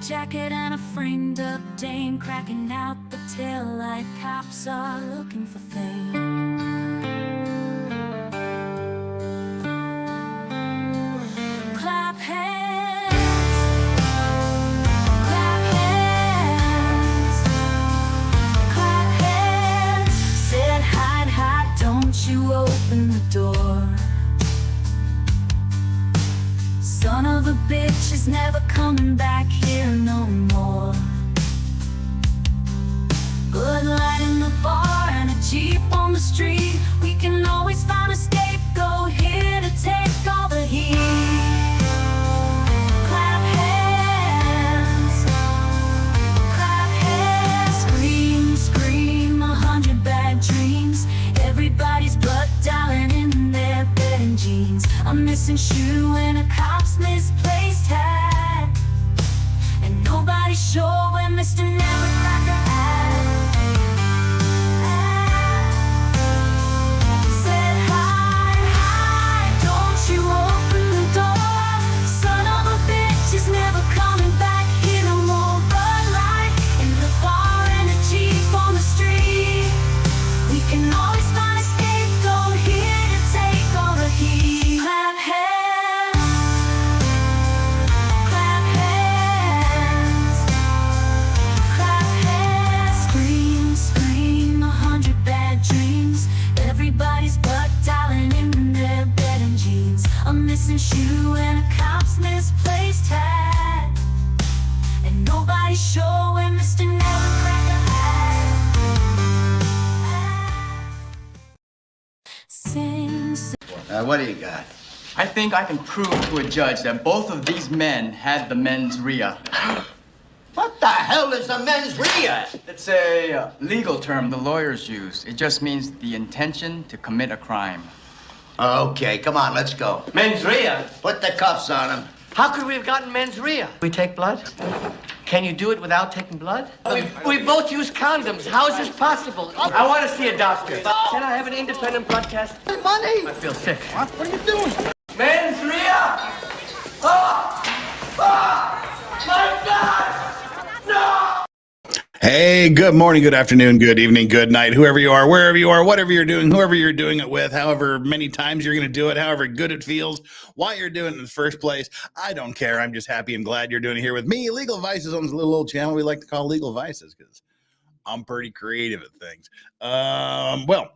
jacket and a framed up dame cracking out the tail light. Cops are looking for fame. Clap hands, clap hands, clap hands. Said hide, hide, don't you open the door. Son of a bitch is never coming back here no more. Bud Light in the bar and a Jeep on the street. We can always find a scapegoat here to take all the heat. Clap hands, scream, scream, 100 bad dreams. Everybody's butt dialing in their bed and jeans. A missing shoe and a cop's misplaced hat, and nobody's sure where Mr. Never Cracker at. Said hide, hide, don't you open the door. Son of a bitch is never coming back here no more. Bud Light in the bar and a Jeep on the street. We can always find a scapegoat here to take all the heat. Clap hands, clap hands, clap hands. Scream, scream, 100 bad dreams. Everybody's butt dialing in their bed and jeans. A missing shoe and a cop's misplaced hat, and nobody's sure where Mr. Never Cracker at. Sing, sing. What do you got? I think I can prove to a judge that both of these men had the mens rea. What the hell is a mens rea? It's a legal term the lawyers use. It just means the intention to commit a crime. Okay, come on, let's go. Mens rea? Put the cuffs on him. How could we have gotten mens rea? We take blood? Can you do it without taking blood? We both use condoms. How is this possible? I want to see a doctor. Can I have an independent blood test? Money! I feel sick. What are you doing? Mens rea! Oh! Oh! My God! No! Hey, good morning, good afternoon, good evening, good night, whoever you are, wherever you are, whatever you're doing, whoever you're doing it with, however many times you're going to do it, however good it feels, why you're doing it in the first place. I don't care. I'm just happy and glad you're doing it here with me, Legal Vices, on this little old channel we like to call Legal Vices because I'm pretty creative at things. Well,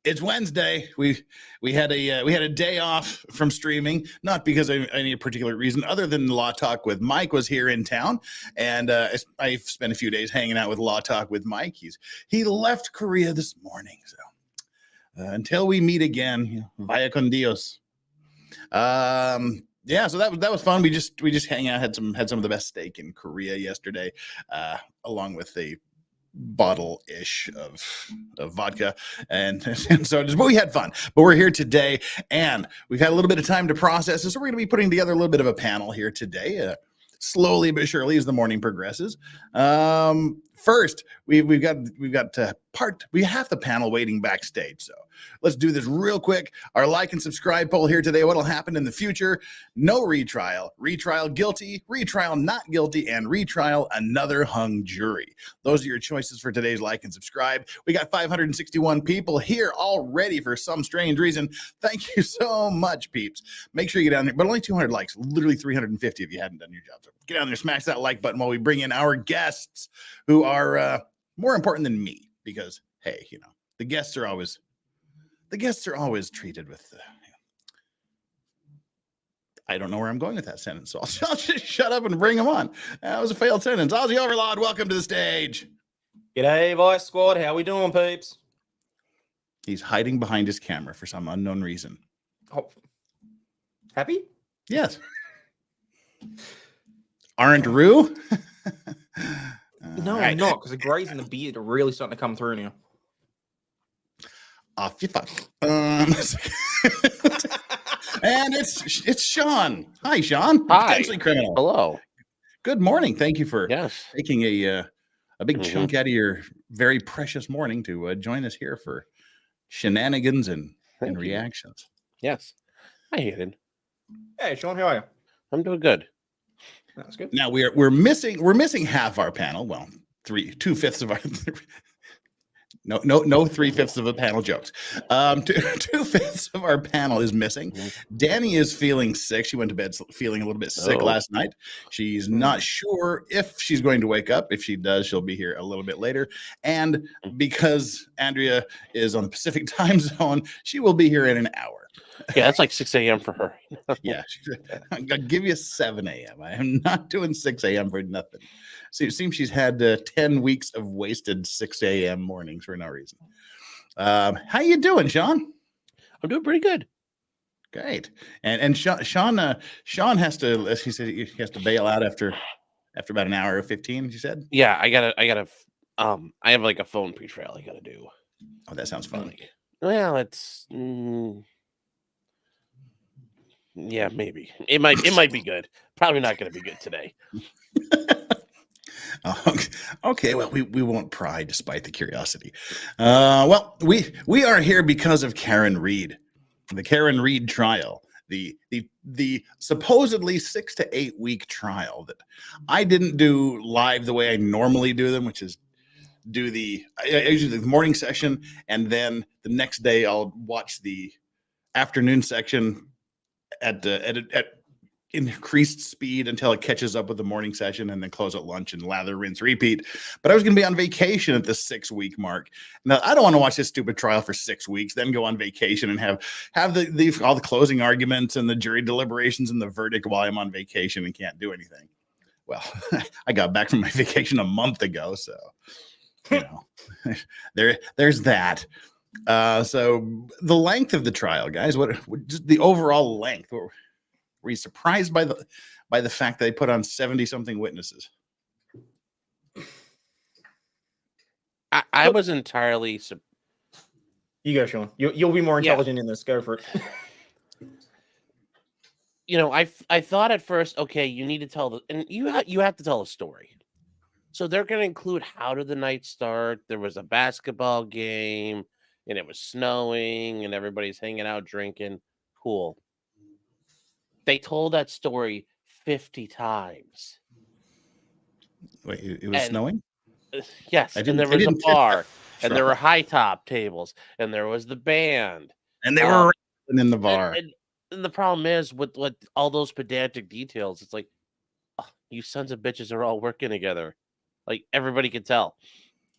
it's Wednesday. We had a day off from streaming, not because of any particular reason other than Law Talk with Mike was here in town, and I've spent a few days hanging out with Law Talk with Mike. He left Korea this morning, so until we meet again, vaya con Dios. Yeah, so that was fun. We just hang out, had some of the best steak in Korea yesterday, along with a bottle-ish of vodka, and so but we had fun. But we're here today, and we've had a little bit of time to process this, so we're going to be putting together a little bit of a panel here today, slowly but surely as the morning progresses. First, we have the panel waiting backstage, so let's do this real quick. Our like and subscribe poll here today. What'll happen in the future? No retrial, retrial guilty, retrial not guilty, and retrial another hung jury. Those are your choices for today's like and subscribe. We got 561 people here already for some strange reason. Thank you so much, peeps. Make sure you get down there, but only 200 likes, literally 350 if you hadn't done your job. So get down there, smash that like button while we bring in our guests, who are more important than me, because hey, you know, the guests are always treated with I don't know where I'm going with that sentence, so I'll just shut up and bring them on. That was a failed sentence. Aussie Overlord, welcome to the stage. G'day, Vice Squad. How we doing, peeps? He's hiding behind his camera for some unknown reason. Oh, happy? Yes. Aren't Rue? No, right. I'm not, because the grays and the beard are really starting to come through now. Off you fuck. And it's Sean. Hi, Sean. Hi. Potentially criminal. Hello. Good morning. Thank you for Yes. taking a big chunk out of your very precious morning to join us here for shenanigans and Thank you. reactions. Yes. Hi, Hayden. Hey, Sean, how are you? I'm doing good. That's good. Now we're missing half our panel. Well, 2/5 of our no 3/5 of the panel jokes. 2/5 of our panel is missing. Danny is feeling sick. She went to bed feeling a little bit sick last night. She's not sure if she's going to wake up. If she does, she'll be here a little bit later. And because Andrea is on the Pacific time zone, she will be here in an hour. Yeah, that's like 6 a.m. for her. Yeah, I'll give you 7 a.m. I am not doing 6 a.m. for nothing. See, it seems she's had 10 weeks of wasted 6 a.m. mornings for no reason. How you doing, Sean? I'm doing pretty good. Great. And Sean has to. He said he has to bail out after about an hour or 15. You said? Yeah, I have like a phone pre-trail I gotta do. Oh, that sounds fun. Well, it's yeah, maybe it might be good. Probably not going to be good today. Okay, well, we won't pry despite the curiosity. Well, we are here because of Karen Reed, the Karen Reed trial, the supposedly 6 to 8 week trial that I didn't do live the way I normally do them, which is do usually the morning section, and then the next day I'll watch the afternoon section at increased speed until it catches up with the morning session, and then close at lunch and lather, rinse, repeat. But I was going to be on vacation at the 6 week mark. Now I don't want to watch this stupid trial for 6 weeks, then go on vacation and have all the closing arguments and the jury deliberations and the verdict while I'm on vacation and can't do anything. Well, I got back from my vacation a month ago, so you know, there's that. So the length of the trial, guys, what just the overall length? Were you surprised by the fact that they put on 70-something witnesses? I was entirely. You go, Sean. You'll be more intelligent in this. Go for it. You know, I thought at first, okay, you need to tell you have to tell a story. So they're going to include how did the night start? There was a basketball game, and it was snowing, and everybody's hanging out drinking. Cool. They told that story 50 times. Wait, it was snowing? Yes, and there was a bar, and there were high top tables, and there was the band, and they were in the bar. And the problem is with all those pedantic details, it's like, oh, you sons of bitches are all working together, like everybody could tell,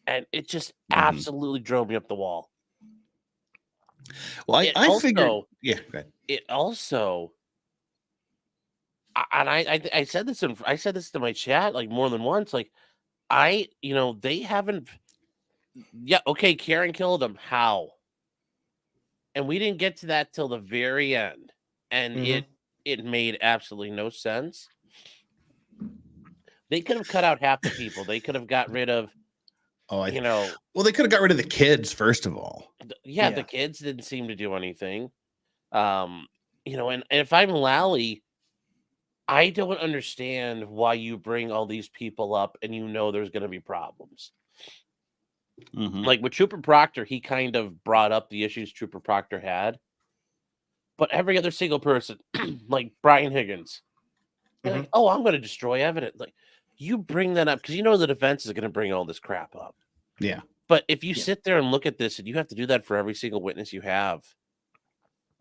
and it just absolutely drove me up the wall. Well, I figured, yeah, go ahead. It also. And I said this to my chat like more than once. Like, they haven't. Yeah, okay. Karen killed him. How? And we didn't get to that till the very end, and it made absolutely no sense. They could have cut out half the people. They could have got rid of. Well, they could have got rid of the kids first of all. Yeah, the kids didn't seem to do anything. And if I'm Lally. I don't understand why you bring all these people up and there's going to be problems. Like with Trooper Proctor, he kind of brought up the issues Trooper Proctor had. But every other single person, like Brian Higgins, like, oh, I'm going to destroy evidence. Like, you bring that up because the defense is going to bring all this crap up. Yeah. But if you sit there and look at this and you have to do that for every single witness you have.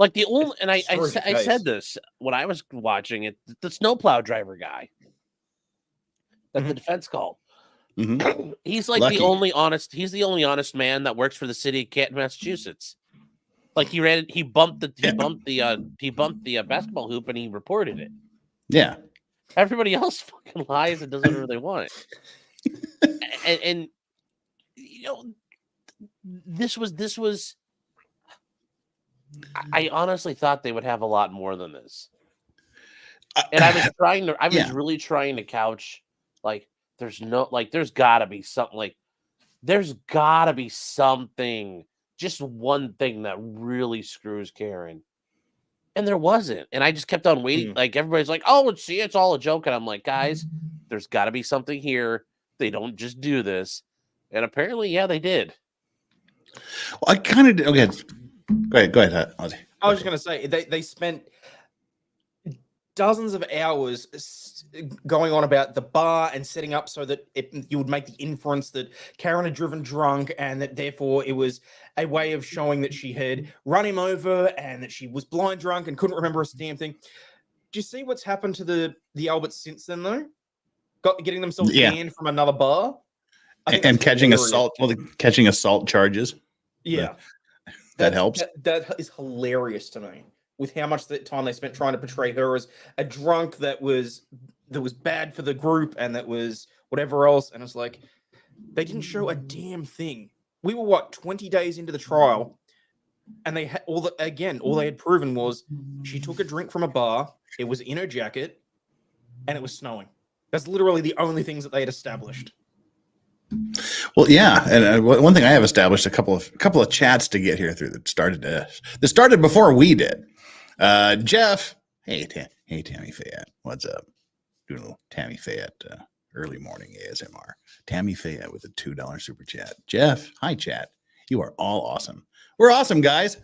Like the only, and I said this when I was watching it, the snowplow driver guy that the defense called. He's like the only honest man that works for the city of Canton, Massachusetts. Like he bumped the basketball hoop and he reported it. Yeah. Everybody else fucking lies and does whatever they want. and this was. I honestly thought they would have a lot more than this, and I was really trying to couch like there's got to be something just one thing that really screws Karen, and there wasn't, and I just kept on waiting. Like everybody's like, oh, it's all a joke, and I'm like, guys, there's got to be something here. They don't just do this, and apparently, they did. Well, I kind of did. Okay. Go ahead, Ozzy. I was just going to say they spent dozens of hours going on about the bar and setting up so that you would make the inference that Karen had driven drunk and that therefore it was a way of showing that she had run him over and that she was blind drunk and couldn't remember a damn thing. Do you see what's happened to the Alberts since then, though? Getting themselves banned from another bar? And catching assault charges. Yeah. That helps. That is hilarious to me, with how much time they spent trying to portray her as a drunk that was bad for the group and that was whatever else. And it's like, they didn't show a damn thing. We were 20 days into the trial, and they had all they had proven was she took a drink from a bar, it was in her jacket, and it was snowing. That's literally the only things that they had established. Well, yeah, and one thing I have established a couple of chats to get here through that started before we did. Jeff, hey Tammy Fayette, what's up? Doing a little Tammy Fayette early morning ASMR. Tammy Fayette with a $2 super chat. Jeff, hi chat. You are all awesome. We're awesome, guys.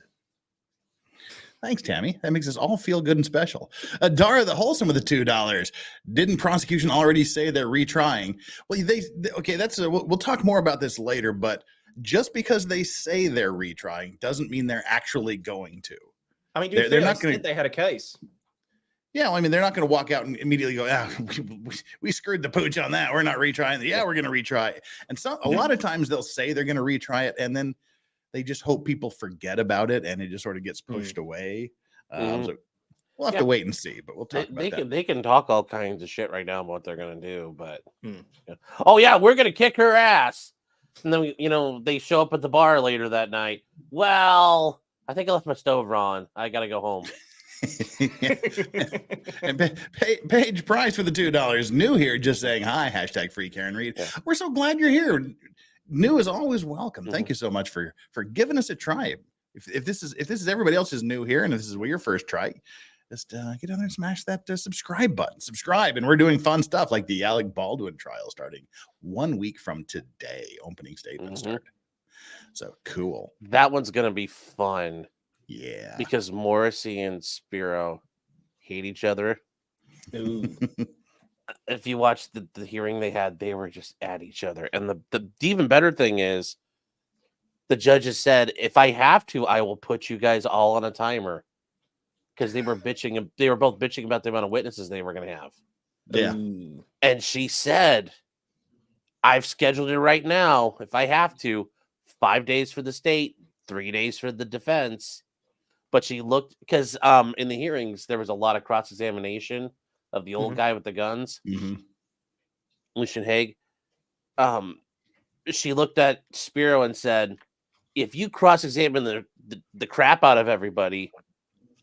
Thanks, Tammy. That makes us all feel good and special. Dara the Wholesome with the $2. Didn't prosecution already say they're retrying? Well, okay. We'll talk more about this later. But just because they say they're retrying doesn't mean they're actually going to. I mean, they're not going to. They had a case. Yeah, well, I mean, they're not going to walk out and immediately go, we screwed the pooch on that. We're not retrying. Yeah, we're going to retry it. And a lot of times they'll say they're going to retry it, and then they just hope people forget about it, and it just sort of gets pushed away. So we'll have to wait and see, but we'll talk about that. They can talk all kinds of shit right now about what they're going to do, but oh yeah, we're going to kick her ass. And then, they show up at the bar later that night. Well, I think I left my stove on. I got to go home. And Paige Price for the $2. New here, just saying hi. # free Karen Reed. Yeah. We're so glad you're here. New is always welcome. Thank you so much for giving us a try. If this is everybody else's new here, and if this is your first try, just get down there and smash that subscribe button. Subscribe, and we're doing fun stuff like the Alec Baldwin trial starting 1 week from today. Opening statement started. So cool. That one's gonna be fun. Yeah, because Morrissey and Spiro hate each other. Ooh. If you watch the hearing they had, they were just at each other. And the even better thing is, the judges said, if I have to, I will put you guys all on a timer. Because they were bitching. They were both bitching about the amount of witnesses they were going to have. Yeah. And she said, I've scheduled it right now. If I have to, 5 days for the state, 3 days for the defense. But she looked, because in the hearings, there was a lot of cross-examination of the old guy with the guns, Lucian Haig. She looked at Spiro and said, if you cross-examine the crap out of everybody,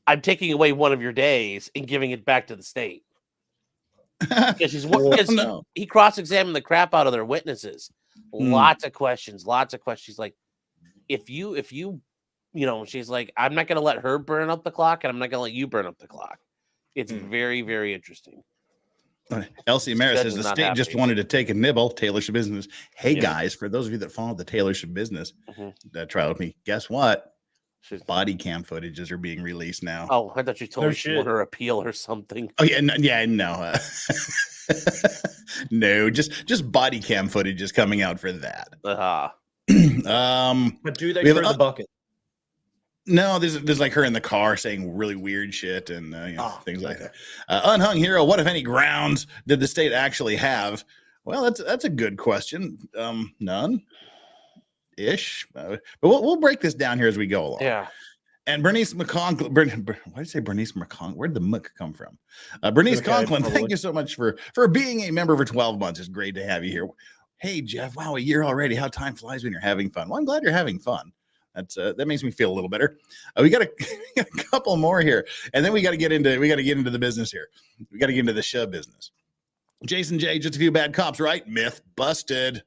I'm taking away one of your days and giving it back to the state. Because he cross-examined the crap out of their witnesses. Lots of questions. She's like, if you, she's like, I'm not going to let her burn up the clock, and I'm not going to let you burn up the clock. It's very, very interesting. Elsie Mara says the state just wanted to take a nibble. Taylorship Business. Hey, guys, for those of you that follow the Taylorship Business trial with me, guess what? Body cam footages are being released now. Oh, I thought you told me she won her appeal or something. Oh, yeah, no. No, just body cam footage is coming out for that. But do they throw the bucket? No, there's like her in the car saying really weird shit and things like that. Unhung Hero, what if any grounds did the state actually have? Well, that's a good question. None ish, but we'll break this down here as we go along. Yeah. And Bernice McConklin, why did I say Bernice McConklin? Where did the muck come from? Bernice Conklin, thank you so much for being a member for 12 months. It's great to have you here. Hey, Jeff, wow, a year already. How time flies when you're having fun. Well, I'm glad you're having fun. That makes me feel a little better. We got a couple more here, and then we got to get into the business here. We got to get into the show business. Jason J, just a few bad cops, right? Myth busted.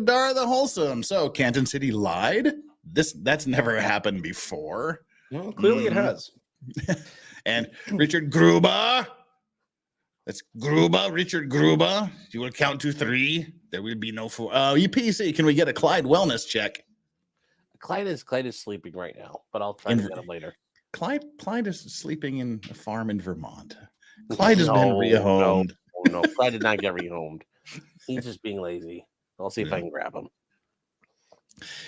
Dara the Wholesome. So Canton City lied. That's never happened before. Well, clearly it has. And Richard Gruba. That's Gruba, Richard Gruba. You will count to 3. There will be no 4. EPC, can we get a Clyde wellness check? Clyde is sleeping right now, but I'll try to get him later. Clyde is sleeping in a farm in Vermont. Clyde has been rehomed. No, Clyde did not get rehomed. He's just being lazy. I'll see if I can grab him.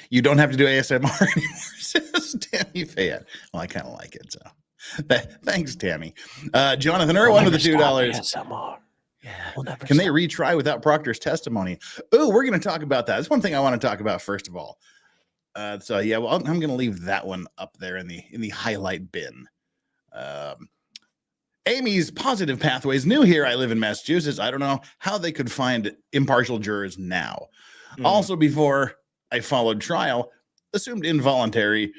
You don't have to do ASMR anymore, says Tammy Fayette. Well, I kind of like it, so thanks, Tammy. Jonathan Irwin with the $2. ASMR. Yeah, Can they retry without Proctor's testimony? Oh, we're going to talk about that. That's one thing I want to talk about first of all. So yeah, well, I'm going to leave that one up there in the highlight bin. Amy's Positive Pathways new here. I live in Massachusetts. I don't know how they could find impartial jurors now. Also, before I followed trial, assumed involuntary.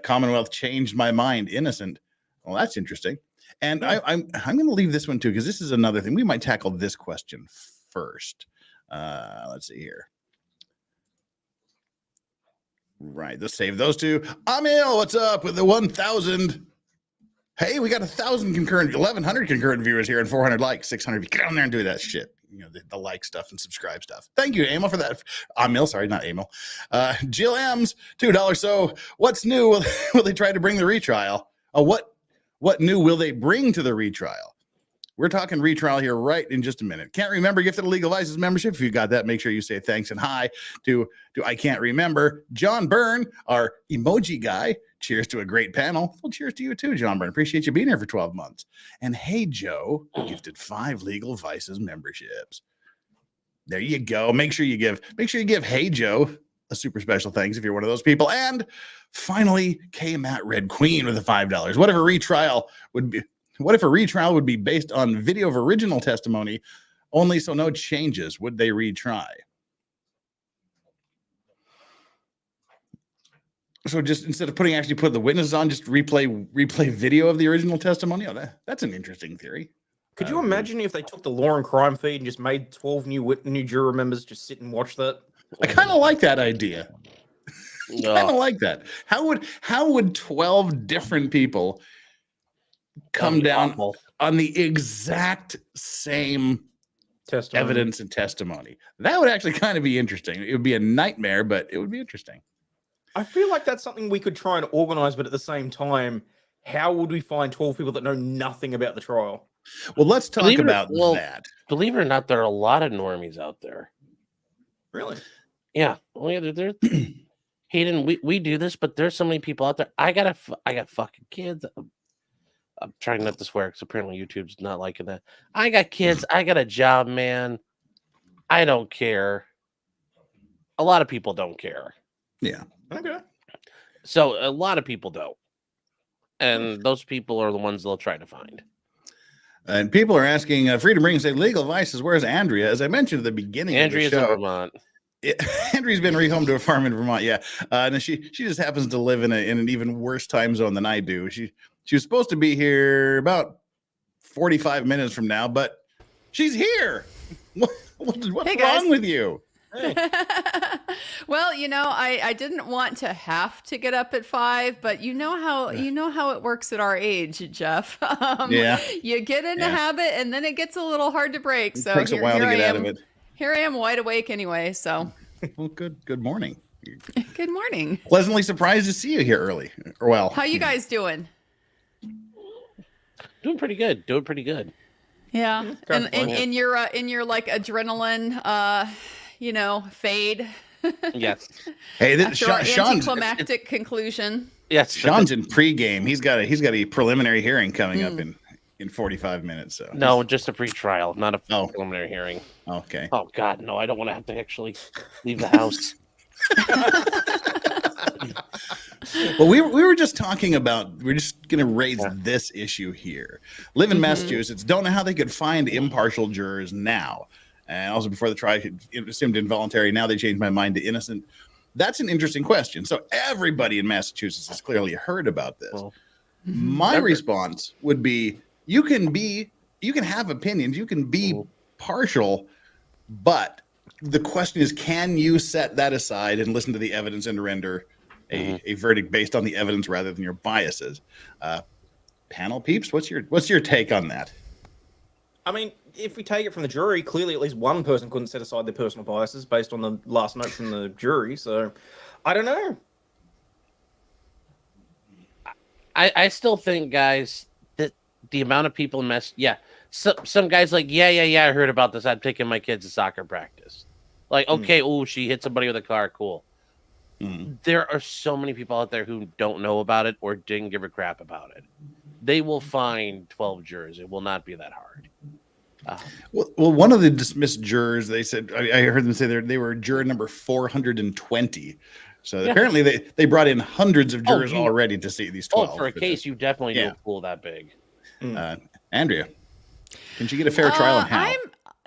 Commonwealth changed my mind. Innocent. Well, that's interesting. And I'm going to leave this one too because this is another thing. We might tackle this question first. Let's see here. Right, let's save those two. Amil, what's up with the 1,000? Hey, we got 1,000 concurrent, 1,100 concurrent viewers here and 400 likes, 600. Get on there and do that shit. You know, the like stuff and subscribe stuff. Thank you, Emil, for that. Amil, sorry, not Emil. Jill M's, $2. So, what's new? Will they try to bring the retrial? What new will they bring to the retrial? We're talking retrial here right in just a minute. Can't remember Gifted Legal Vices membership. If you got that, make sure you say thanks and hi to I Can't Remember. John Byrne, our emoji guy. Cheers to a great panel. Well, cheers to you too, John Byrne. Appreciate you being here for 12 months. And Hey Joe gifted 5 Legal Vices memberships. There you go. Make sure you give Hey Joe a super special thanks if you're one of those people. And finally, K Matt Red Queen with the $5. What if a retrial would be based on video of original testimony only, so no changes? Would they retry? So just instead of put the witnesses on, just replay video of the original testimony? Oh, that's an interesting theory. Could you imagine if they took the law and crime feed and just made 12 new juror members just sit and watch that? I kind of like that idea. Kind of like that. How would 12 different people come down on the exact same evidence and testimony? That would actually kind of be interesting. It would be a nightmare, but it would be interesting. I feel like that's something we could try and organize, but at the same time, how would we find 12 people that know nothing about the trial? Well, let's talk about that. Believe it or not, there are a lot of normies out there. Really? Yeah. Well, yeah, they're Hayden, we do this, but there's so many people out there. I got fucking kids. I'm trying not to swear because apparently YouTube's not liking that. I got kids. I got a job, man. I don't care. A lot of people don't care. Yeah. Okay. So a lot of people don't. And those people are the ones they'll try to find. And people are asking, Freedom Ring say, Legal Vices, where's Andrea? As I mentioned at the beginning Andrea's of the show. in Vermont. Andrea's been rehomed to a farm in Vermont, yeah. And she just happens to live in an even worse time zone than I do. She was supposed to be here about 45 minutes from now, but she's here. What's wrong with you? Hey. Well, I didn't want to have to get up at 5, but you know how it works at our age, Jeff. Yeah. You get in a habit, and then it gets a little hard to break. So it takes a while to get out of it. Here I am, wide awake anyway. So. Well, good morning. Good morning. Pleasantly surprised to see you here early. Well, how you guys doing? Doing pretty good. Yeah, and in your like adrenaline, fade. Yes. Hey, Sean's anticlimactic conclusion. Yes, Sean's in pregame. He's got a preliminary hearing coming up in 45 minutes. So no, just a pre-trial, not a preliminary hearing. Okay. Oh God, no! I don't want to have to actually leave the house. Well, we were just talking about, we're just going to raise this issue here. Live in Massachusetts, don't know how they could find impartial jurors now. And also before the trial, it assumed involuntary. Now they changed my mind to innocent. That's an interesting question. So everybody in Massachusetts has clearly heard about this. My response would be, you can have opinions, you can be partial, but the question is, can you set that aside and listen to the evidence and render a verdict based on the evidence rather than your biases? Panel peeps, what's your take on that? I mean, if we take it from the jury, clearly at least one person couldn't set aside their personal biases based on the last note from the jury. So I don't know. I still think, guys, that the amount of people some guys like, yeah, I heard about this. I'm taking my kids to soccer practice. Like, okay, she hit somebody with a car, cool. There are so many people out there who don't know about it or didn't give a crap about it. They will find 12 jurors. It will not be that hard. Well, one of the dismissed jurors, they said, I heard them say they were juror number 420. So apparently they brought in hundreds of jurors already to see these 12. For a case, you definitely do a pool that big. Andrea, can she get a fair trial, and how?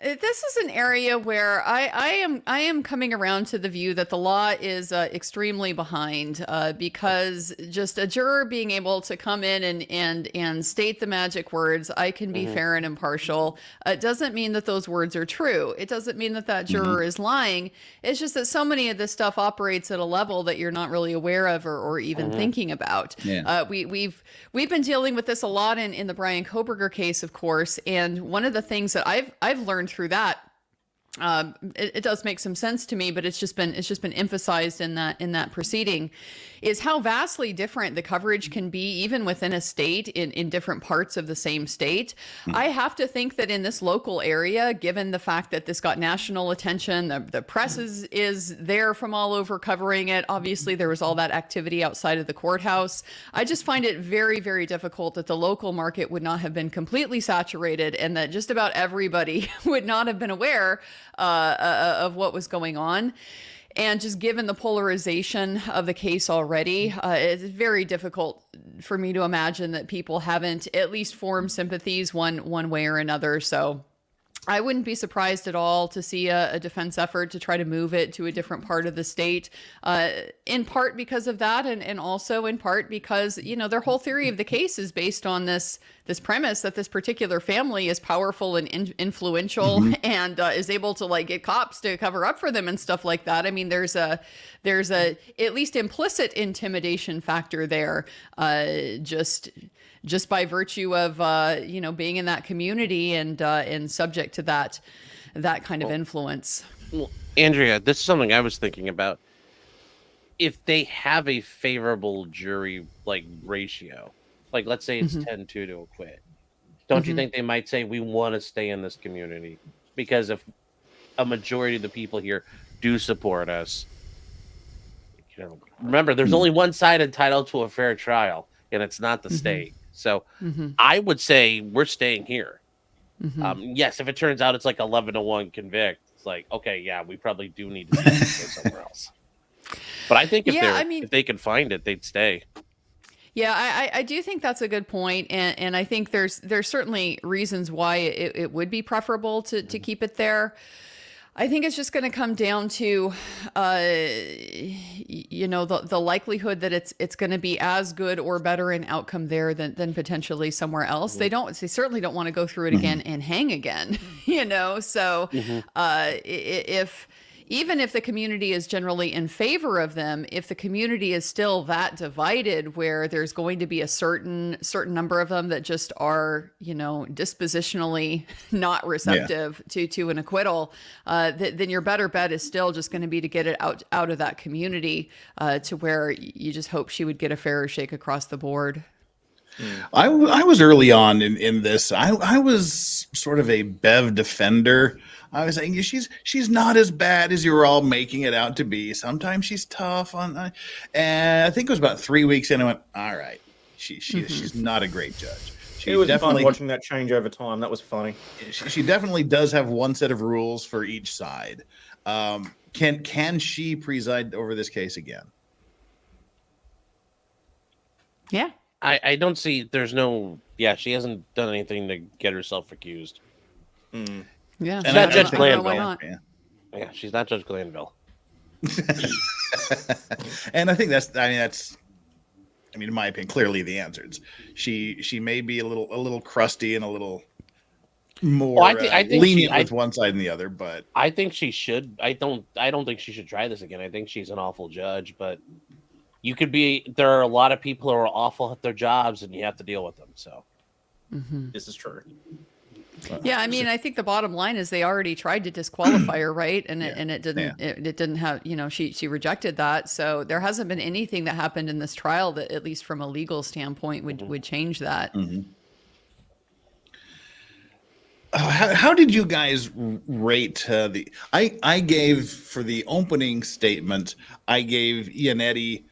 This is an area where I am coming around to the view that the law is extremely behind because just a juror being able to come in and state the magic words, I can be fair and impartial, doesn't mean that those words are true. It doesn't mean that juror is lying. It's just that so many of this stuff operates at a level that you're not really aware of or even thinking about. Yeah. We've been dealing with this a lot in the Brian Koberger case, of course, and one of the things that I've learned through that, it does make some sense to me, but it's just been emphasized in that proceeding, is how vastly different the coverage can be even within a state in different parts of the same state. I have to think that in this local area, given the fact that this got national attention, the press is there from all over covering it. Obviously, there was all that activity outside of the courthouse. I just find it very, very difficult that the local market would not have been completely saturated and that just about everybody would not have been aware of what was going on. And just given the polarization of the case already, it's very difficult for me to imagine that people haven't at least formed sympathies one way or another. So I wouldn't be surprised at all to see a defense effort to try to move it to a different part of the state, in part because of that, and also in part because, their whole theory of the case is based on this premise that this particular family is powerful and influential and is able to get cops to cover up for them and stuff like that. I mean, there's a at least implicit intimidation factor there, just by virtue of being in that community and subject to that kind of influence. Well, Andrea, this is something I was thinking about. If they have a favorable jury ratio, let's say it's 10-2 to acquit, don't you think they might say we want to stay in this community? Because if a majority of the people here do support us, remember, there's only one side entitled to a fair trial, and it's not the state. So I would say we're staying here. Yes, if it turns out it's 11-1 convict, it's okay, yeah, we probably do need to go somewhere else. But I think if they can find it, they'd stay. Yeah, I do think that's a good point, and I think there's certainly reasons why it would be preferable to keep it there. I think it's just going to come down to, the likelihood that it's going to be as good or better an outcome there than potentially somewhere else. They certainly don't want to go through it again and hang again, So even if the community is generally in favor of them, if the community is still that divided where there's going to be a certain number of them that just are, dispositionally not receptive to an acquittal, then your better bet is still just going to be to get it out of that community to where you just hope she would get a fairer shake across the board. I was early on in this. I was sort of a Bev defender. I was saying she's not as bad as you were all making it out to be. Sometimes she's tough and I think it was about 3 weeks in. I went, all right, she's not a great judge. It was fun watching that change over time. That was funny. She definitely does have one set of rules for each side. Can she preside over this case again? Yeah. I don't see. She hasn't done anything to get herself accused. Yeah, she's not Judge Glanville. Yeah, she's not Judge Glanville. And I think that's in my opinion, clearly the answer. She may be a little crusty and a little more I think lenient with one side and the other, but I think she should. I don't think she should try this again. I think she's an awful judge, but there are a lot of people who are awful at their jobs and you have to deal with them. So this is true. Yeah, I mean, I think the bottom line is they already tried to disqualify her, right? And it didn't. Yeah. It didn't have. She rejected that. So there hasn't been anything that happened in this trial that, at least from a legal standpoint, would change that. How did you guys rate the? I gave for the opening statement. I gave Iannetti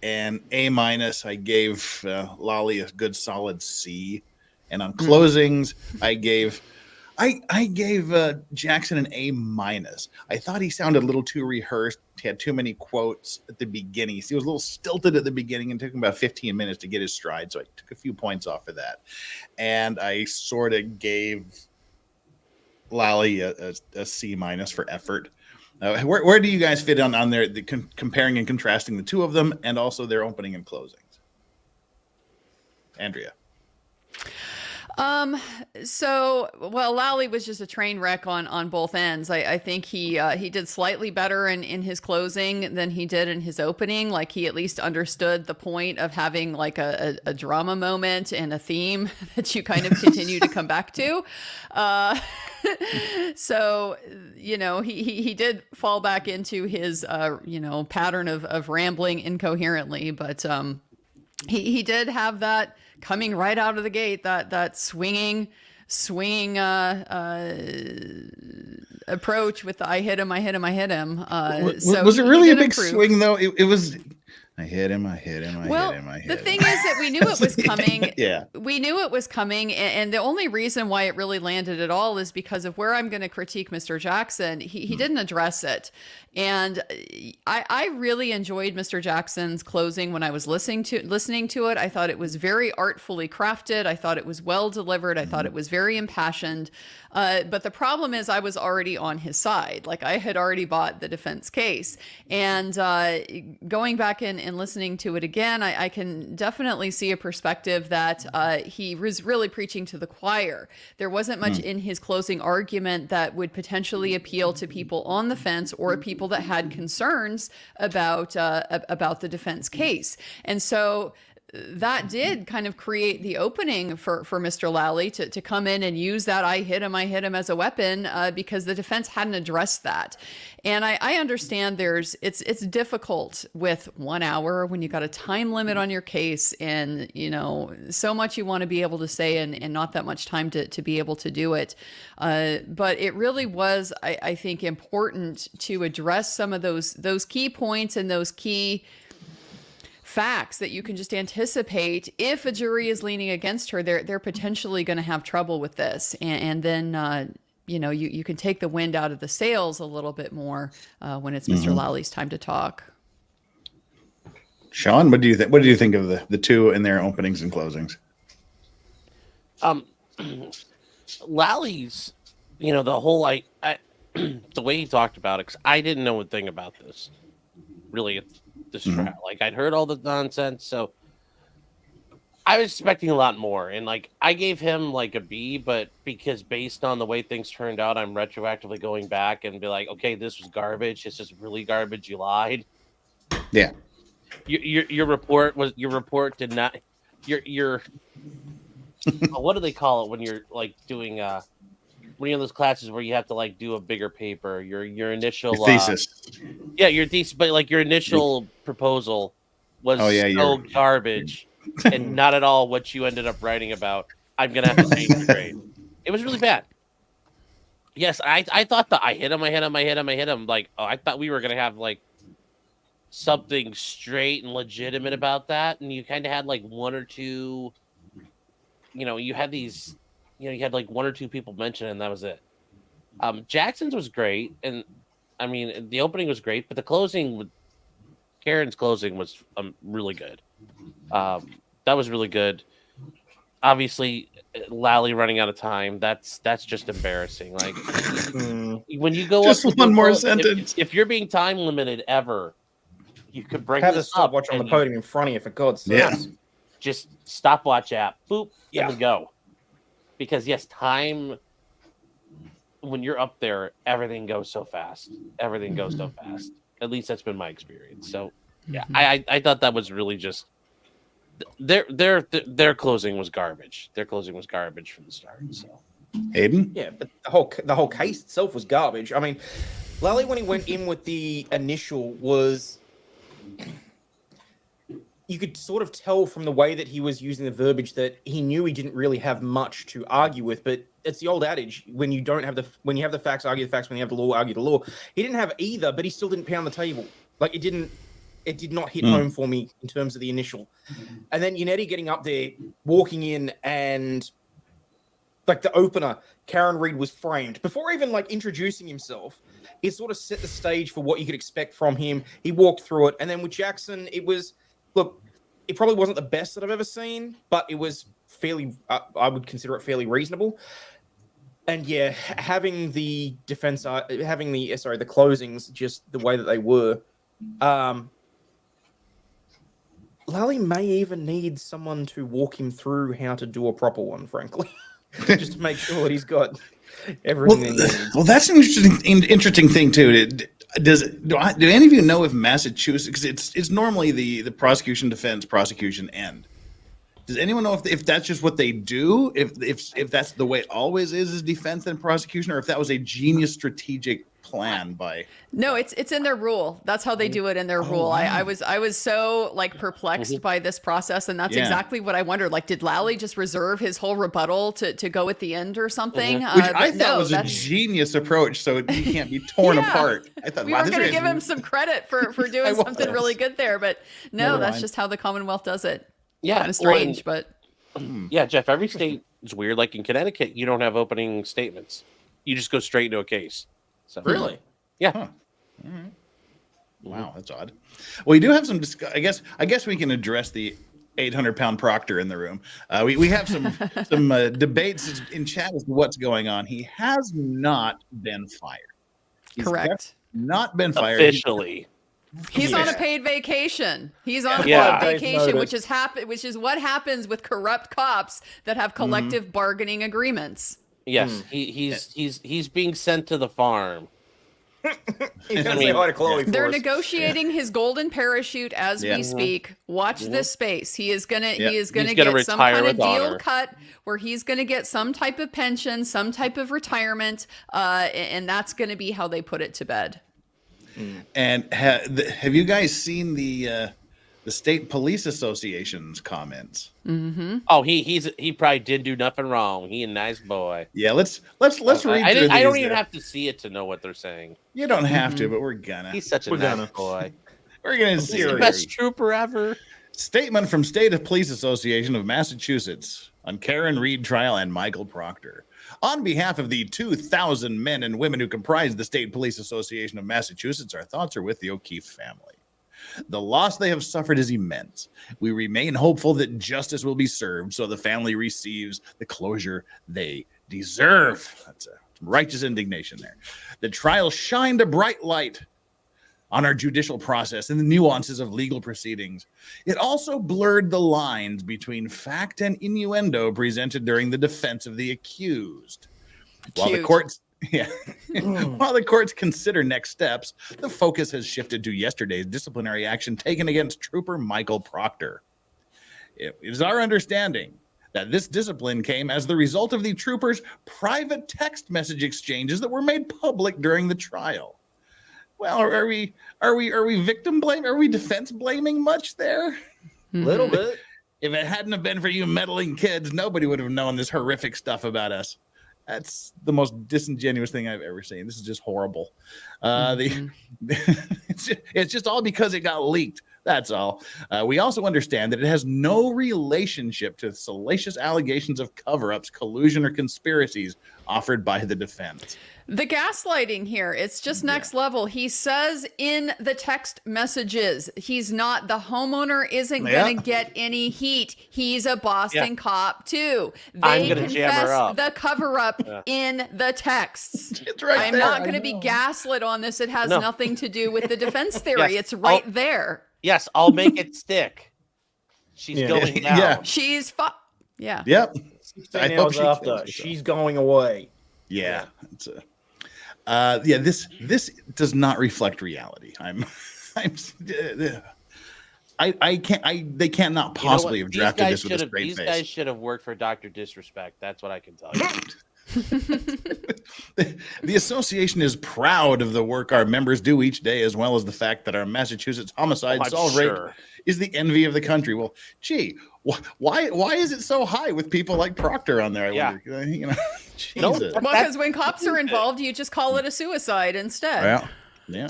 an A-. I gave Lolly a good solid C, and on closings, I gave Jackson an A-. I thought he sounded a little too rehearsed. He had too many quotes at the beginning. He was a little stilted at the beginning, and took him about 15 minutes to get his stride. So I took a few points off of that, and I sort of gave Lally a C- for effort. Where do you guys fit on their comparing and contrasting the two of them, and also their opening and closings? Andrea. So, well, Lally was just a train wreck on both ends. I think he did slightly better in his closing than he did in his opening. Like, he at least understood the point of having like a drama moment and a theme that you kind of continue to come back to. So, he did fall back into his, pattern of rambling incoherently, but, he did have that coming right out of the gate, that swinging approach with the I hit him. Was it really a big swing though? It was. I hit him. The thing is that we knew it was coming. Yeah. We knew it was coming. And the only reason why it really landed at all is because of where I'm going to critique Mr. Jackson. He didn't address it. And I really enjoyed Mr. Jackson's closing when I was listening to it. I thought it was very artfully crafted. I thought it was well delivered. I thought it was very impassioned. But the problem is I was already on his side. Like, I had already bought the defense case. And going back and listening to it again, I can definitely see a perspective that he was really preaching to the choir. There wasn't much in his closing argument that would potentially appeal to people on the fence or people that had concerns about the defense case. And so that did kind of create the opening for Mr. Lally to come in and use that I hit him as a weapon, because the defense hadn't addressed that. And I understand it's difficult with 1 hour when you got a time limit on your case, and so much you want to be able to say and not that much time to be able to do it. But it really was, I think, important to address some of those key points and those key facts that you can just anticipate. If a jury is leaning against her, they're potentially going to have trouble with this, and then you can take the wind out of the sails a little bit more when it's Mr. Lally's time to talk. Sean, what do you think? What do you think of the two in their openings and closings? Lally's, the whole the way he talked about it, because I didn't know a thing about this really. This trial, like, I'd heard all the nonsense, so I was expecting a lot more, and like I gave him like a B, but because based on the way things turned out, I'm retroactively going back and be like, okay, this was garbage. This is really garbage. You lied. Yeah. Your report did not. Your what do they call it when you're like doing one of those classes where you have to like do a bigger paper, your initial thesis. Your thesis, but like your initial proposal was garbage and not at all what you ended up writing about. I'm gonna have to change the grade. It was really bad. Yes, I thought that I hit him. Like, I thought we were gonna have like something straight and legitimate about that, and you kind of had like one or two. You had these. You had like one or two people mention it, and that was it. Jackson's was great, and I mean the opening was great, but the closing, Karen's closing was really good. That was really good. Obviously, Lally running out of time. That's just embarrassing. Like when you go just up one more sentence. If you're being time limited ever, you could bring have this a stopwatch up on the podium in front of you, for God's sake. Yeah. Just stopwatch app. Boop. Yeah. And go. Because yes, time, when you're up there, everything goes so fast. At least that's been my experience. So yeah, I thought that was really just their closing was garbage. Their closing was garbage from the start. So Hayden? Yeah, but the whole case itself was garbage. I mean, Lally, when he went in with the initial, was you could sort of tell from the way that he was using the verbiage that he knew he didn't really have much to argue with. But it's the old adage: when you have the facts, argue the facts. When you have the law, argue the law. He didn't have either, but he still didn't pound the table. Like it did not hit home for me in terms of the initial. And then Yannetti getting up there, walking in, and like the opener, Karen Reed was framed before even like introducing himself. It sort of set the stage for what you could expect from him. He walked through it, and then with Jackson, it was. Look, it probably wasn't the best that I've ever seen, but it was fairly, I would consider it fairly reasonable. And yeah, having the defense, the closings, just the way that they were, Lally may even need someone to walk him through how to do a proper one, frankly, just to make sure that he's got everything he needs. Well, that's an interesting thing too. Do any of you know if Massachusetts, because it's normally the prosecution, defense, prosecution, end. Does anyone know if that's just what they do? If that's the way it always is defense then prosecution, or if that was a genius strategic plan by? No, it's in their rule. That's how they do it in their rule. Wow. I was so like perplexed by this process, and that's exactly what I wondered. Like, did Lally just reserve his whole rebuttal to go at the end or something? Which I thought was a genius approach, so he can't be torn apart. I thought we were going to give him some credit for doing something really good there, but no, that's just how the Commonwealth does it. Yeah, kind of strange, but yeah, Jeff. Every state is weird. Like in Connecticut, you don't have opening statements. You just go straight into a case. So, really? Yeah. Huh. All right. Wow, that's odd. Well, we do have some. I guess we can address the 800-pound Proctor in the room. We have some debates in chat as to what's going on. He has not been fired. Correct. Not been fired officially. He's on a paid vacation. He's on a paid vacation, which is what happens with corrupt cops that have collective bargaining agreements. Yes, he's being sent to the farm. They're negotiating his golden parachute as we speak. Watch this space. He is gonna get some kind of deal cut where he's gonna get some type of pension, some type of retirement, and that's gonna be how they put it to bed. And have you guys seen the State Police Association's comments? Mm-hmm. Oh, he probably did do nothing wrong. He a nice boy. Yeah, let's read through these. I don't even have to see it to know what they're saying. You don't have to, but we're gonna. He's such a nice boy. We're gonna see the best trooper ever. Statement from State Police Association of Massachusetts on Karen Reed trial and Michael Proctor. On behalf of the 2,000 men and women who comprise the State Police Association of Massachusetts, our thoughts are with the O'Keefe family. The loss they have suffered is immense. We remain hopeful that justice will be served so the family receives the closure they deserve. That's a righteous indignation there. The trial shined a bright light on our judicial process and the nuances of legal proceedings. It also blurred the lines between fact and innuendo presented during the defense of the accused. While the courts consider next steps, the focus has shifted to yesterday's disciplinary action taken against Trooper Michael Proctor. It is our understanding that this discipline came as the result of the trooper's private text message exchanges that were made public during the trial. Well, are we victim blaming? Are we defense blaming much there? A little bit. If it hadn't have been for you meddling kids, nobody would have known this horrific stuff about us. That's the most disingenuous thing I've ever seen. This is just horrible. It's just all because it got leaked. That's all. We also understand that it has no relationship to salacious allegations of cover-ups, collusion, or conspiracies offered by the defense. The gaslighting here, it's just next level. He says in the text messages, the homeowner isn't going to get any heat. He's a Boston cop too. They confess the cover-up in the texts. It's right I'm there. not going to be gaslit on this. It has nothing to do with the defense theory. It's right there. Yes, I'll make it stick. She's going down. Yeah. She's yeah. Yep. I hope she's going away. Yeah. It's this does not reflect reality. They cannot possibly have drafted this with a straight face. These guys should have worked for Dr. Disrespect. That's what I can tell you. The association is proud of the work our members do each day, as well as the fact that our Massachusetts homicide I'm solve rate sure. is the envy of the country. Well, gee, why is it so high with people like Proctor on there? I Yeah. wonder. You know, No, Jesus. Well, because when cops are involved, you just call it a suicide instead. Well, yeah.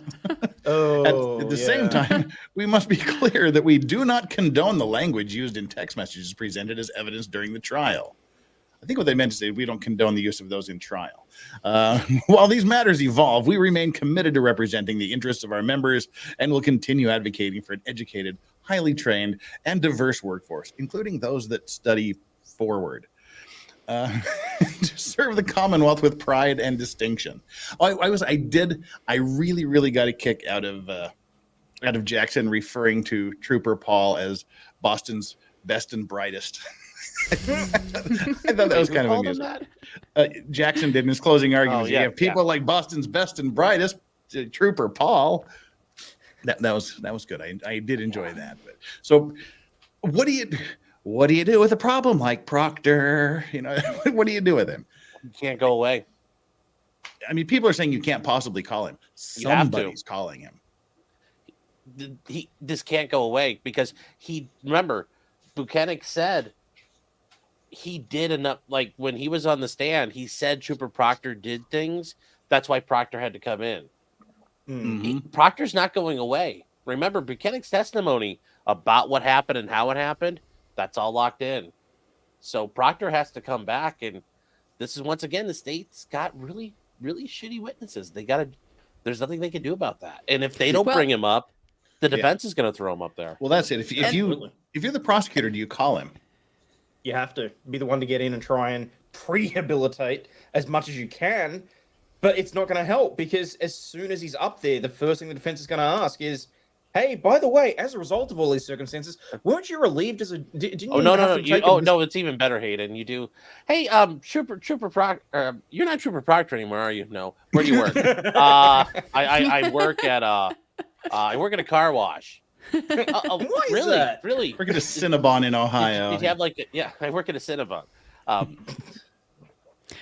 Oh, At the same time, we must be clear that we do not condone the language used in text messages presented as evidence during the trial. I think what they meant to say, we don't condone the use of those in trial. While these matters evolve, we remain committed to representing the interests of our members and will continue advocating for an educated, highly trained, and diverse workforce, including those that study forward. To serve the Commonwealth with pride and distinction. I really got a kick out of Jackson referring to Trooper Paul as Boston's best and brightest. I thought that was kind of amusing. Jackson did in his closing arguments. You have people like Boston's best and brightest, Trooper Paul. That was good. I did enjoy that. But, so, what do you do with a problem like Proctor? You know, what do you do with him? You can't go away. I mean, people are saying you can't possibly call him. You have to. Somebody's calling him. This can't go away because remember, Buchanan said he did enough. Like when he was on the stand, he said Trooper Proctor did things. That's why Proctor had to come in. Mm-hmm. Proctor's not going away. Remember, Buchanan's testimony about what happened and how it happened, that's all locked in. So Proctor has to come back, and this is once again the state's got really, really shitty witnesses. There's nothing they can do about that. And if they don't bring him up, the defense is going to throw him up there. Well, that's it. If you're the prosecutor, do you call him? You have to be the one to get in and try and rehabilitate as much as you can, but it's not going to help because as soon as he's up there, the first thing the defense is going to ask is, "Hey, by the way, as a result of all these circumstances, weren't you relieved as a? Didn't you no, it's even better, Hayden. You do. Hey, Trooper Proctor, you're not Trooper Proctor anymore, are you? No. Where do you work? I work at I work at a car wash. Really? Work at a Cinnabon in Ohio. Did you have I work at a Cinnabon.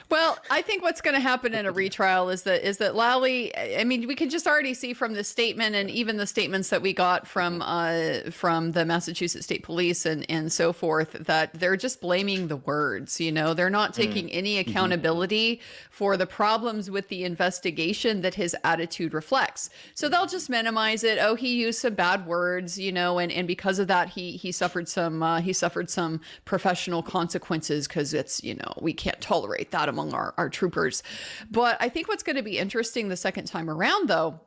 Well, I think what's going to happen in a retrial is that Lally, I mean, we can just already see from the statement and even the statements that we got from the Massachusetts State Police and so forth, that they're just blaming the words. You know, they're not taking any accountability for the problems with the investigation that his attitude reflects. So they'll just minimize it. Oh, he used some bad words, you know, and because of that, he suffered some professional consequences because it's, you know, we can't tolerate that among our troopers. But I think what's going to be interesting the second time around, though,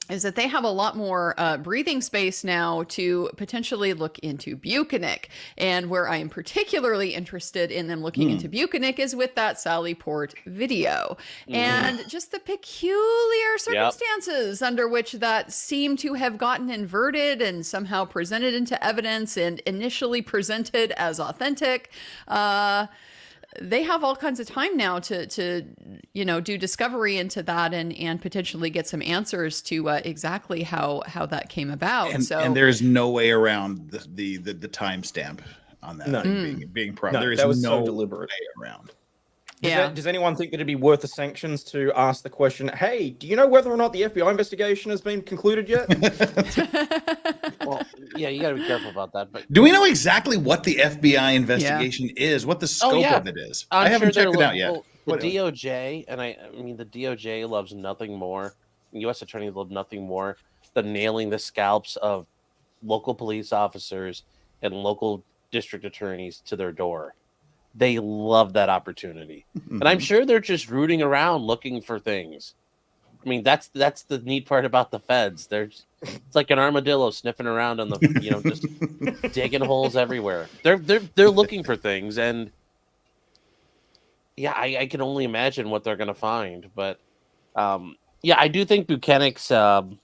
is that they have a lot more breathing space now to potentially look into Buchanan. And where I am particularly interested in them looking into Buchanan is with that Sally Port video and just the peculiar circumstances under which that seemed to have gotten inverted and somehow presented into evidence and initially presented as authentic. They have all kinds of time now to you know, do discovery into that and potentially get some answers to exactly how that came about. And there's no way around the timestamp on that being proper. There is no deliberate way around. Does anyone think that it'd be worth the sanctions to ask the question, hey, do you know whether or not the FBI investigation has been concluded yet? Well, yeah, you got to be careful about that. But do we know exactly what the FBI investigation is? What the scope of it is? I haven't checked it out yet. Well, the DOJ, and I mean, the DOJ loves nothing more. The U.S. attorneys love nothing more than nailing the scalps of local police officers and local district attorneys to their door. They love that opportunity. And I'm sure they're just rooting around looking for things. I mean, that's the neat part about the feds. It's like an armadillo sniffing around on the, you know, just digging holes everywhere. They're looking for things, and yeah, I can only imagine what they're gonna find. But yeah, I do think Buchanan's well,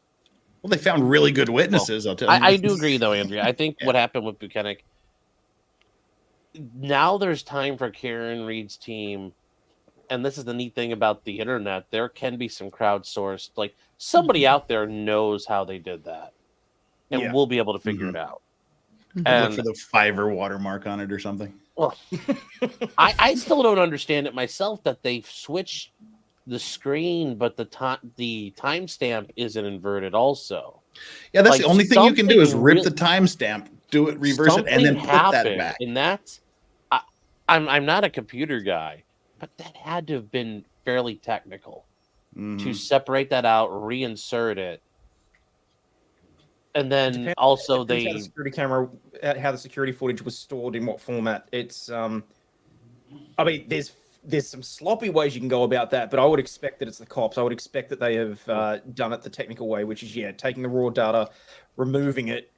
they found really good witnesses, I'll tell you. I do agree though, Andrea. I think what happened with Buchanan, now there's time for Karen Reed's team, and this is the neat thing about the internet, there can be some crowdsourced, like somebody out there knows how they did that, and we'll be able to figure it out. And look for the Fiverr watermark on it or something. Well, I still don't understand it myself that they've switched the screen, but the timestamp isn't inverted also. Yeah, that's Like, the only thing you can do is rip the something timestamp, do it, reverse it, and then put that happened, back. and that's I'm not a computer guy, but that had to have been fairly technical to separate that out, reinsert it, and then also Depends how they the security camera, how the security footage was stored in what format. It's I mean, there's some sloppy ways you can go about that, but I would expect that it's the cops. I would expect that they have done it the technical way, which is taking the raw data, removing it,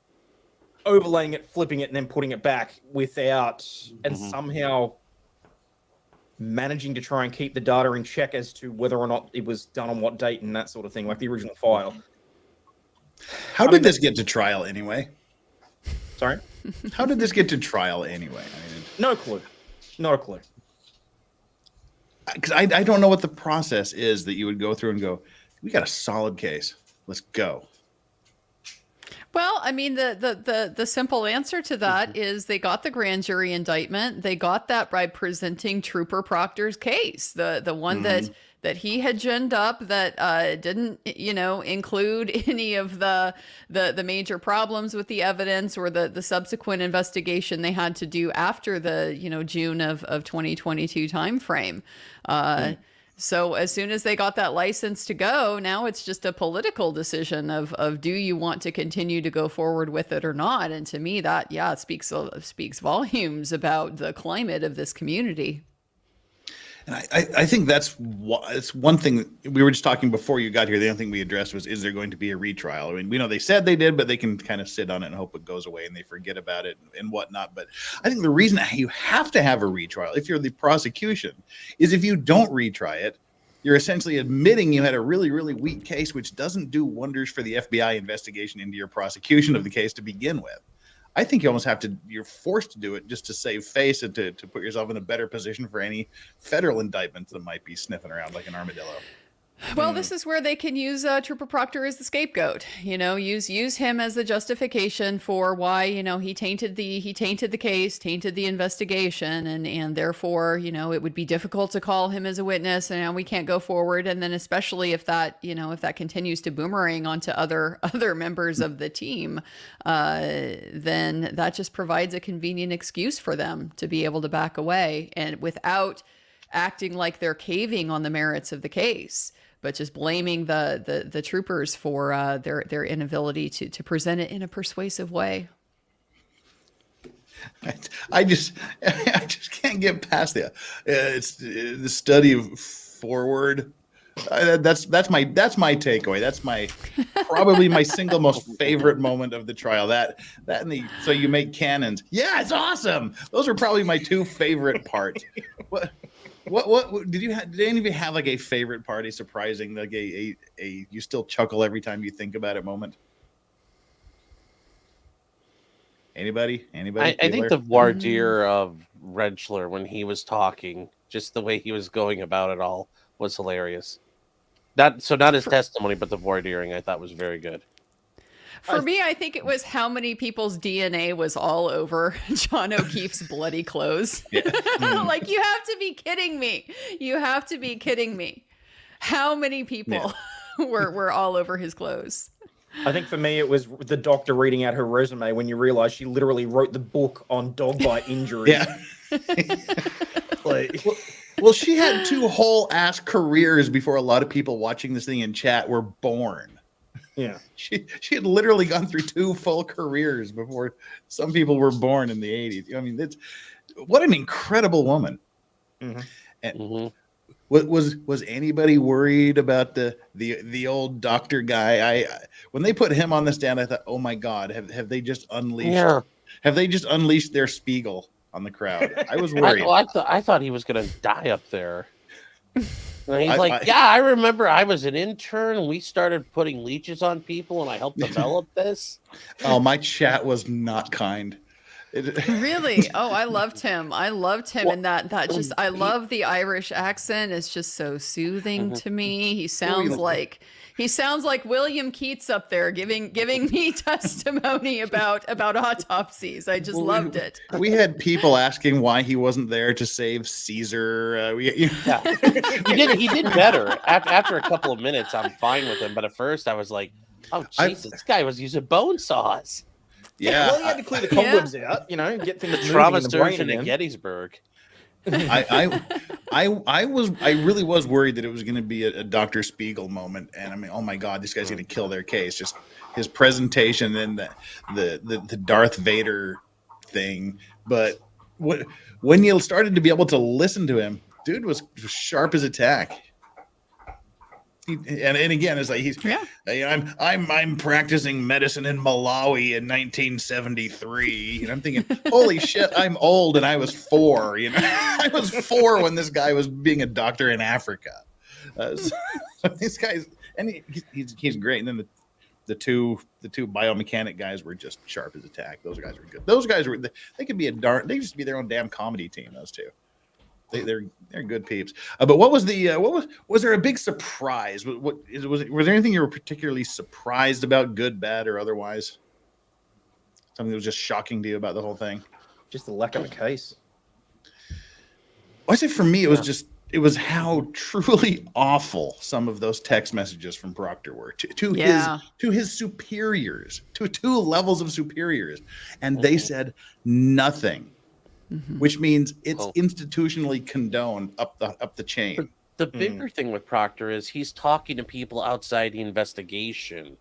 overlaying it, flipping it, and then putting it back without and somehow managing to try and keep the data in check as to whether or not it was done on what date and that sort of thing, like the original file. How did this get to trial anyway? Sorry? How did this get to trial anyway? I mean, No clue. Not a clue. because I don't know what the process is that you would go through and go, we got a solid case. Let's go. Well, I mean, the simple answer to that is they got the grand jury indictment. They got that by presenting Trooper Proctor's case, the one that he had ginned up that didn't, include any of the major problems with the evidence or the subsequent investigation they had to do after the, June of 2022 timeframe. So as soon as they got that license to go, now it's just a political decision of do you want to continue to go forward with it or not? And to me, that it speaks volumes about the climate of this community. And I think it's one thing we were just talking before you got here. The only thing we addressed was, is there going to be a retrial? I mean, we know they said they did, but they can kind of sit on it and hope it goes away and they forget about it and whatnot. But I think the reason you have to have a retrial, if you're the prosecution, is if you don't retry it, you're essentially admitting you had a really, really weak case, which doesn't do wonders for the FBI investigation into your prosecution of the case to begin with. I think you almost you're forced to do it just to save face and to put yourself in a better position for any federal indictments that might be sniffing around like an armadillo. Well, this is where they can use Trooper Proctor as the scapegoat. Use him as the justification for why he tainted the case, tainted the investigation, and therefore it would be difficult to call him as a witness, and we can't go forward. And then especially if that continues to boomerang onto other members of the team, then that just provides a convenient excuse for them to be able to back away and without acting like they're caving on the merits of the case, but just blaming the troopers for their inability to present it in a persuasive way. I just can't get past that. It's the study of forward. That's my takeaway. That's probably my single most favorite moment of the trial. That and so you make cannons. Yeah, it's awesome. Those are probably my two favorite parts. What did any of you have like a favorite party surprising, like a you still chuckle every time you think about it moment? Anybody? I think the voir dire of Rentschler when he was talking, just the way he was going about it all was hilarious. Not his testimony, but the voir diring I thought was very good. For me, I think it was how many people's DNA was all over John O'Keefe's bloody clothes. Yeah. Like, you have to be kidding me. You have to be kidding me. How many people were all over his clothes? I think for me, it was the doctor reading out her resume when you realize she literally wrote the book on dog bite injuries. Yeah. Well, she had two whole ass careers before a lot of people watching this thing in chat were born. Yeah, she had literally gone through two full careers before some people were born in the 80s. I mean, what an incredible woman. Mm-hmm. And was anybody worried about the old doctor guy? When they put him on the stand, I thought, oh my God, have they just unleashed? Yeah. Have they just unleashed their Spiegel on the crowd? I was worried. I thought he was going to die up there. And he's I remember I was an intern and we started putting leeches on people and I helped develop this. Oh, my chat was not kind. Really? Oh, I loved him. I loved him, Well, and that just I love the Irish accent. It's just so soothing to me. He sounds like William Keats up there giving me testimony about autopsies. I just loved it. We had people asking why he wasn't there to save Caesar. Yeah. He did better. After a couple of minutes, I'm fine with him. But at first, I was like, "Oh, Jesus, this guy was using bone saws." Yeah, well, he had to clear the cobwebs out, get things moving Trauma in the brain surgeon at again. Gettysburg. I really was worried that it was going to be a Dr. Spiegel moment, and I mean, oh my God, this guy's going to kill their case. Just his presentation and the Darth Vader thing. But when you started to be able to listen to him, dude was sharp as a tack. And again, it's like I'm practicing medicine in Malawi in 1973, and I'm thinking, holy shit, I'm old, and I was 4. I was 4 when this guy was being a doctor in Africa. So these guys, and he's great. And then the two biomechanic guys were just sharp as a tack. Those guys were good. Those guys they could be they used to be their own damn comedy team. Those two. They're good peeps. But what was was there a big surprise? Was there anything you were particularly surprised about, good, bad, or otherwise? Something that was just shocking to you about the whole thing? Just the lack of a case. I say for me, it was how truly awful some of those text messages from Proctor were to his superiors, to 2 levels of superiors, and they said nothing. Which means it's institutionally condoned up the chain. The bigger thing with Proctor is he's talking to people outside the investigation.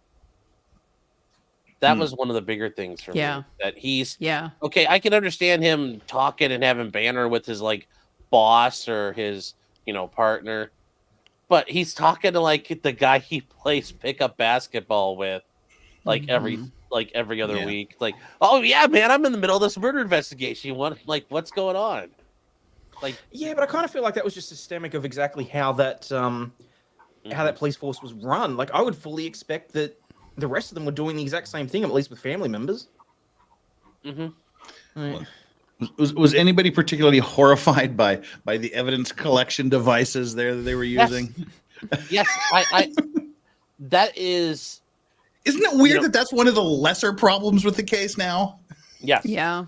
That was one of the bigger things for me. That he's okay. I can understand him talking and having banter with his boss or his partner, but he's talking to the guy he plays pickup basketball with, every other week. Oh yeah, man, I'm in the middle of this murder investigation. What's going on? Yeah, but I kind of feel like that was just systemic of exactly how that police force was run. I would fully expect that the rest of them were doing the exact same thing, at least with family members. Right. Was anybody particularly horrified by the evidence collection devices there that they were using? Yes, I that is. Isn't it weird that that's one of the lesser problems with the case now? Yes. Yeah.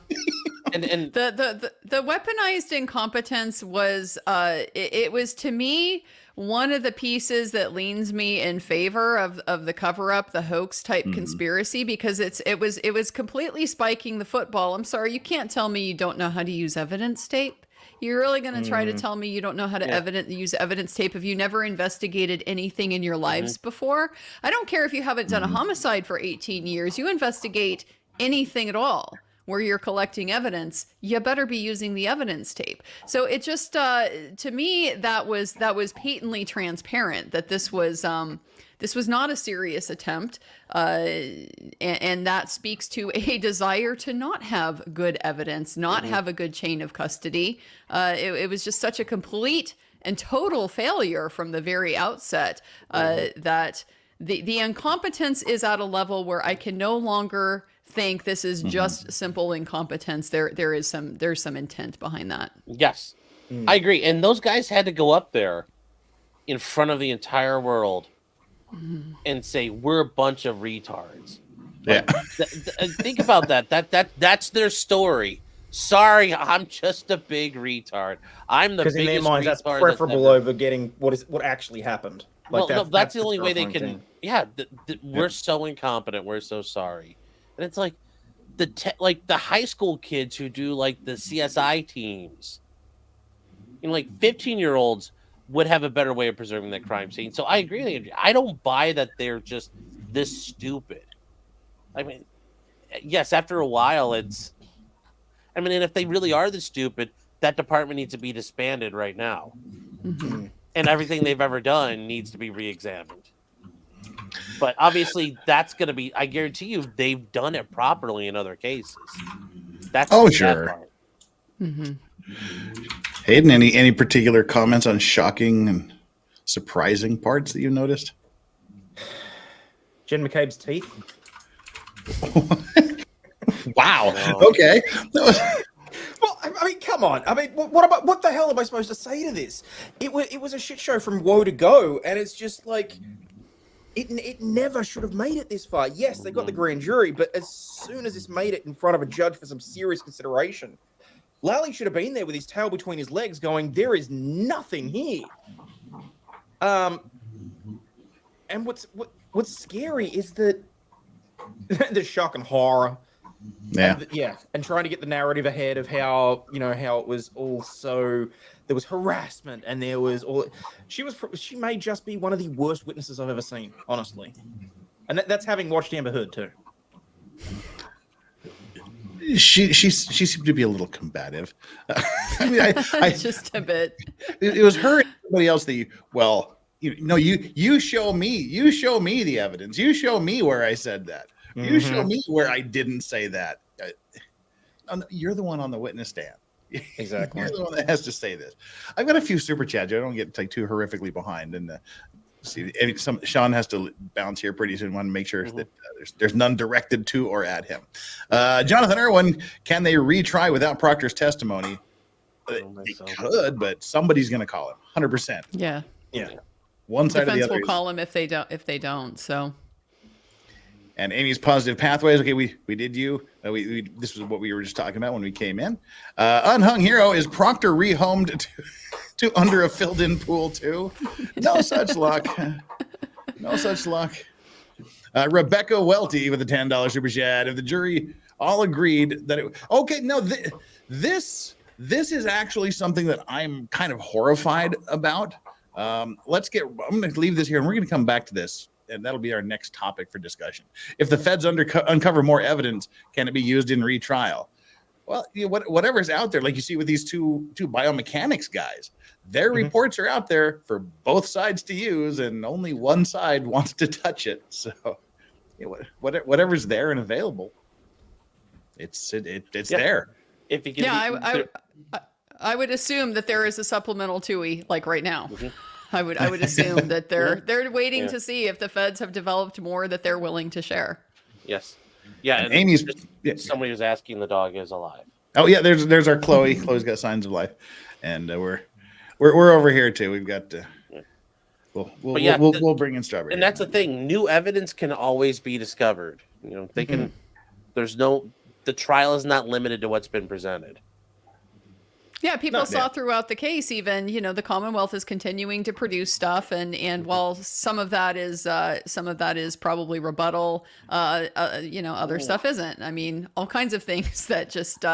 and the weaponized incompetence was it was to me one of the pieces that leans me in favor of the cover up, the hoax type conspiracy, because it was completely spiking the football. I'm sorry, you can't tell me you don't know how to use evidence tape. You're really going to try to tell me you don't know how to use evidence tape if you never investigated anything in your lives before? I don't care if you haven't done a homicide for 18 years. You investigate anything at all where you're collecting evidence, you better be using the evidence tape. So it just, to me, that was patently transparent that this was not a serious attempt, and that speaks to a desire to not have good evidence, not have a good chain of custody. It was just such a complete and total failure from the very outset that the incompetence is at a level where I can no longer think this is just simple incompetence. There's some intent behind that. Yes, I agree. And those guys had to go up there in front of the entire world and say we're a bunch of retards. Yeah. Think about that. That's their story. Sorry, I'm just a big retard. I'm the biggest retard. Because in their minds, that's preferable over getting what actually happened. That's the only way they can. Thing. Yeah, we're so incompetent. We're so sorry. And it's like the high school kids who do the CSI teams. 15-year-olds would have a better way of preserving that crime scene. So I agree. I don't buy that they're just this stupid. I mean, yes, after a while, and if they really are this stupid, that department needs to be disbanded right now. And everything they've ever done needs to be re-examined. But obviously, that's going to be, I guarantee you, they've done it properly in other cases. That's sure. Hayden, any particular comments on shocking and surprising parts that you noticed? Jen McCabe's teeth. Wow. No. Okay. Well, I mean, come on. I mean, what the hell am I supposed to say to this? It was a shit show from woe to go, and it's just like it never should have made it this far. Yes, they got the grand jury, but as soon as this made it in front of a judge for some serious consideration, Lally should have been there with his tail between his legs, going, "There is nothing here." And what's scary is that the shock and horror. Yeah. And trying to get the narrative ahead of how it was also there was harassment and there was all. She may just be one of the worst witnesses I've ever seen, honestly, and that's having watched Amber Heard too. She seemed to be a little combative. I mean, I Just a bit. it was her and everybody else that you show me the evidence. You show me where I said that. You show me where I didn't say that. You're the one on the witness stand. Exactly. You're the one that has to say this. I've got a few super chats. I don't get like too horrifically behind. And see, Sean has to bounce here pretty soon. Want to make sure that there's none directed to or at him. Jonathan Irwin, can they retry without Proctor's testimony? They could, but somebody's going to call him. 100%. Yeah. Yeah. One side or the Defense other. will call him if they don't. So. And Amy's positive pathways. Okay, we did you. This was what we were just talking about when we came in. Unhung hero, is Proctor rehomed to under a filled-in pool too? No such luck. No such luck. Rebecca Welty with a $10 super chat. If the jury all agreed that it. Okay, no, this is actually something that I'm kind of horrified about. I'm going to leave this here, and we're going to come back to this. And that'll be our next topic for discussion. If the feds uncover more evidence, can it be used in retrial? Well, whatever's out there, like you see with these two biomechanics guys, their reports are out there for both sides to use, and only one side wants to touch it. So, whatever's there and available, it's there. If you can, I would assume that there is a supplemental TUI like right now. I would assume that they're waiting to see if the feds have developed more that they're willing to share. Yes. Yeah. And Amy's somebody was asking the dog is alive. Oh yeah, there's our Chloe. Chloe's got signs of life, and we're over here too. We've got we'll bring in Strawberry. And that's the thing. New evidence can always be discovered. They can. The trial is not limited to what's been presented. Yeah, people saw throughout the case, even, the Commonwealth is continuing to produce stuff. And while some of that is probably rebuttal, other stuff isn't. I mean, all kinds of things that just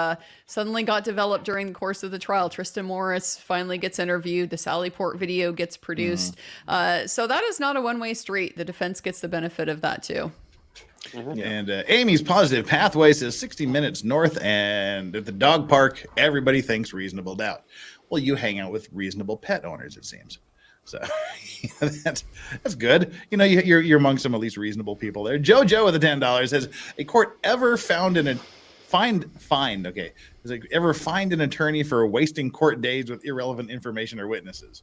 suddenly got developed during the course of the trial. Tristan Morris finally gets interviewed. The Sally Port video gets produced. So that is not a one-way street. The defense gets the benefit of that too. And Amy's positive pathway says 60 minutes north, and at the dog park, everybody thinks reasonable doubt. Well, you hang out with reasonable pet owners, it seems. So that's good. You're among some of these reasonable people there. JoJo with the $10 says, a court ever found an okay. Has it ever fined an attorney for wasting court days with irrelevant information or witnesses?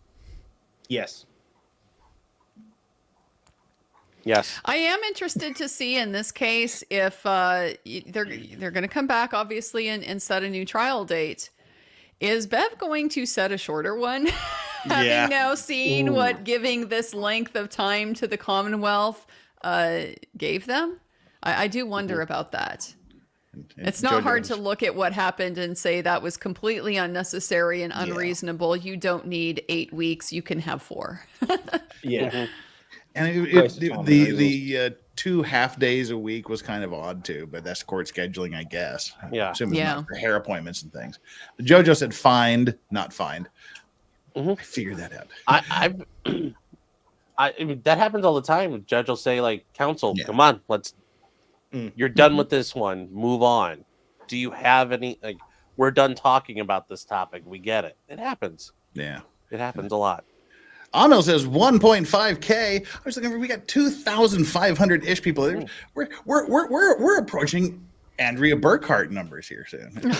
Yes. Yes. I am interested to see in this case if they're going to come back, obviously, and set a new trial date. Is Bev going to set a shorter one? Having now seen what giving this length of time to the Commonwealth gave them? I do wonder about that. It's not hard to look at what happened and say that was completely unnecessary and unreasonable. You don't need 8 weeks. You can have 4. Yeah. And the 2 half days a week was kind of odd too, but that's court scheduling, I guess. Yeah. Assuming not for hair appointments and things. But JoJo said fined, not fined. I figured that out. I mean, that happens all the time. The judge will say, like, counsel, come on, you're done with this one. Move on. Do you have any, we're done talking about this topic. We get it. It happens. Yeah. It happens a lot. Amel says 1.5K. I was looking we got 2,500-ish people. We're approaching Andrea Burkhart numbers here soon.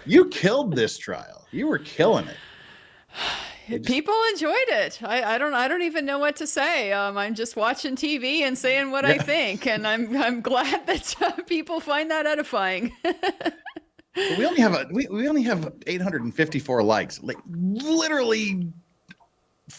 You killed this trial. You were killing it. People enjoyed it. I don't even know what to say. I'm just watching TV and saying what I think, and I'm glad that people find that edifying. We only have 854 likes. Like literally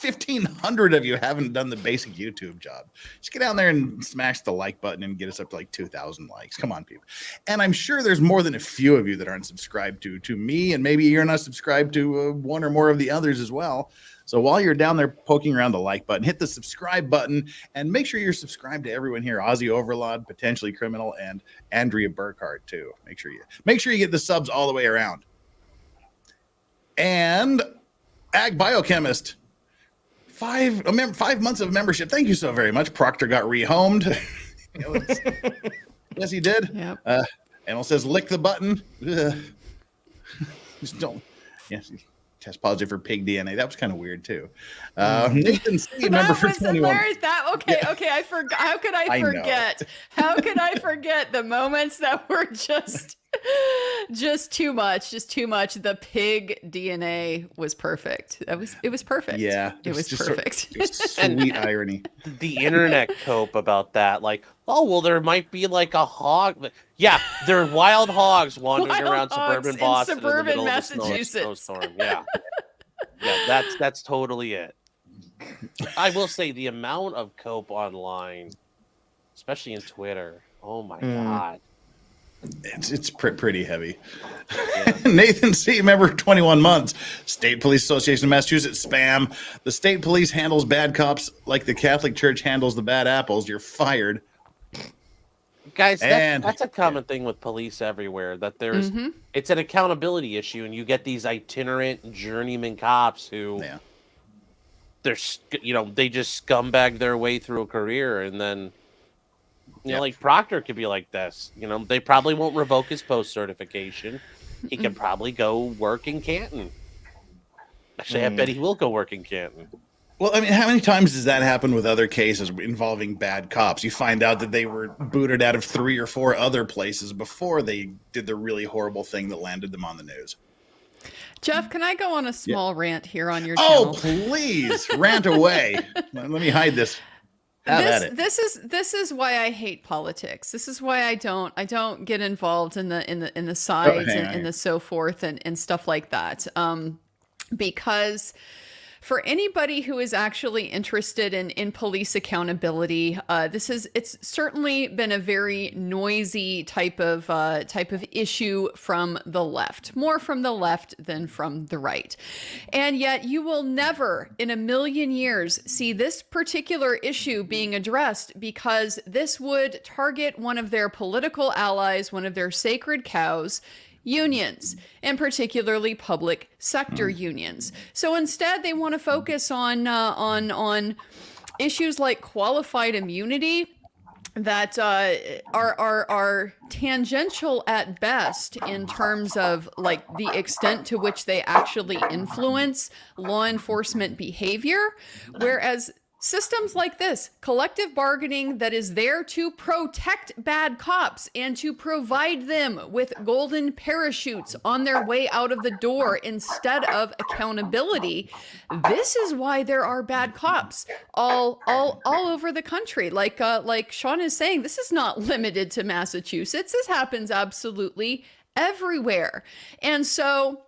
1,500 of you haven't done the basic YouTube job. Just get down there and smash the like button and get us up to like 2,000 likes. Come on, people. And I'm sure there's more than a few of you that aren't subscribed to me, and maybe you're not subscribed to one or more of the others as well. So while you're down there poking around the like button, hit the subscribe button and make sure you're subscribed to everyone here. Ozzy Overlord, Potentially Criminal, and Andrea Burkhart too. Make sure you get the subs all the way around. And Ag Biochemist, 5 months of membership. Thank you so very much. Proctor got rehomed. Yes, he did. Yep. And it says lick the button. Just don't. Yes. Test positive for pig DNA. That was kind of weird too. Nathan C, member for 21. Okay. I forgot. How could I forget? How could I forget the moments that were just too much? Just too much. The pig DNA was perfect. It was perfect. Yeah, it was perfect. It was sweet irony. The internet cope about that, like, oh well, there might be like a hog. Yeah, there are wild hogs wandering around suburban Boston, suburban in the middle Massachusetts. of a snowstorm. Yeah, that's totally it. I will say the amount of cope online, especially in Twitter. Oh my god. It's pretty heavy. Yeah. Nathan C, member 21 months. State Police Association of Massachusetts spam. The state police handles bad cops like the Catholic Church handles the bad apples. You're fired. Guys, that's a common thing with police everywhere. That there's it's an accountability issue, and you get these itinerant journeyman cops who they just scumbag their way through a career, and then like Proctor could be like this. They probably won't revoke his post certification. He can probably go work in Canton. Actually, I bet he will go work in Canton. Well, I mean, how many times does that happen with other cases involving bad cops? You find out that they were booted out of 3 or 4 other places before they did the really horrible thing that landed them on the news. Jeff, can I go on a small rant here on your channel? Oh, please, rant away. Let me hide this. This is why I hate politics. This is why I don't get involved in the sides and the so forth and stuff like that. Because for anybody who is actually interested in police accountability, it's certainly been a very noisy type of issue from the left, more from the left than from the right. And yet you will never in a million years see this particular issue being addressed, because this would target one of their political allies, one of their sacred cows, unions, and particularly public sector unions. So instead, they want to focus on issues like qualified immunity that are tangential at best in terms of like the extent to which they actually influence law enforcement behavior, whereas systems like this, collective bargaining that is there to protect bad cops and to provide them with golden parachutes on their way out of the door instead of accountability. This is why there are bad cops all over the country. Like Sean is saying, this is not limited to Massachusetts. This happens absolutely everywhere. And so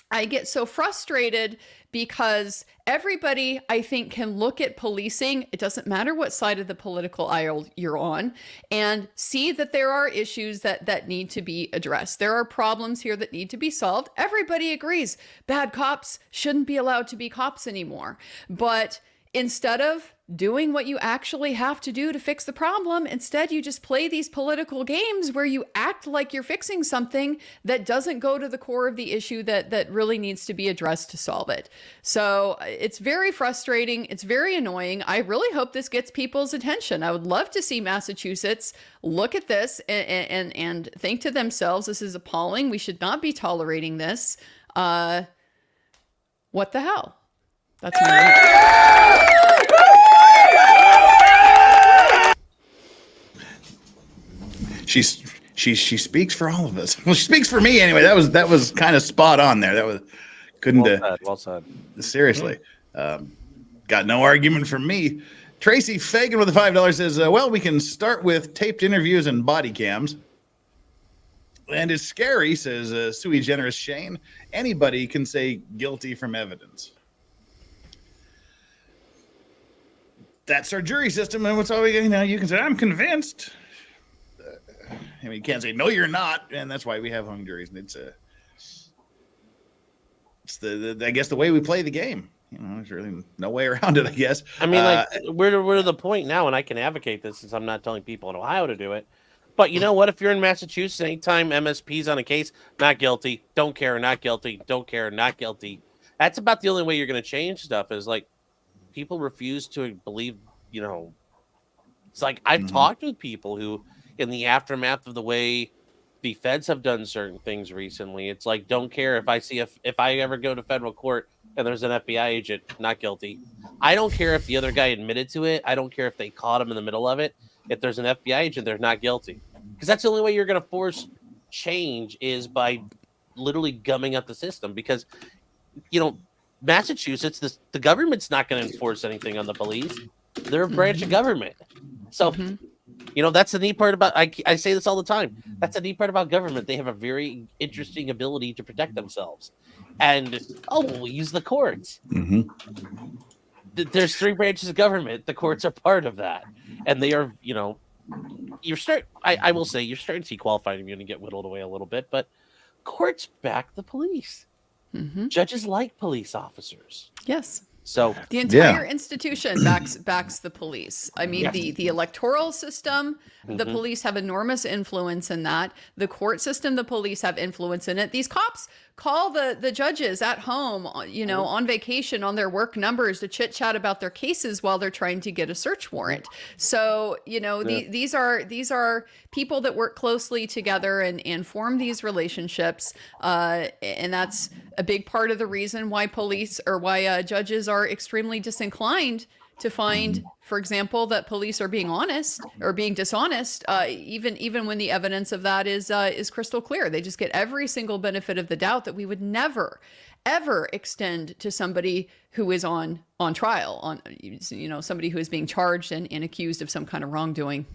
I get so frustrated because everybody, I think, can look at policing, it doesn't matter what side of the political aisle you're on, and see that there are issues that need to be addressed. There are problems here that need to be solved. Everybody agrees bad cops shouldn't be allowed to be cops anymore. But instead of doing what you actually have to do to fix the problem, instead you just play these political games where you act like you're fixing something that doesn't go to the core of the issue that really needs to be addressed to solve it. So it's very frustrating. It's very annoying. I really hope this gets people's attention. I would love to see Massachusetts look at this and think to themselves, this is appalling. We should not be tolerating this. What the hell? That's my She speaks for all of us. Well, she speaks for me anyway. That was kind of spot on there. That was Couldn't Well said. seriously. Got no argument from me. Tracy Fagan with the $5 says, well, we can start with taped interviews and body cams. And it's scary, says sui generis Shane. Anybody can say guilty from evidence. That's our jury system, and what's all we, you can say, I'm convinced. I mean, you can't say, no, you're not, and that's why we have hung juries. And it's the I guess, the way we play the game. There's really no way around it, I guess. I mean, we're to the point now, and I can advocate this since I'm not telling people in Ohio to do it. But you know what? If you're in Massachusetts, anytime MSP's on a case, not guilty, don't care, not guilty, don't care, not guilty. That's about the only way you're going to change stuff is like people refuse to believe, it's like I've talked with people who in the aftermath of the way the feds have done certain things recently, it's like, don't care if I see if I ever go to federal court and there's an FBI agent, not guilty. I don't care if the other guy admitted to it. I don't care if they caught him in the middle of it. If there's an FBI agent, they're not guilty. Because that's the only way you're going to force change is by literally gumming up the system. Because, Massachusetts, the government's not going to enforce anything on the police. They're a branch of government. So, that's the neat part about, I say this all the time. That's the neat part about government. They have a very interesting ability to protect themselves. And, we'll use the courts. There's 3 branches of government. The courts are part of that. And they are, I will say, you're starting to see qualified immunity get whittled away a little bit, but courts back the police. Judges like police officers. Yes. So the entire institution backs the police. I mean, the electoral system, the police have enormous influence in that. The court system, the police have influence in it. These cops call the judges at home, on vacation on their work numbers to chit chat about their cases while they're trying to get a search warrant. So, these are people that work closely together and form these relationships. And that's a big part of the reason why police or why judges are extremely disinclined to find, for example, that police are being honest or being dishonest, even when the evidence of that is crystal clear. They just get every single benefit of the doubt that we would never, ever extend to somebody who is on trial, somebody who is being charged and accused of some kind of wrongdoing.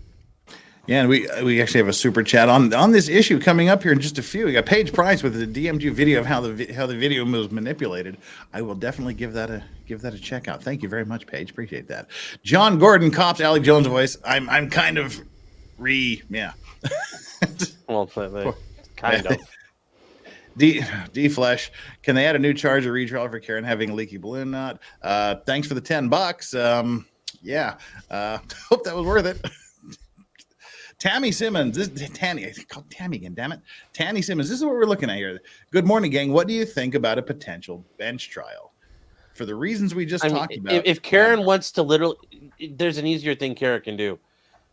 Yeah, and we actually have a super chat on this issue coming up here in just a few. We got Paige Price with the DMG video of how the video was manipulated. I will definitely give that a check out. Thank you very much, Paige. Appreciate that. John Gordon, Cops, Alec Jones voice. I'm kind of well, kind of. D Flesh, can they add a new charge of retrial for Karen having a leaky balloon knot? Thanks for the $10. Hope that was worth it. Tammy Simmons, I called Tammy again, damn it. Tammy Simmons, this is what we're looking at here. Good morning, gang. What do you think about a potential bench trial? For the reasons we just talked about. If Karen wants to there's an easier thing Karen can do.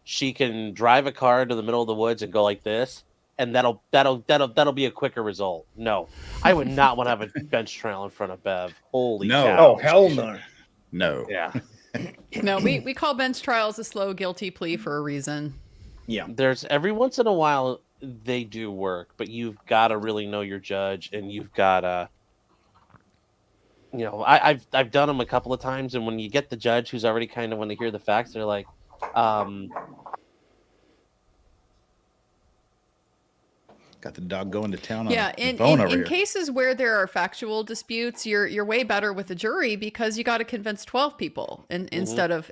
She can drive a car to the middle of the woods and go like this, and that'll be a quicker result. No, I would not want to have a bench trial in front of Bev. Holy cow. Oh, hell no. No. Yeah. No, we call bench trials a slow guilty plea for a reason. Yeah. There's every once in a while they do work, but you've got to really know your judge, and you've got to, I've done them a couple of times, and when you get the judge who's already kind of want to hear the facts, they're like, got the dog going to town on in cases where there are factual disputes, you're way better with the jury because you got to convince 12 people instead of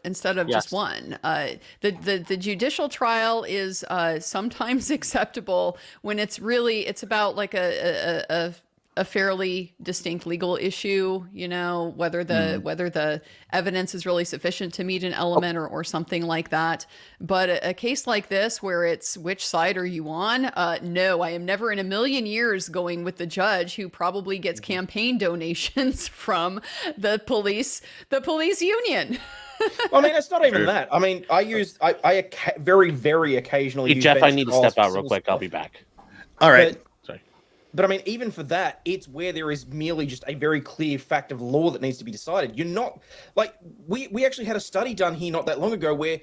just one. The judicial trial is sometimes acceptable when it's about like a fairly distinct legal issue, whether the evidence is really sufficient to meet an element or something like that. But a case like this where it's which side are you on? No, I am never in a million years going with the judge who probably gets campaign donations from the police union. Well, I mean, it's not even that. I mean, I very, very occasionally use Jeff, I bench need to trials step out for real quick. I'll be back. All right. But I mean, even for that, it's where there is merely just a very clear fact of law that needs to be decided. You're not like we actually had a study done here not that long ago where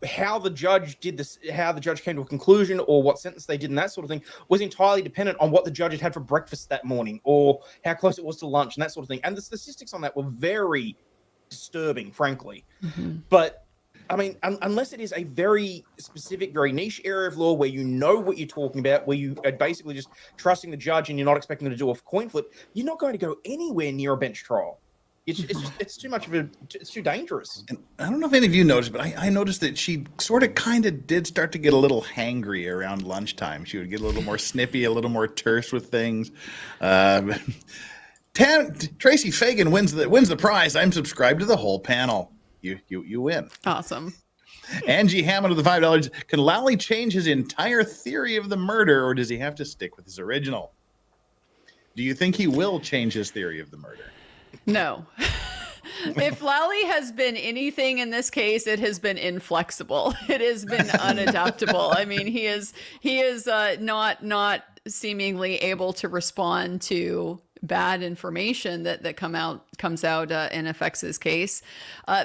how the judge did this, how the judge came to a conclusion, or what sentence they did, and that sort of thing, was entirely dependent on what the judge had for breakfast that morning, or how close it was to lunch, and that sort of thing. And the statistics on that were very disturbing, frankly. But I mean, unless it is a very specific, very niche area of law where you know what you're talking about, where you are basically just trusting the judge and you're not expecting them to do a coin flip, you're not going to go anywhere near a bench trial. It's too much of it's too dangerous. And I don't know if any of you noticed, but I noticed that she sort of kind of did start to get a little hangry around lunchtime. She would get a little more snippy, a little more terse with things. Tracy Fagan wins the prize. I'm subscribed to the whole panel. You win. Awesome. Angie Hammond with the $5. Can Lally change his entire theory of the murder, or does he have to stick with his original? Do you think he will change his theory of the murder? No. If Lally has been anything in this case, it has been inflexible. It has been unadaptable. I mean, he is not seemingly able to respond to bad information that comes out and affects his case.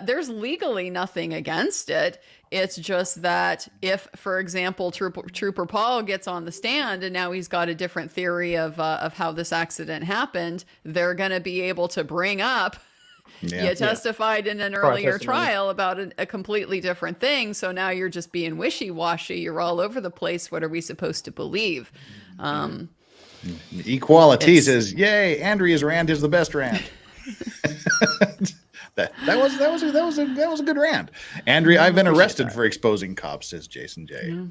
There's legally nothing against it. It's just that if, for example, Trooper Paul gets on the stand and now he's got a different theory of how this accident happened, they're going to be able to bring up, you testified in an earlier trial about a completely different thing. So now you're just being wishy-washy. You're all over the place. What are we supposed to believe? Equality says, "Yay! Andrea's rant is the best rant." that was a good rant. Andrea, I've been arrested for exposing cops, says Jason J.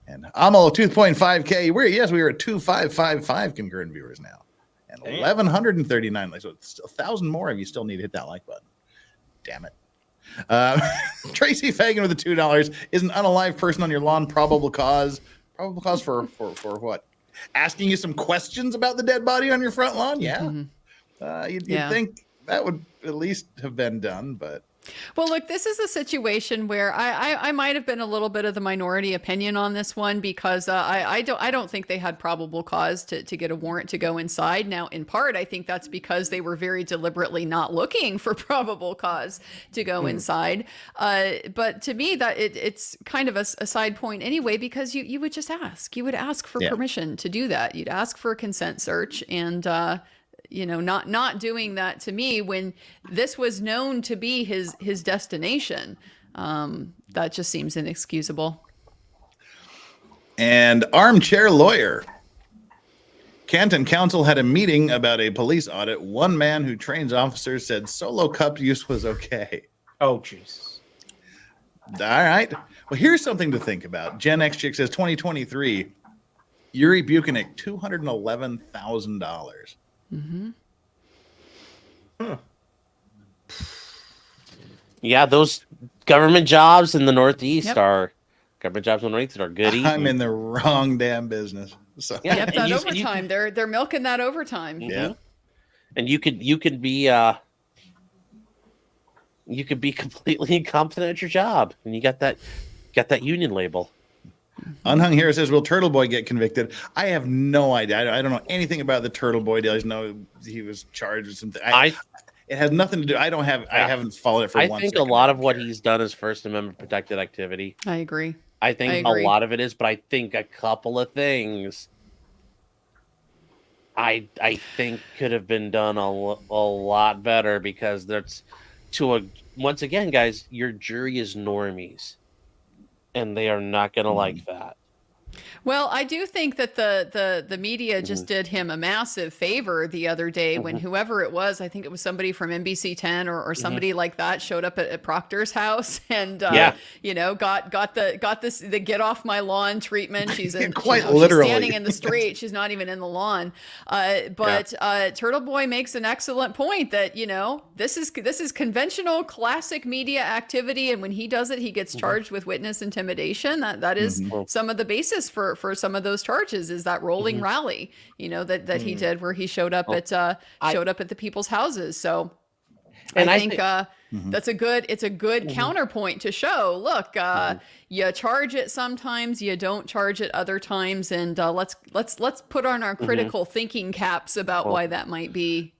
And Amal 2.5K. We are at 2555 concurrent viewers now, and 1,139 likes. So it's still 1,000 more of you still need to hit that like button. Damn it. Tracy Fagan with the $2. Is an unalive person on your lawn probable cause? Probable cause for what? Asking you some questions about the dead body on your front lawn? Yeah. You'd think that would at least have been done, but. Well, look, this is a situation where I might have been a little bit of the minority opinion on this one, because I don't think they had probable cause to get a warrant to go inside. Now, in part, I think that's because they were very deliberately not looking for probable cause to go inside. But to me, that it's kind of a side point anyway, because you would just ask. You would ask for permission to do that. You'd ask for a consent search, and not doing that to me when this was known to be his destination. That just seems inexcusable. And armchair lawyer. Canton Counsel had a meeting about a police audit. One man who trains officers said solo cup use was okay. Oh, Jesus. All right. Well, here's something to think about. Gen X Chick says 2023, Yuri Buchanan, $211,000. Yeah, those government jobs in the Northeast are goody. I'm in the wrong damn business. So. That overtime. They're milking that overtime. Yeah. And you could be completely incompetent at your job, and you got that union label. Unhung Hero says, will Turtle Boy get convicted? I have no idea. I don't know anything about the Turtle Boy deal. I just know he was charged with something. It has nothing to do. I haven't followed it for 1 second. I think a lot of what he's done is First Amendment protected activity. I agree. I think a lot of it is, but I think a couple of things I think could have been done a lot better, because that's once again, guys, your jury is normies, and they are not going to like that. Well, I do think that the media just did him a massive favor the other day when whoever it was, I think it was somebody from NBC 10 or somebody like that, showed up at Proctor's house and got the get off my lawn treatment. She's literally she's standing in the street. She's not even in the lawn. But Turtle Boy makes an excellent point that this is conventional classic media activity, and when he does it, he gets charged with witness intimidation. That is some of the basis for some of those charges, is that rolling rally, that he did, where he showed up at the people's houses. So I think that's a good counterpoint to show, look, you charge it sometimes, you don't charge it other times. And let's put on our critical thinking caps about why that might be.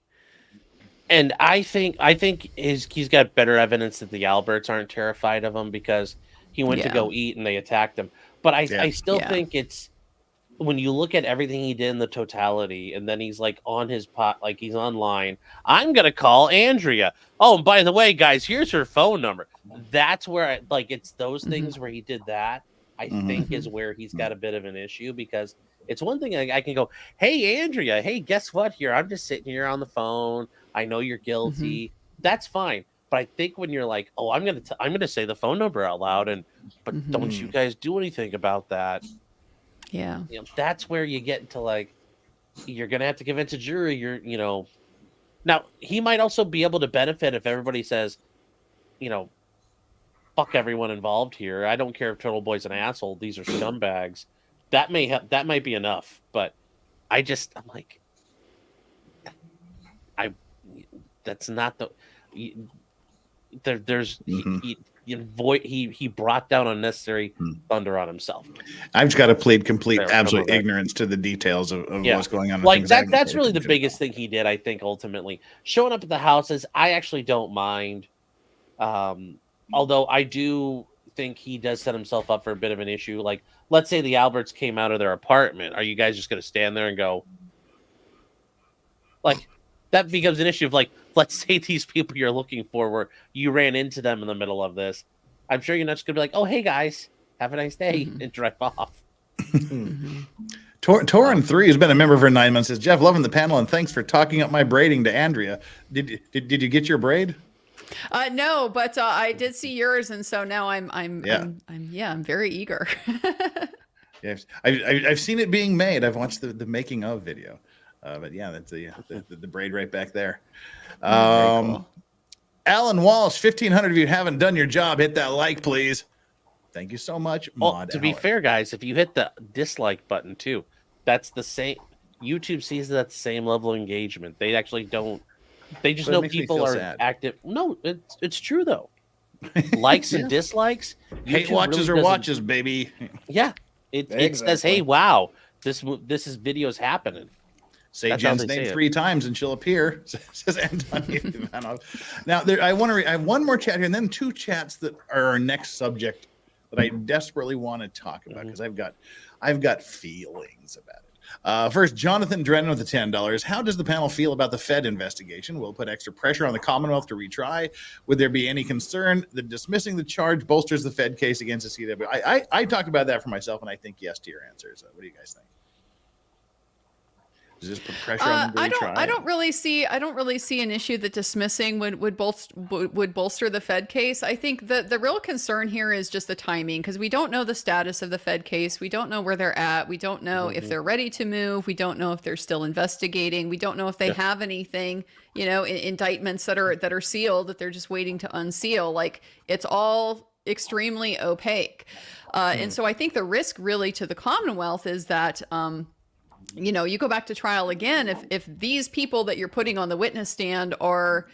And I think he's got better evidence that the Alberts aren't terrified of him because he went to go eat and they attacked him. But I still think it's when you look at everything he did in the totality, and then he's like on his pot, like he's online. I'm gonna call Andrea. Oh, and by the way, guys, here's her phone number. That's where it's those things where he did that. I think is where he's got a bit of an issue because it's one thing I can go, hey Andrea, hey, guess what? Here, I'm just sitting here on the phone. I know you're guilty. That's fine. But I think when you're like, oh, I'm gonna say the phone number out loud, but don't you guys do anything about that? Yeah, that's where you get into like, you're gonna have to convince a jury. Now he might also be able to benefit if everybody says, fuck everyone involved here. I don't care if Turtle Boy's an asshole. These are scumbags. That might be enough. But I'm like, that's not the. There's he brought down unnecessary thunder on himself. I've just got to plead complete absolute ignorance to the details of what's going on. Like that's really the biggest thing he did. I think ultimately showing up at the houses, I actually don't mind. Although I do think he does set himself up for a bit of an issue. Like, let's say the Alberts came out of their apartment. Are you guys just going to stand there and go? Like, that becomes an issue of like, let's say these people you're looking for where you ran into them in the middle of this. I'm sure you're not just going to be like, oh, hey, guys, have a nice day and drive off. Torin 3 has been a member for 9 months. Says, Jeff, loving the panel and thanks for talking up my braiding to Andrea. Did you get your braid? No, but I did see yours, and so now I'm very eager. Yes, I've seen it being made. I've watched the making of video. But yeah, that's the braid right back there. Very cool. Alan Walsh, 1,500 of you haven't done your job. Hit that like, please. Thank you so much. Well, to be fair, guys, if you hit the dislike button too, that's the same. YouTube sees that same level of engagement. They actually don't. They just know people are active. No, it's true though. Likes and dislikes. Hate watches really or watches, baby. Yeah, it says, "Hey, wow, this video's happening." Say Jen's name 3 times and she'll appear. Says Antonio Ivanov. Now, I have one more chat here, and then 2 chats that are our next subject that I desperately want to talk about because I've got feelings about it. First, Jonathan Drennan with the $10. How does the panel feel about the Fed investigation? Will it put extra pressure on the Commonwealth to retry? Would there be any concern that dismissing the charge bolsters the Fed case against the CW? I talked about that for myself, and I think yes to your answers. What do you guys think? Does this put pressure on them to retry? I don't really see an issue that dismissing would bolster the Fed case. I think the real concern here is just the timing, because we don't know the status of the Fed case. We don't know where they're at. We don't know if they're ready to move. We don't know if they're still investigating. We don't know if they have anything, indictments that are sealed that they're just waiting to unseal. Like, it's all extremely opaque. And so I think the risk really to the Commonwealth is that you go back to trial again, if these people that you're putting on the witness stand are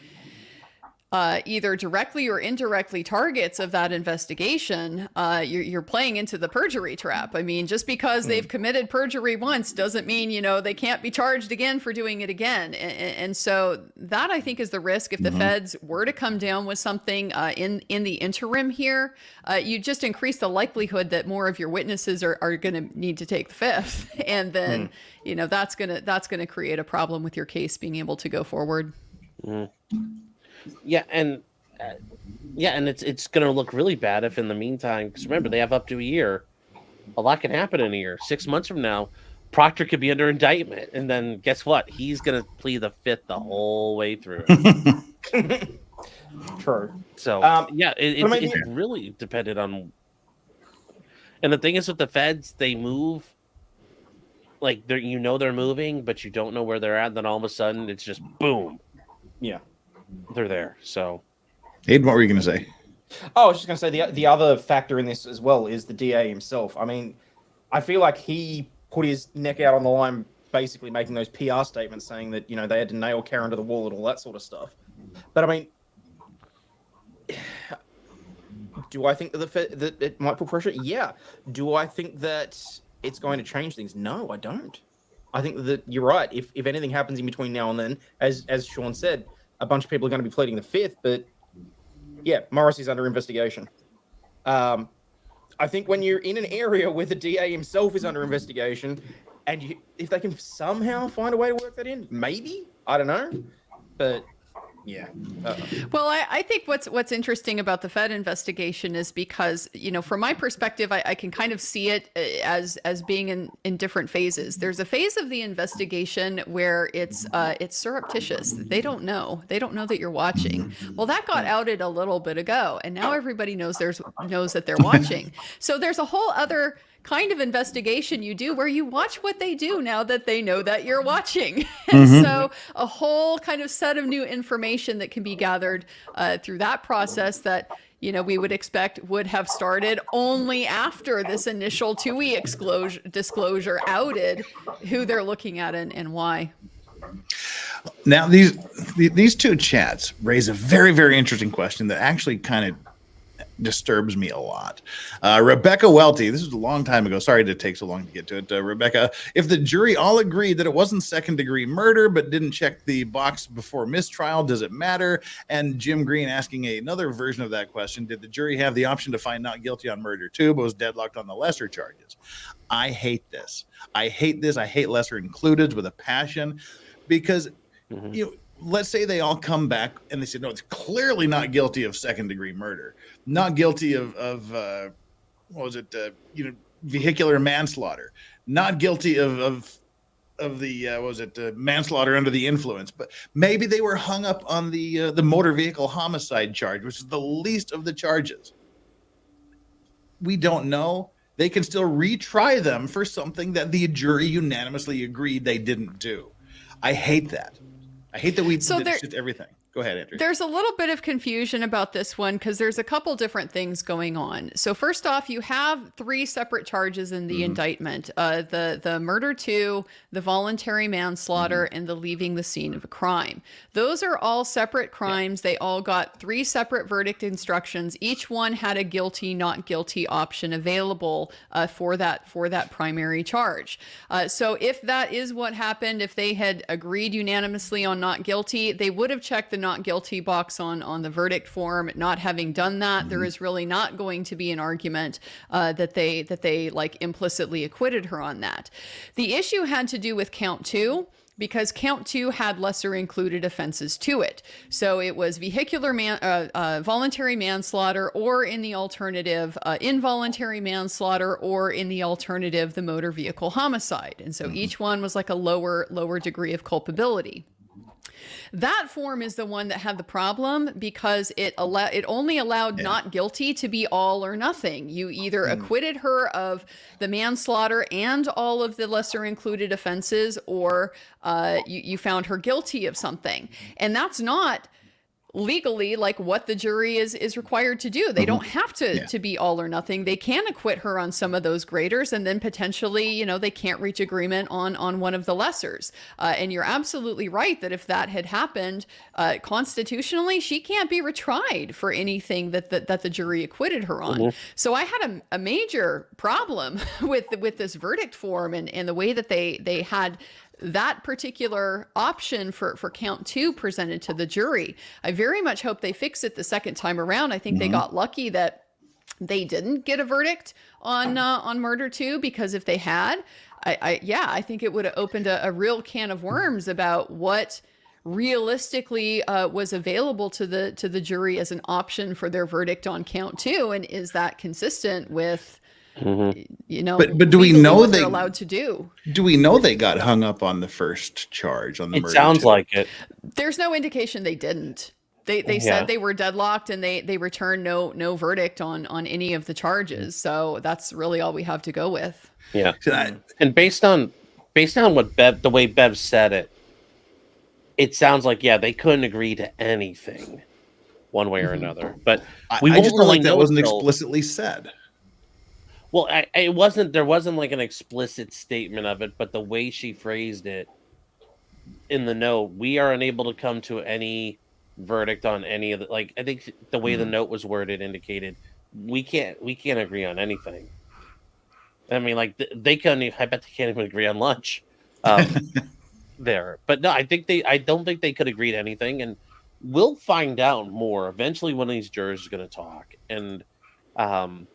either directly or indirectly targets of that investigation, you're playing into the perjury trap. I mean, just because they've committed perjury once doesn't mean, they can't be charged again for doing it again. And so that, I think, is the risk. If the feds were to come down with something in the interim here, you just increase the likelihood that more of your witnesses are going to need to take the fifth. And then, that's going to create a problem with your case being able to go forward. Yeah, and it's going to look really bad if in the meantime, because remember, they have up to a year. A lot can happen in a year. 6 months from now, Proctor could be under indictment, and then guess what? He's going to plead the fifth the whole way through. True. So, it's really dependent on. And the thing is with the feds, they move. Like, they're moving, but you don't know where they're at. And then all of a sudden, it's just boom. Yeah. They're there. So, Aiden, what were you going to say? Oh, I was just going to say the other factor in this as well is the DA himself. I mean, I feel like he put his neck out on the line, basically making those PR statements saying that, they had to nail Karen to the wall and all that sort of stuff. But I mean, do I think that it might put pressure? Yeah. Do I think that it's going to change things? No, I don't. I think that you're right. If anything happens in between now and then, as Sean said, a bunch of people are going to be pleading the fifth, but yeah, Morrissey's under investigation. I think when you're in an area where the DA himself is under investigation, and if they can somehow find a way to work that in, maybe, I don't know, but yeah. Well, I think what's interesting about the Fed investigation is because, from my perspective, I can kind of see it as being in different phases. There's a phase of the investigation where it's surreptitious. They don't know that you're watching. Well, that got outed a little bit ago, and now everybody knows that they're watching. So there's a whole other kind of investigation you do where you watch what they do now that they know that you're watching. And so a whole kind of set of new information that can be gathered through that process that, we would expect would have started only after this initial 2E disclosure outed who they're looking at and why. Now, these two chats raise a very, very interesting question that actually kind of disturbs me a lot. Rebecca Welty, this was a long time ago. Sorry to take so long to get to it. Rebecca, if the jury all agreed that it wasn't second-degree murder but didn't check the box before mistrial, does it matter? And Jim Green asking another version of that question, did the jury have the option to find not guilty on murder too, but was deadlocked on the lesser charges? I hate this. I hate lesser included with a passion because, let's say they all come back and they say, no, it's clearly not guilty of second-degree murder, not guilty of vehicular manslaughter, not guilty of the manslaughter under the influence. But maybe they were hung up on the motor vehicle homicide charge, which is the least of the charges. We don't know. They can still retry them for something that the jury unanimously agreed they didn't do. I hate that. I hate that it's just everything. Go ahead, Andrew. There's a little bit of confusion about this one because there's a couple different things going on. So first off, you have 3 separate charges in the indictment. The murder 2, the voluntary manslaughter, and the leaving the scene of a crime. Those are all separate crimes. Yeah. They all got 3 separate verdict instructions. Each one had a guilty, not guilty option available for that primary charge. So if that is what happened, if they had agreed unanimously on not guilty, they would have checked the not guilty box on the verdict form. Not having done that, there is really not going to be an argument that they like implicitly acquitted her on that. The issue had to do with count 2 because count 2 had lesser included offenses to it. So it was voluntary manslaughter, or in the alternative, involuntary manslaughter, or in the alternative, the motor vehicle homicide. And so each one was like a lower degree of culpability. That form is the one that had the problem because it only allowed not guilty to be all or nothing. You either acquitted her of the manslaughter and all of the lesser included offenses, or you found her guilty of something. And that's not legally like what the jury is required to do. They don't have to be all or nothing. They can acquit her on some of those graders, and then potentially, they can't reach agreement on one of the lessers. And you're absolutely right that if that had happened, constitutionally, she can't be retried for anything that the jury acquitted her on. So I had a major problem with this verdict form and the way that they had that particular option for count 2 presented to the jury. I very much hope they fix it the second time around. I think they got lucky that they didn't get a verdict on murder 2, because if they had, I think it would have opened a real can of worms about what realistically was available to the jury as an option for their verdict on count 2, and is that consistent with but do we know they're allowed to do? Do we know they got hung up on the first charge on the murder? It sounds like it. There's no indication they didn't. They said they were deadlocked, and they returned no verdict on any of the charges. So that's really all we have to go with. Yeah. And based on what the way Bev said it, it sounds like they couldn't agree to anything one way or another. But I just feel like that wasn't explicitly said. Well, it wasn't. There wasn't like an explicit statement of it, but the way she phrased it in the note, we are unable to come to any verdict on any of the. Like, I think the way the note was worded indicated we can't agree on anything. I mean, like they couldn't. I bet they can't even agree on lunch there. But no, I don't think they could agree to anything, and we'll find out more. Eventually, one of these jurors is going to talk, and one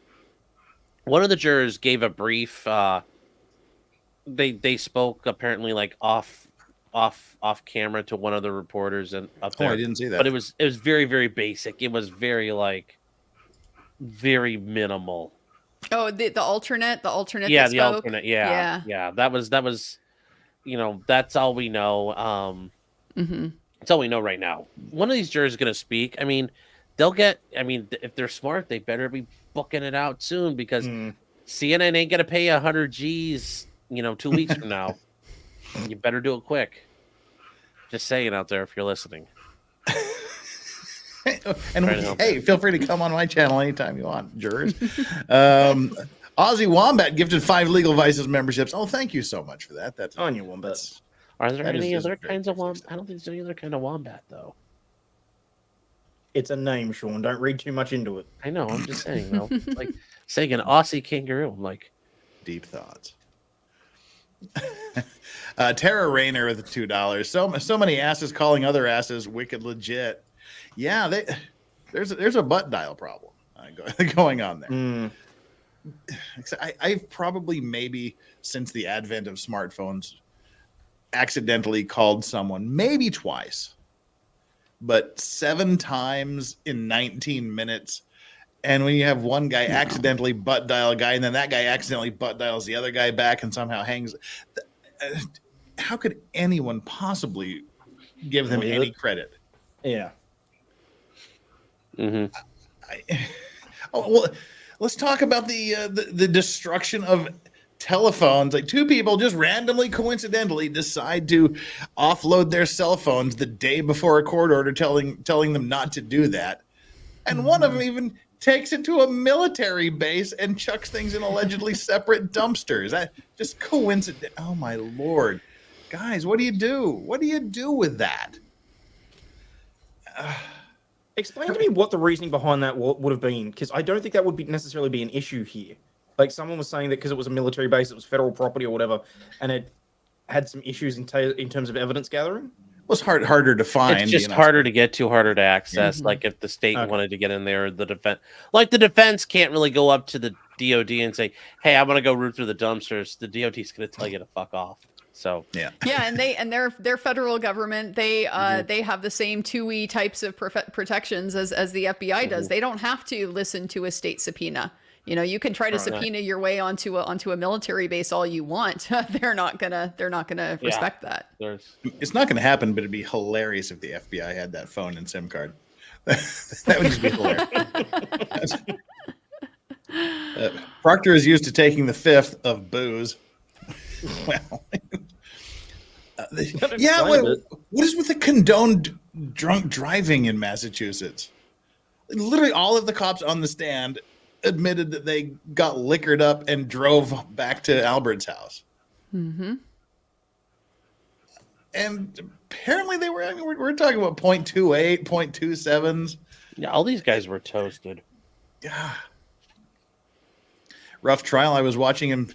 of the jurors gave a brief. They spoke apparently like off camera to one of the reporters and up there. I didn't see that. But it was very, very basic. It was very very minimal. Oh, the alternate. Yeah, that the spoke? alternate. Yeah. That was that's all we know. That's all we know right now. One of these jurors is going to speak. I mean, if they're smart, they better be booking it out soon because CNN ain't going to pay 100 G's, 2 weeks from now. You better do it quick. Just saying out there if you're listening. And hey, feel free to come on my channel anytime you want, jurors. Aussie Wombat gifted 5 Legal Vices memberships. Oh, thank you so much for that. That's on you, Wombat. Are there any other kinds of wombat? I don't think there's any other kind of wombat, though. It's a name, Sean. Don't read too much into it. I know. I'm just saying, though. Like saying an Aussie kangaroo. I'm like, deep thoughts. Tara Rayner with $2. So many asses calling other asses wicked legit. Yeah, there's a butt dial problem going on there. I've probably maybe since the advent of smartphones accidentally called someone maybe twice, but 7 times in 19 minutes. And when you have one guy accidentally butt dial a guy, and then that guy accidentally butt dials the other guy back and somehow hangs, how could anyone possibly give them any credit? Yeah. Well, let's talk about the destruction of telephones. Like 2 people just randomly, coincidentally decide to offload their cell phones the day before a court order telling them not to do that. And one of them even takes it to a military base and chucks things in allegedly separate dumpsters. That just coincident. Oh my Lord. Guys, what do you do? What do you do with that? Explain to me what the reasoning behind that would have been, because I don't think that would necessarily be an issue here. Like someone was saying that because it was a military base, it was federal property or whatever, and it had some issues in terms of evidence gathering. Well, it's harder to find. It's just harder to get to, harder to access. Like if the state wanted to get in there, the defense can't really go up to the DOD and say, "Hey, I want to go root through the dumpsters." The DOD's going to tell you to fuck off. So yeah, and their federal government, they have the same TUI types of protections as the FBI does. They don't have to listen to a state subpoena. You can try to subpoena your way onto a military base all you want. They're not gonna respect that. It's not gonna happen, but it'd be hilarious if the FBI had that phone and SIM card. That would just be hilarious. Proctor is used to taking the 5th of booze. Well, yeah. What is with the condoned drunk driving in Massachusetts? Literally, all of the cops on the stand admitted that they got liquored up and drove back to Albert's house. And apparently they were. I mean, we're talking about 0.28, 0.27s. Yeah, all these guys were toasted. Yeah. Rough trial. I was watching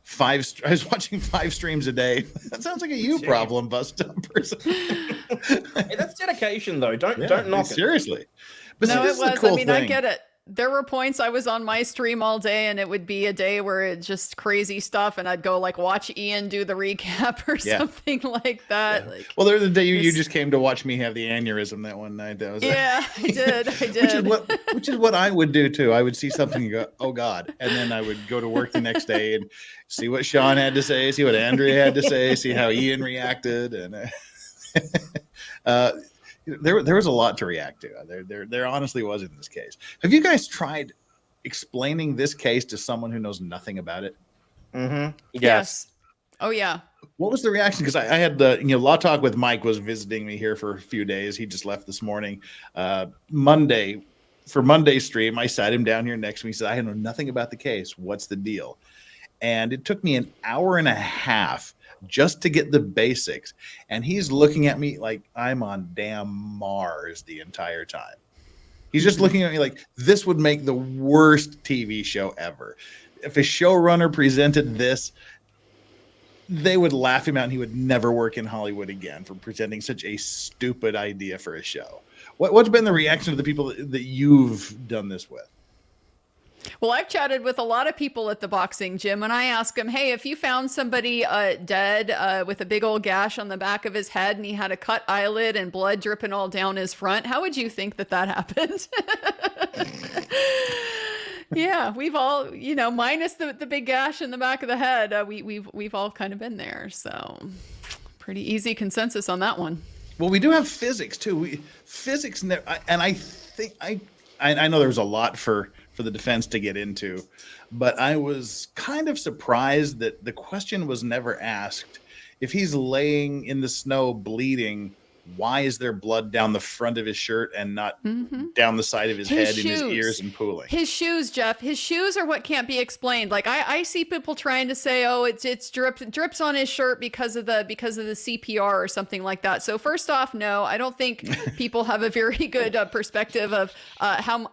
5 streams a day. That sounds like a you problem, bus dumpers. Hey, that's dedication, though. Don't knock it. Seriously. But No, see, it was. cool I mean, thing. I get it. There were points I was on my stream all day, and it would be a day where it's just crazy stuff, and I'd go like watch Ian do the recap or something like that. Yeah. Like, well, there's the day you just came to watch me have the aneurysm that one night. That was I did. Which is what I would do too. I would see something and go, "Oh God," and then I would go to work the next day and see what Sean had to say, see what Andrea had to say, see how Ian reacted, and there was a lot to react to. There honestly was in this case. Have you guys tried explaining this case to someone who knows nothing about it? Yes. Oh yeah. What was the reaction? Because I had the Law Talk with Mike was visiting me here for a few days. He just left this morning. Monday's stream, I sat him down here next to me. He said, "I know nothing about the case. What's the deal?" And it took me an hour and a half just to get the basics. And he's looking at me like I'm on damn Mars the entire time. He's just looking at me like this would make the worst TV show ever. If a showrunner presented this, they would laugh him out, and he would never work in Hollywood again for presenting such a stupid idea for a show. What's been the reaction of the people that you've done this with? Well, I've chatted with a lot of people at the boxing gym, and I ask them, hey, if you found somebody dead with a big old gash on the back of his head and he had a cut eyelid and blood dripping all down his front, how would you think that happened? Yeah, we've all, minus the big gash in the back of the head, we've all kind of been there. So pretty easy consensus on that one. Well, we do have physics too. Physics, and I think I know there's a lot for the defense to get into, but I was kind of surprised that the question was never asked. If he's laying in the snow bleeding, why is there blood down the front of his shirt and not down the side of his head and his ears and pooling? His shoes, Jeff. His shoes are what can't be explained. Like I see people trying to say, oh, it's drips on his shirt because of the CPR or something like that. So first off, no, I don't think people have a very good perspective of how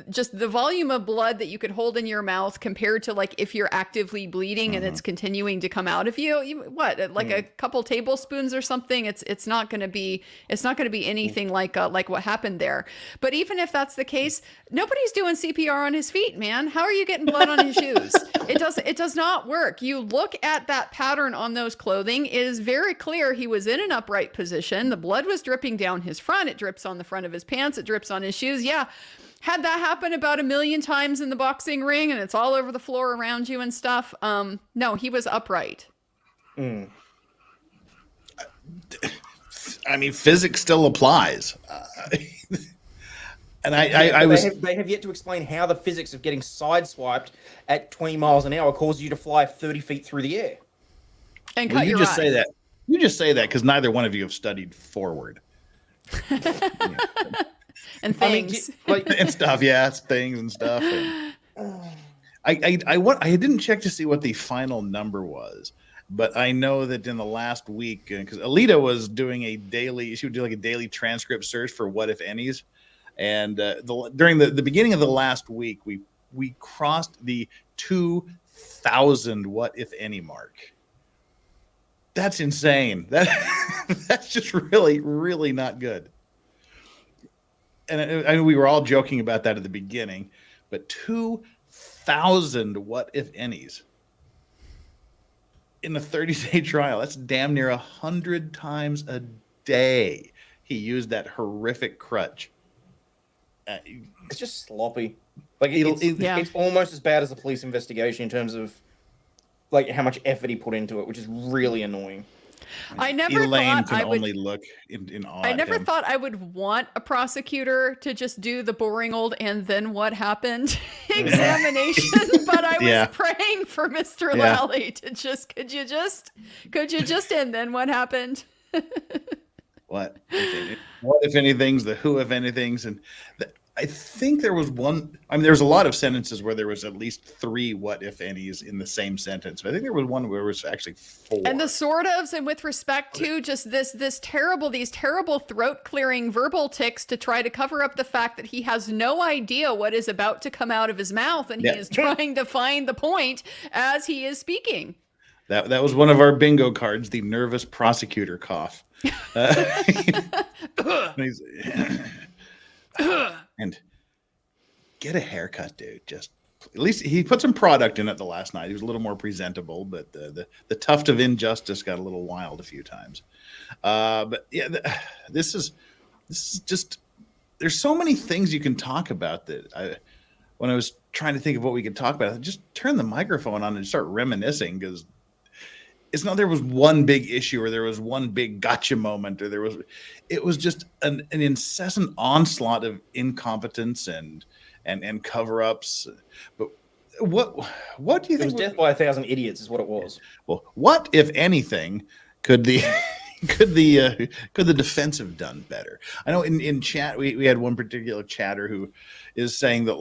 just the volume of blood that you could hold in your mouth compared to like if you're actively bleeding and it's continuing to come out of you. A couple tablespoons or something. It's not going to be anything like what happened there. But even if that's the case, nobody's doing CPR on his feet, man. How are you getting blood on his shoes? It does not work. You look at that pattern on those clothing, it is very clear he was in an upright position. The blood was dripping down his front. It drips on the front of his pants. It drips on his shoes. Yeah. Had that happen about 1 million times in the boxing ring and it's all over the floor around you and stuff. No, he was upright. I mean, physics still applies. And they have yet to explain how the physics of getting sideswiped at 20 miles an hour causes you to fly 30 feet through the air. And cut your eye. Say that. You just say that because neither one of you have studied forward. And things. And stuff. Yeah, it's things and stuff. And I didn't check to see what the final number was. But I know that in the last week, because Alita was doing she would do like a daily transcript search for what if any's, and during the beginning of the last week, we crossed the 2,000 what if any mark. That's insane. That's just really, really not good. And I mean, we were all joking about that at the beginning, but 2,000 what if any's. In a 30-day trial, that's damn near 100 times a day he used that horrific crutch. It's just sloppy. Like it's almost as bad as a police investigation in terms of like how much effort he put into it, which is really annoying. I never Elaine thought can I would only look in awe. I never thought I would want a prosecutor to just do the boring old "and then what happened" examination, but I was praying for Mr. Lally to just could you just and then what happened? What if anything's the who if anything's, and I think there was one. I mean, there's a lot of sentences where there was at least 3 what if any's in the same sentence. But I think there was one where it was actually 4. And the sort ofs, and with respect to just these terrible throat clearing verbal tics to try to cover up the fact that he has no idea what is about to come out of his mouth, and he is trying to find the point as he is speaking. That was one of our bingo cards, the nervous prosecutor cough. And get a haircut, dude. Just at least he put some product in it the last night. He was a little more presentable, but the tuft of injustice got a little wild a few times. But yeah, this is just, there's so many things you can talk about that when I was trying to think of what we could talk about, I just turn the microphone on and start reminiscing, because it's not there was one big issue or there was one big gotcha moment or it was just an incessant onslaught of incompetence and cover-ups. But what do you think? It was death by 1,000 idiots is what it was. Well, what if anything could the defense have done better? I know in chat we had one particular chatter who is saying that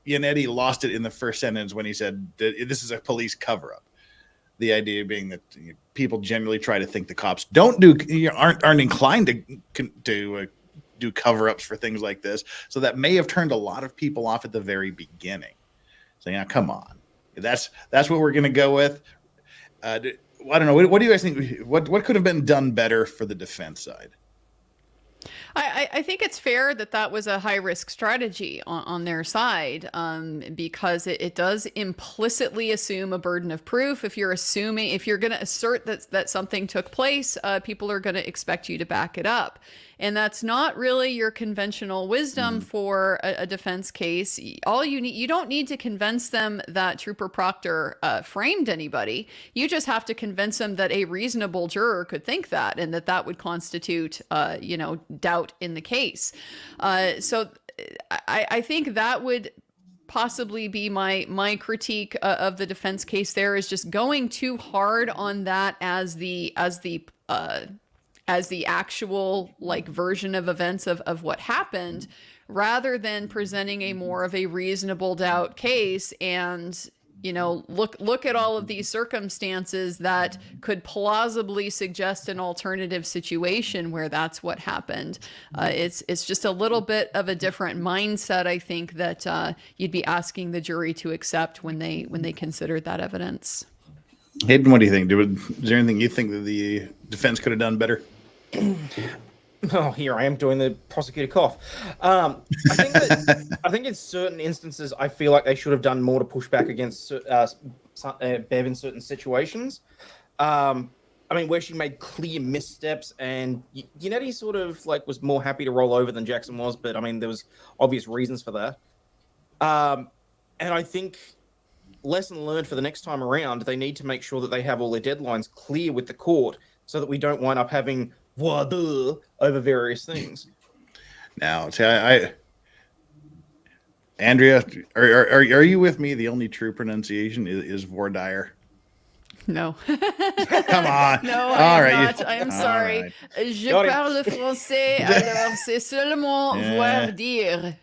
Yannetti lost it in the first sentence when he said that this is a police cover-up. The idea being that people generally try to think the cops aren't inclined to do cover-ups for things like this. So that may have turned a lot of people off at the very beginning. Saying, "Come on, that's what we're going to go with." I don't know. What do you guys think? What could have been done better for the defense side? I think it's fair that that was a high risk strategy on their side, because it does implicitly assume a burden of proof. If you're going to assert that something took place, people are going to expect you to back it up. And that's not really your conventional wisdom for a defense case. All you don't need to convince them that Trooper Proctor framed anybody. You just have to convince them that a reasonable juror could think that, and that would constitute, doubt in the case. So I think that would possibly be my critique of the defense case. There is just going too hard on that as the actual version of events of what happened, rather than presenting a more of a reasonable doubt case and look at all of these circumstances that could plausibly suggest an alternative situation where that's what happened. It's just a little bit of a different mindset, I think, that you'd be asking the jury to accept when they considered that evidence. Hayden, what do you think? Is there anything you think that the defense could have done better? Oh, here I am doing the prosecutor cough. I think in certain instances, I feel like they should have done more to push back against Bev in certain situations. Where she made clear missteps, and Yannetti sort of was more happy to roll over than Jackson was, but there was obvious reasons for that. And I think lesson learned for the next time around, they need to make sure that they have all their deadlines clear with the court so that we don't wind up having voix d'oeuvre over various things. Now, Andrea, are you with me? The only true pronunciation is voir dire. No. Come on. No, All right. not. I am sorry. Right. Je parle français, alors c'est seulement voir dire.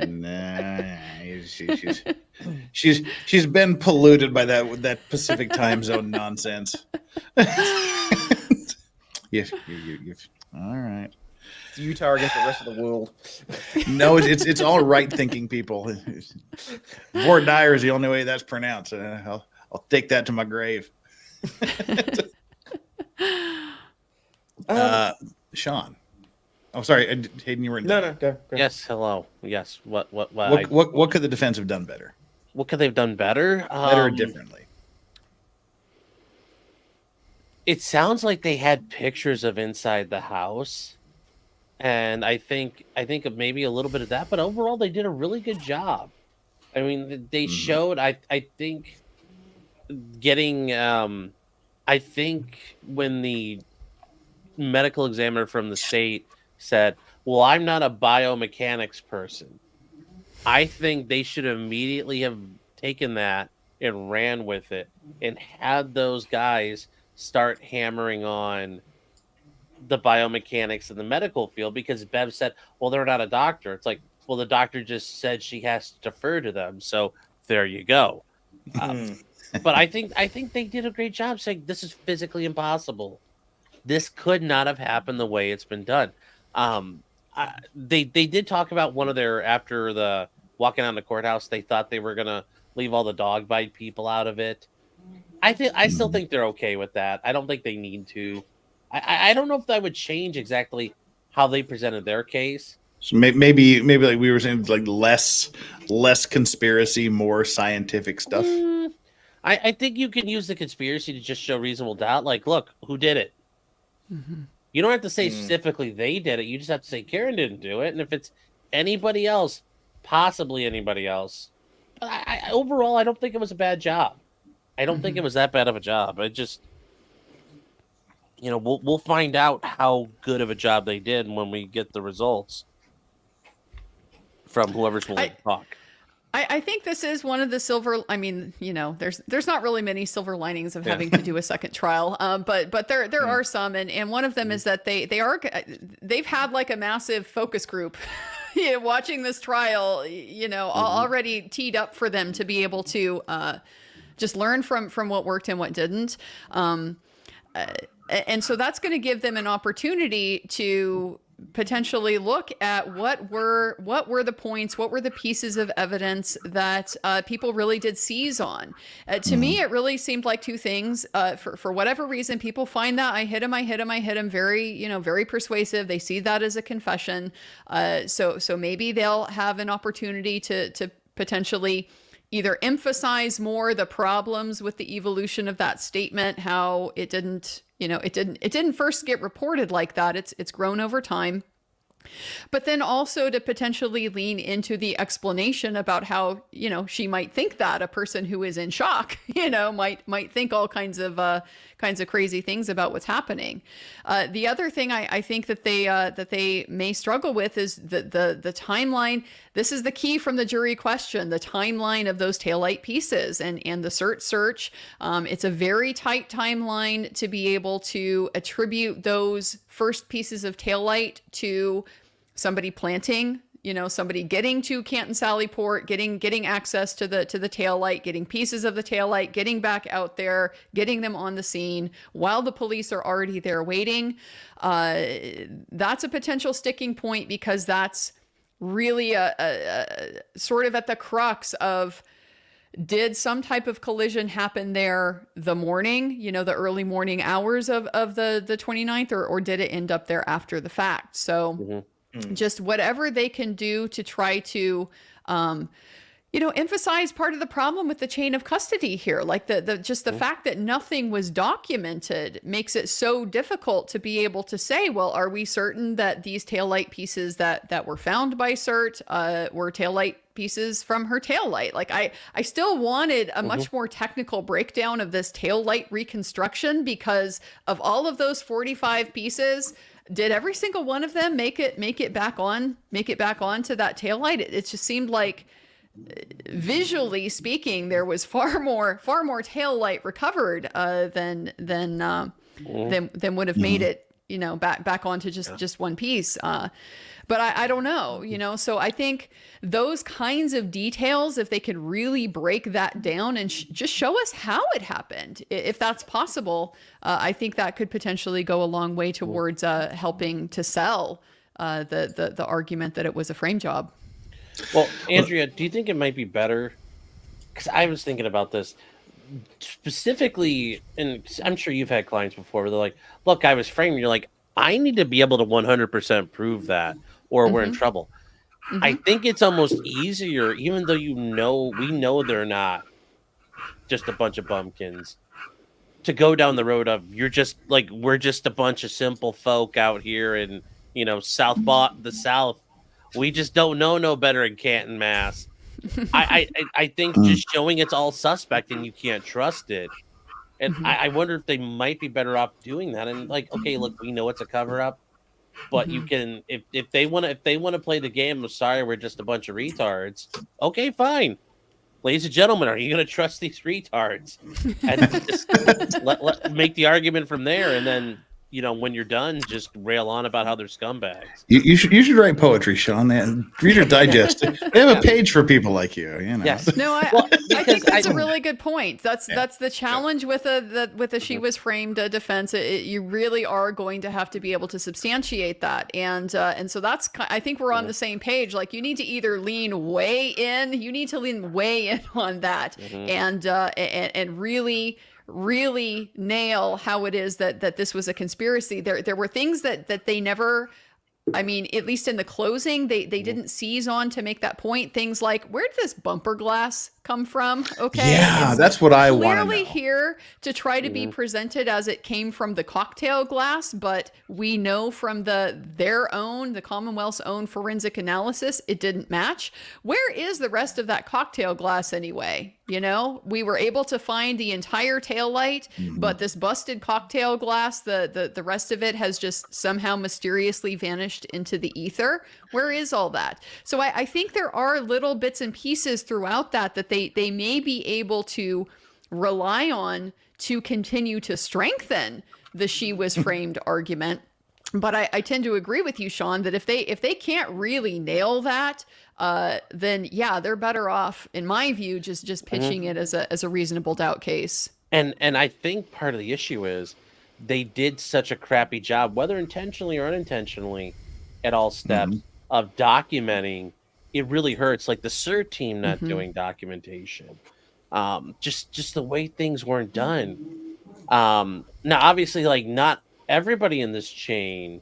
Nah, she's been polluted by that Pacific time zone nonsense. Yes, all right. It's Utah against the rest of the world. No, it's all right thinking people. Voir dire is the only way that's pronounced. I'll take that to my grave. Sean. Oh, sorry, Hayden, you were in. No, go. Yes, hello. Yes. What could the defense have done better? What could they have done better? Better or differently? It sounds like they had pictures of inside the house, and I think maybe a little bit of that, but overall they did a really good job. They showed. I think getting. I think when the medical examiner from the state said, "Well, I'm not a biomechanics person," I think they should immediately have taken that and ran with it and had those guys start hammering on the biomechanics in the medical field, because Bev said, well, they're not a doctor. It's like, well, the doctor just said she has to defer to them. So there you go. But I think they did a great job saying this is physically impossible. This could not have happened the way it's been done. They did talk about one of their, after the walking out of the courthouse, they thought they were going to leave all the dog bite people out of it. I still think they're okay with that. I don't think they need to. I don't know if that would change exactly how they presented their case. So maybe like we were saying, like less conspiracy, more scientific stuff. I think you can use the conspiracy to just show reasonable doubt. Like, look, who did it? Mm-hmm. You don't have to say specifically they did it. You just have to say Karen didn't do it. And if it's anybody else, possibly anybody else. But overall, I don't think it was a bad job. I don't think it was that bad of a job. I just, we'll find out how good of a job they did when we get the results from whoever's willing to talk. I think this is one of the silver. There's not really many silver linings of having to do a second trial, but there are some, and one of them is that they've had like a massive focus group, watching this trial, already teed up for them to be able to just learn from what worked and what didn't. And so that's going to give them an opportunity to potentially look at what were the points, what were the pieces of evidence that people really did seize on. To me, it really seemed like two things. For whatever reason, people find that I hit him very, very persuasive. They see that as a confession. So maybe they'll have an opportunity to potentially either emphasize more the problems with the evolution of that statement, how it didn't first get reported like that. It's grown over time. But then also to potentially lean into the explanation about how, she might think that a person who is in shock, might think all kinds of crazy things about what's happening. The other thing I think that they may struggle with is the timeline. This is the key from the jury question, the timeline of those taillight pieces and the search. It's a very tight timeline to be able to attribute those first pieces of taillight to somebody planting, somebody getting to Canton Sallyport, getting access to the taillight, getting pieces of the taillight, getting back out there, getting them on the scene while the police are already there waiting. That's a potential sticking point, because that's really a sort of at the crux of, did some type of collision happen there the morning, the early morning hours of the 29th, or did it end up there after the fact? So just whatever they can do to try to, emphasize part of the problem with the chain of custody here. Like the fact that nothing was documented makes it so difficult to be able to say, well, are we certain that these taillight pieces that were found by CERT were taillight pieces from her taillight? Like I still wanted a much more technical breakdown of this taillight reconstruction, because of all of those 45 pieces, did every single one of them make it back on to that taillight? It just seemed like, visually speaking, there was far more taillight recovered than would have made it, back onto just one piece. But I don't know, so I think those kinds of details, if they could really break that down and just show us how it happened, if that's possible, I think that could potentially go a long way towards helping to sell the argument that it was a frame job. Well, Andrea, do you think it might be better? Because I was thinking about this specifically, and I'm sure you've had clients before where they're like, look, I was framed. You're like, I need to be able to 100% prove that, or we're in trouble. I think it's almost easier, even though we know they're not just a bunch of bumpkins, to go down the road of, you're just like, we're just a bunch of simple folk out here in, the South. We just don't know no better in Canton, Mass. I think just showing it's all suspect and you can't trust it. And I wonder if they might be better off doing that. And like, okay, look, we know it's a cover up, but you can, if they want to play the game of, sorry, we're just a bunch of retards. Okay, fine. Ladies and gentlemen, are you going to trust these retards? And just let make the argument from there. And then, when you're done, just rail on about how they're scumbags. You should write poetry, Sean. Reader Digest. They have a page for people like you. Yes. No, I think that's a really good point. That's the challenge with a she was framed defense. You really are going to have to be able to substantiate that, and so that's. I think we're on the same page. Like, you need to either lean way in. You need to lean way in on that, and really nail how it is that this was a conspiracy. There were things that they never, I mean, at least in the closing, they didn't seize on to make that point. Things like, where did this bumper glass come from? Okay. Yeah, that's what I want to know. Clearly here to try to be presented as it came from the cocktail glass, but we know from the Commonwealth's own forensic analysis, it didn't match. Where is the rest of that cocktail glass anyway? We were able to find the entire taillight, but this busted cocktail glass, the rest of it has just somehow mysteriously vanished into the ether. Where is all that? So I think there are little bits and pieces throughout that they may be able to rely on to continue to strengthen the she was framed argument. But I tend to agree with you, Sean, that if they can't really nail that, then yeah, they're better off, in my view, just pitching it as a reasonable doubt case. And I think part of the issue is they did such a crappy job, whether intentionally or unintentionally, at all steps of documenting, it really hurts. Like the CERT team not doing documentation, just the way things weren't done. Now, obviously, like not everybody in this chain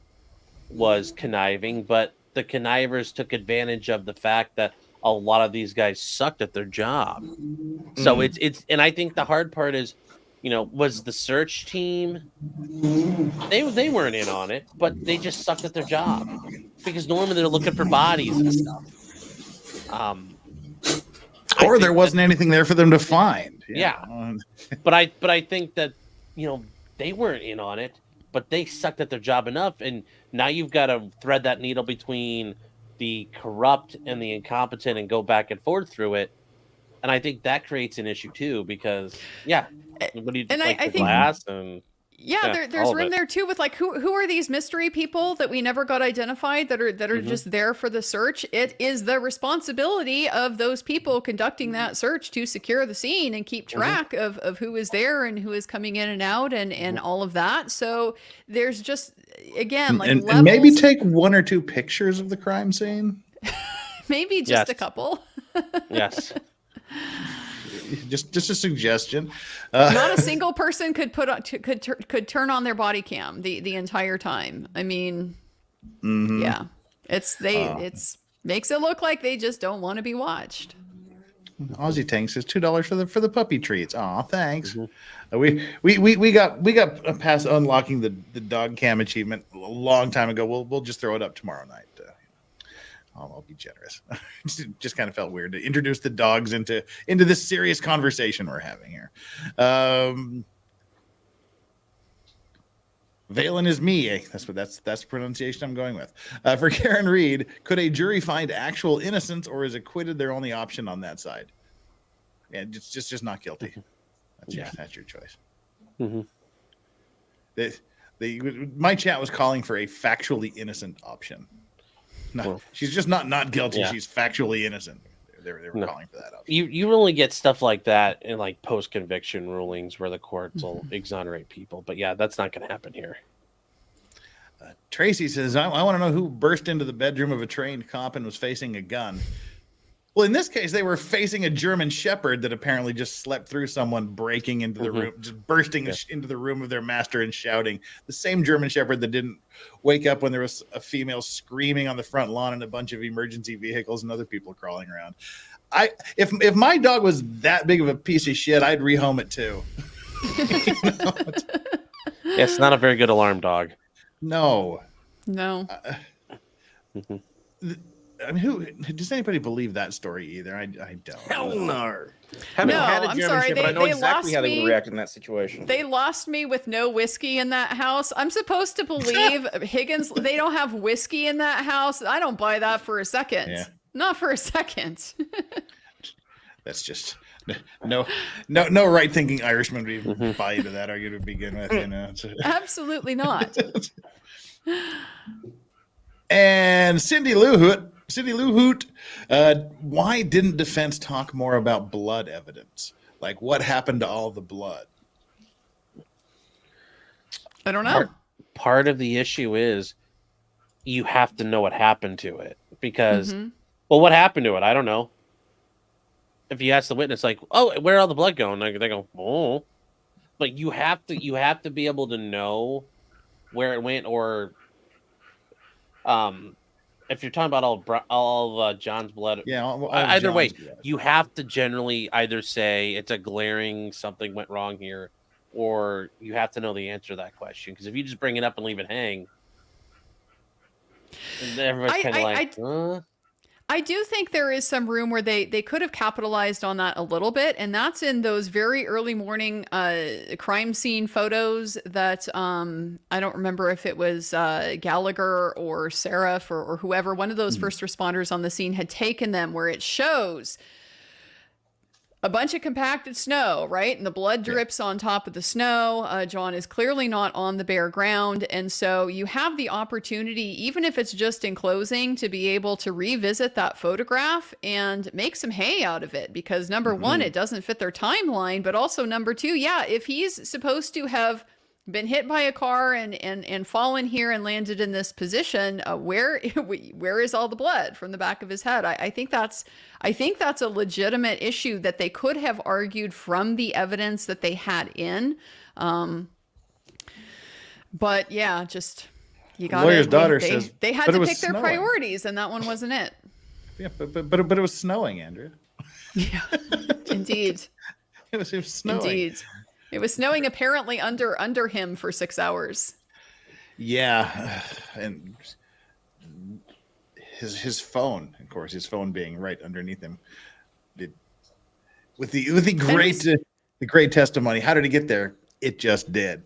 was conniving, but the connivers took advantage of the fact that a lot of these guys sucked at their job. So it's and I think the hard part is, was the search team, they weren't in on it, but they just sucked at their job because normally they're looking for bodies and stuff. Or there wasn't anything there for them to find. Yeah. But I think that, they weren't in on it, but they sucked at their job enough. And now you've got to thread that needle between the corrupt and the incompetent and go back and forth through it. And I think that creates an issue too, because what do you like the glass and there's room there too with like who are these mystery people that we never got identified that are just there for the search. It is the responsibility of those people conducting that search to secure the scene and keep track of who is there and who is coming in and out and all of that. So there's just again like and maybe take 1 or 2 pictures of the crime scene. Maybe just a couple. Yes. Just a suggestion. Not a single person could could turn on their body cam the entire time. I mean, it's makes it look like they just don't want to be watched. Aussie Tank says $2 for the puppy treats. Aw, thanks. We got past unlocking the dog cam achievement a long time ago. We'll just throw it up tomorrow night. I'll be generous. Just kind of felt weird to introduce the dogs into this serious conversation we're having here. Valen is me. That's the pronunciation I'm going with. For Karen Reed, could a jury find actual innocence, or is acquitted their only option on that side? Yeah, just not guilty. That's your choice. My chat was calling for a factually innocent option. No, she's just not guilty. Yeah. She's factually innocent. They were calling for that option. You only get stuff like that in like post conviction rulings where the courts will exonerate people. But yeah, that's not going to happen here. Tracy says, I want to know who burst into the bedroom of a trained cop and was facing a gun. Well, in this case, they were facing a German Shepherd that apparently just slept through someone breaking into the room, just bursting into the room of their master and shouting. The same German Shepherd that didn't wake up when there was a female screaming on the front lawn and a bunch of emergency vehicles and other people crawling around. If my dog was that big of a piece of shit, I'd rehome it too. It's not a very good alarm dog. No. I mean, who does anybody believe that story either? I don't. Hell no. Haven't had a German Shepherd, but I know exactly how they would react in that situation. They lost me with no whiskey in that house. I'm supposed to believe Higgins. They don't have whiskey in that house. I don't buy that for a second. Yeah. Not for a second. That's just no right thinking Irishman would even buy into that argument to begin with. Absolutely not. And Cindy Lou Hoot, why didn't defense talk more about blood evidence? Like, what happened to all the blood? I don't know. Part of the issue is you have to know what happened to it because, well, what happened to it? I don't know. If you ask the witness, like, oh, where all the blood going? They go, oh, but you have to be able to know where it went, or if you're talking about all John's blood, either way, you have to generally either say it's a glaring something went wrong here, or you have to know the answer to that question. Because if you just bring it up and leave it hang, everybody's kind of like, I do think there is some room where they could have capitalized on that a little bit, and that's in those very early morning crime scene photos that I don't remember if it was Gallagher or Seraph or whoever, one of those first responders on the scene had taken them, where it shows a bunch of compacted snow, right? And the blood drips on top of the snow. John is clearly not on the bare ground. And so you have the opportunity, even if it's just in closing, to be able to revisit that photograph and make some hay out of it. Because number one, it doesn't fit their timeline. But also number two, if he's supposed to have been hit by a car and fallen here and landed in this position, where is all the blood from the back of his head? I think that's a legitimate issue that they could have argued from the evidence that they had in. But yeah, just you got lawyer's daughter says they had to pick their priorities, and that one wasn't it. Yeah, but it was snowing, Andrea. Yeah, indeed. It was snowing. Indeed. It was snowing apparently under him for 6 hours. Yeah, and his phone, of course, his phone being right underneath him, with the great testimony. How did it get there? It just did.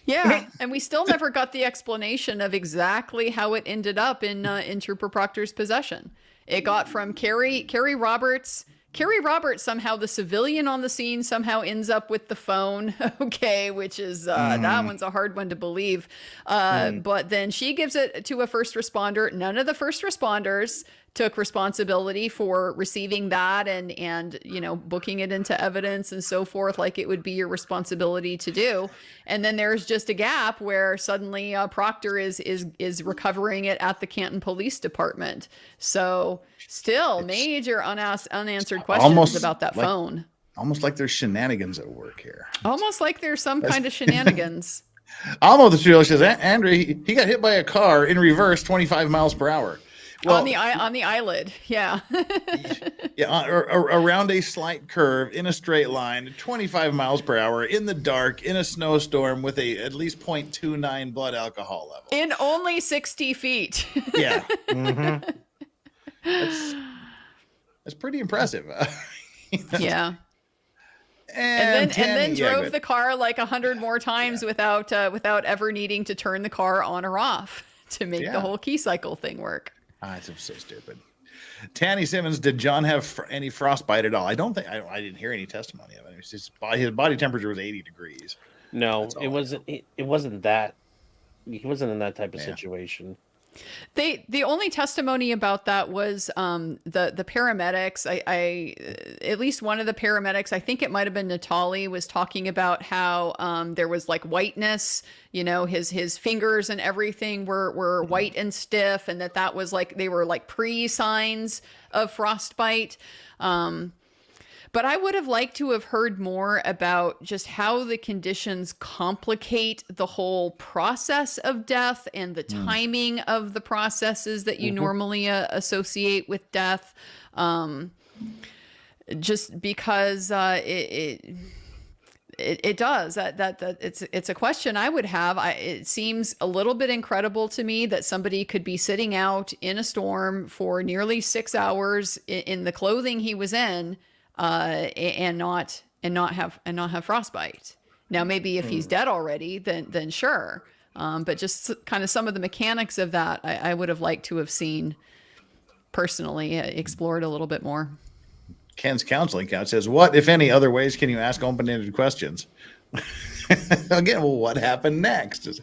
Yeah, and we still never got the explanation of exactly how it ended up in Trooper Proctor's possession. It got from Carrie Roberts. Carrie Roberts, somehow the civilian on the scene, somehow ends up with the phone. Okay, which is that one's a hard one to believe. But then she gives it to a first responder. None of the first responders took responsibility for receiving that and booking it into evidence and so forth, like it would be your responsibility to do. And then there's just a gap where suddenly Proctor is recovering it at the Canton Police Department. So still major unanswered questions about that phone. Almost like there's shenanigans at work here. Almost like there's some kind of shenanigans. Almost the trailer says, Andrea, he got hit by a car in reverse, 25 miles per hour. Well, on the eyelid, yeah. Yeah, around a slight curve in a straight line, 25 miles per hour in the dark in a snowstorm with at least 0.29 blood alcohol level. In only 60 feet. Yeah. Mm-hmm. That's pretty impressive. Yeah. And then drove the car like 100 more times without ever needing to turn the car on or off to make the whole key cycle thing work. It's so stupid. Tanny Simmons, did John have any frostbite at all? I don't think I didn't hear any testimony of it. His body temperature was 80 degrees. No, it wasn't. It wasn't that. He wasn't in that type of situation. The only testimony about that was the paramedics. I at least one of the paramedics, I think it might have been Natali, was talking about how there was like whiteness, his fingers and everything were white and stiff, and that was like they were like pre-signs of frostbite. But I would have liked to have heard more about just how the conditions complicate the whole process of death and the timing of the processes that you normally associate with death. Just because it does that it's a question I would have. It seems a little bit incredible to me that somebody could be sitting out in a storm for nearly 6 hours in the clothing he was in. And not have frostbite. Now, maybe if he's dead already, then sure. But just kind of some of the mechanics of that, I would have liked to have seen personally explored a little bit more. Ken's counseling couch says, "What, if any, other ways can you ask open-ended questions?" Again, well, what happened next?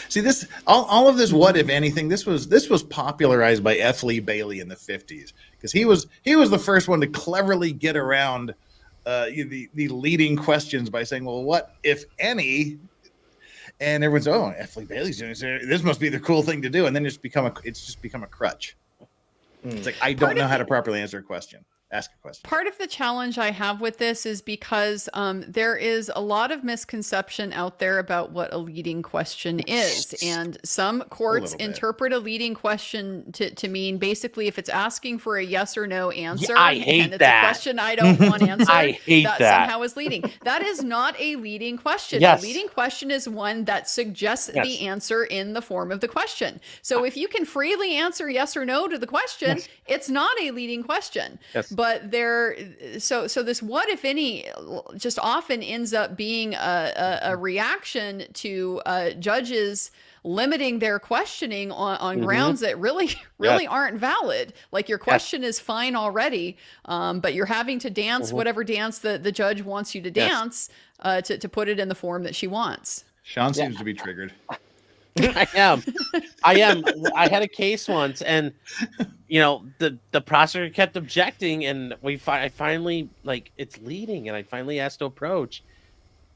See, this all of this what if anything. This was popularized by F. Lee Bailey in the 50s because he was the first one to cleverly get around the leading questions by saying, "Well, what if any?" And everyone's, "Oh, F. Lee Bailey's doing this. Must be the cool thing to do." And then it's just become a crutch. It's like I don't know how to properly answer a question. Ask a question. Part of the challenge I have with this is because there is a lot of misconception out there about what a leading question is. And some courts interpret a leading question to mean basically if it's asking for a yes or no answer. Yeah, I hate and it's that. a question I don't want answered. I hate that. Somehow is leading. That is not a leading question. Yes. A leading question is one that suggests the answer in the form of the question. So if you can freely answer yes or no to the question, it's not a leading question. Yes. But so this what if any just often ends up being a reaction to judges limiting their questioning on grounds that really aren't valid. Like your question is fine already, but you're having to dance whatever dance the judge wants you to dance to put it in the form that she wants. Sean seems to be triggered. I am. I had a case once, and the prosecutor kept objecting, and I finally it's leading, and I finally asked to approach,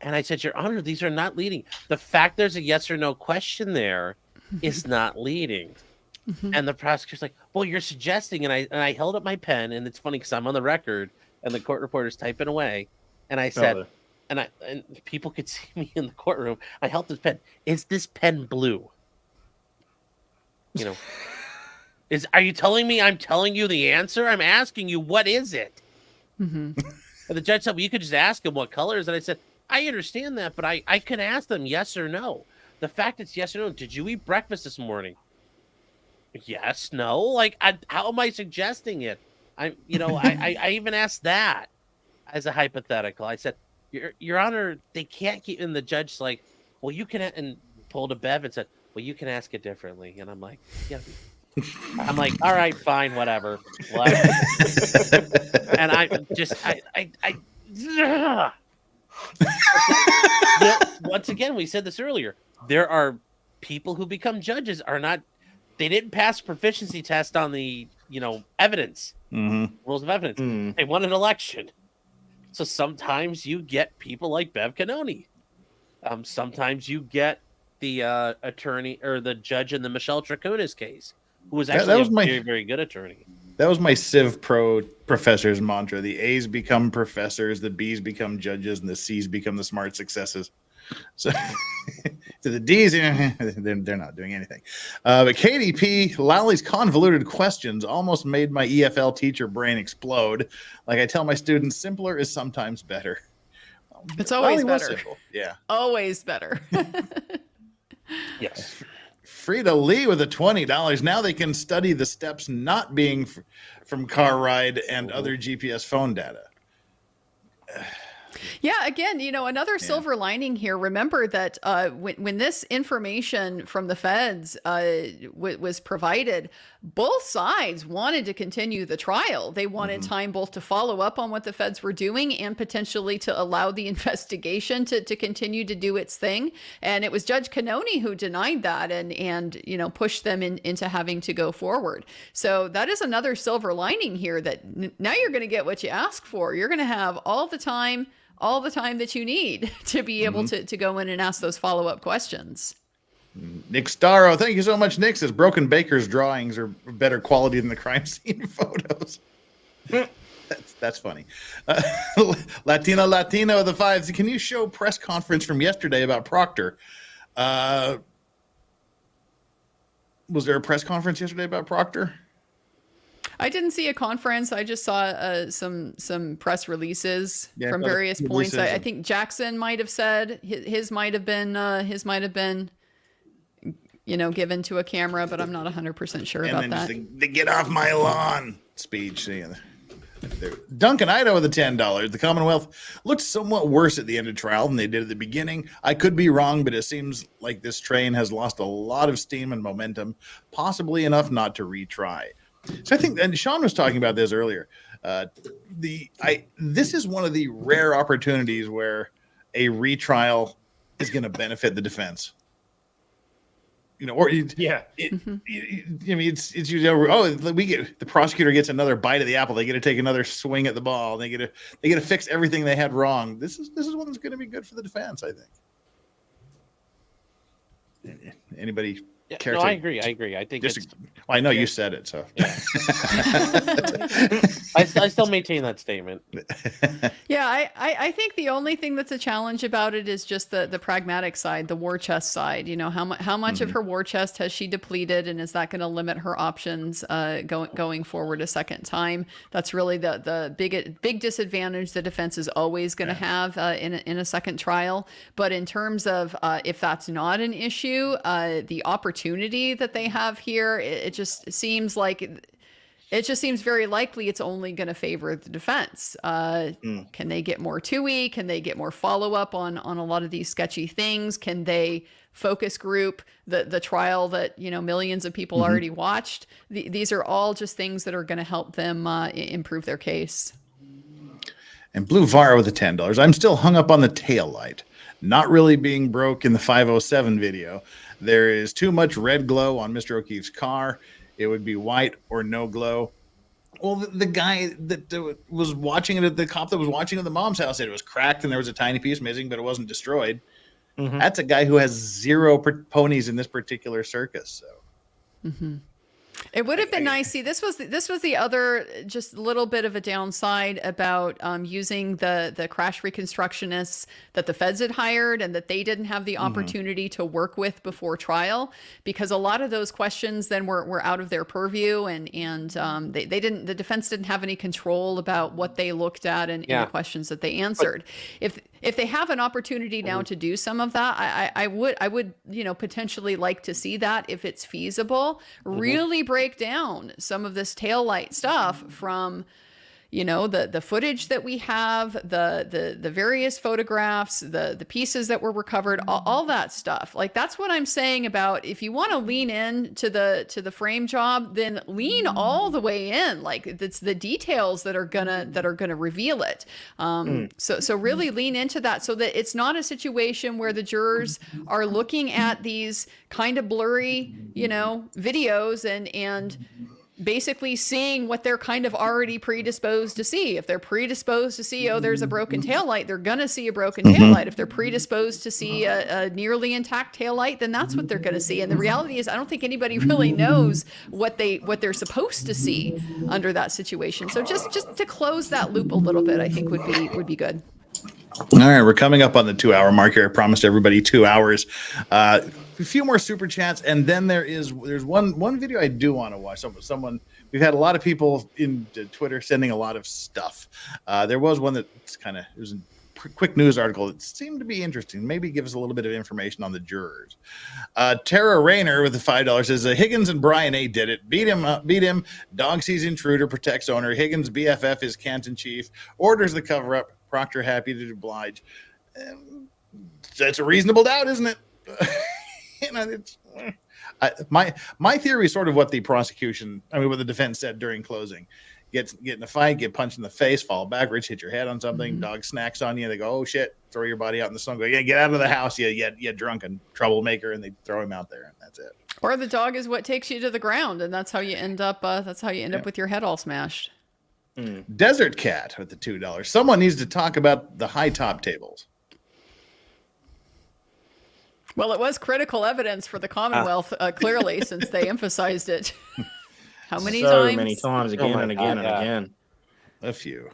And I said, Your Honor, these are not leading. The fact there's a yes or no question there is not leading. And the prosecutor's like, well, you're suggesting, and I held up my pen, and it's funny because I'm on the record, and the court reporter's typing away, and I said, and people could see me in the courtroom. I held this pen. Is this pen blue? You know, are you telling me I'm telling you the answer? I'm asking you, what is it? And the judge said, well, you could just ask him what color is it. I said, I understand that, but I can ask them yes or no. The fact it's yes or no. Did you eat breakfast this morning? Yes, no. Like, how am I suggesting it? I even asked that as a hypothetical. I said, Your Honor, they can't keep. And the judge's like, well, you can, and pulled a Bev and said, well, you can ask it differently. And I'm like, yeah. I'm like, all right, fine, whatever. And once again, we said this earlier. There are people who become judges they didn't pass a proficiency test on the, evidence, rules of evidence. They won an election. So sometimes you get people like Bev Canoni. Sometimes you get the attorney or the judge in the Michelle Tracunas case, who was actually a very, very good attorney. That was my Civ Pro professor's mantra. The A's become professors, the B's become judges, and the C's become the smart successes. So to the D's, they're not doing anything. But KDP, Lally's convoluted questions almost made my EFL teacher brain explode. Like I tell my students, simpler is sometimes better. It's always better. Yeah. Always better. Yes. Frida Lee with the $20. Now they can study the steps not being from car ride and other GPS phone data. Yeah, again, another silver lining here. Remember that when this information from the feds was provided, both sides wanted to continue the trial. They wanted time both to follow up on what the feds were doing and potentially to allow the investigation to continue to do its thing. And it was Judge Canoni who denied that and pushed them into having to go forward. So that is another silver lining here, that now you're going to get what you ask for. You're going to have all the time that you need to be able to go in and ask those follow-up questions. Nick Starro, thank you so much. Nick says Broken Baker's drawings are better quality than the crime scene photos. That's funny. Latino of the Fives, can you show press conference from yesterday about Proctor? Was there a press conference yesterday about Proctor? I didn't see a conference. I just saw some press releases from various points. I think Jackson might have said his might have been given to a camera, but I'm not 100% sure about that. The get off my lawn speech. Duncan Idaho with the $10. The Commonwealth looked somewhat worse at the end of trial than they did at the beginning. I could be wrong, but it seems like this train has lost a lot of steam and momentum, possibly enough not to retry. So I think, and Sean was talking about this earlier, this is one of the rare opportunities where a retrial is going to benefit the defense. It's usually the prosecutor gets another bite of the apple. They get to take another swing at the ball. They get to fix everything they had wrong. This is one that's going to be good for the defense, I think. Anybody? Yeah, no, I agree. I think I know you said it, so yeah. I still maintain that statement. Yeah, I think the only thing that's a challenge about it is just the pragmatic side, the war chest side. How much of her war chest has she depleted, and is that going to limit her options going forward a second time? That's really the big disadvantage the defense is always going to have in a second trial. But in terms of if that's not an issue, the opportunity that they have here, it just seems very likely it's only going to favor the defense. Can they get more TUI? Can they get more follow-up on a lot of these sketchy things? Can they focus group the trial that millions of people already watched? These are all just things that are going to help them improve their case. And Blue Vara with the $10. I'm still hung up on the tail light not really being broke in the 507 video. There is too much red glow on Mr. O'Keefe's car. It would be white or no glow. Well, the guy that was watching it, the cop that was watching it at the mom's house, said it was cracked and there was a tiny piece missing, but it wasn't destroyed. That's a guy who has 0 ponies in this particular circus. So. It would have been nice. See, this was the other just little bit of a downside about using the crash reconstructionists that the feds had hired and that they didn't have the opportunity to work with before trial, because a lot of those questions then were out of their purview, and the defense didn't have any control about what they looked at and the questions that they answered. If they have an opportunity now to do some of that, I would potentially like to see that, if it's feasible, really break down some of this taillight stuff from the footage that we have, the various photographs, the pieces that were recovered, all that stuff. Like, that's what I'm saying about, if you want to lean in to the frame job, then lean all the way in. Like, it's the details that are gonna reveal it. So really lean into that, so that it's not a situation where the jurors are looking at these kind of blurry, videos and basically seeing what they're kind of already predisposed to see. If they're predisposed to see, oh, there's a broken taillight, they're going to see a broken taillight. If they're predisposed to see a nearly intact taillight, then that's what they're going to see. And the reality is, I don't think anybody really knows what they're supposed to see under that situation. So just to close that loop a little bit, I think would be good. All right, we're coming up on the 2-hour mark here. I promised everybody 2 hours. A few more super chats, and then there's one video I do want to watch. Someone, we've had a lot of people in Twitter sending a lot of stuff. There was one that's it was a quick news article that seemed to be interesting. Maybe give us a little bit of information on the jurors. Tara Rayner with the $5 says Higgins and Brian A did it. Beat him. Dog sees intruder, protects owner. Higgins BFF is Canton chief. Orders the cover up. Proctor happy to oblige. That's a reasonable doubt, isn't it? My theory is sort of what the prosecution, what the defense said during closing. Get in a fight, get punched in the face, fall backwards, hit your head on something, dog snacks on you. They go, oh shit, throw your body out in the sun. Go, yeah, get out of the house, you drunken troublemaker, and they throw him out there, and that's it. Or the dog is what takes you to the ground, and that's how you end up. Up with your head all smashed. Desert Cat with the $2. Someone needs to talk about the high top tables. Well, it was critical evidence for the Commonwealth, clearly, since they emphasized it. How many times? So many times, again and again and again. A few.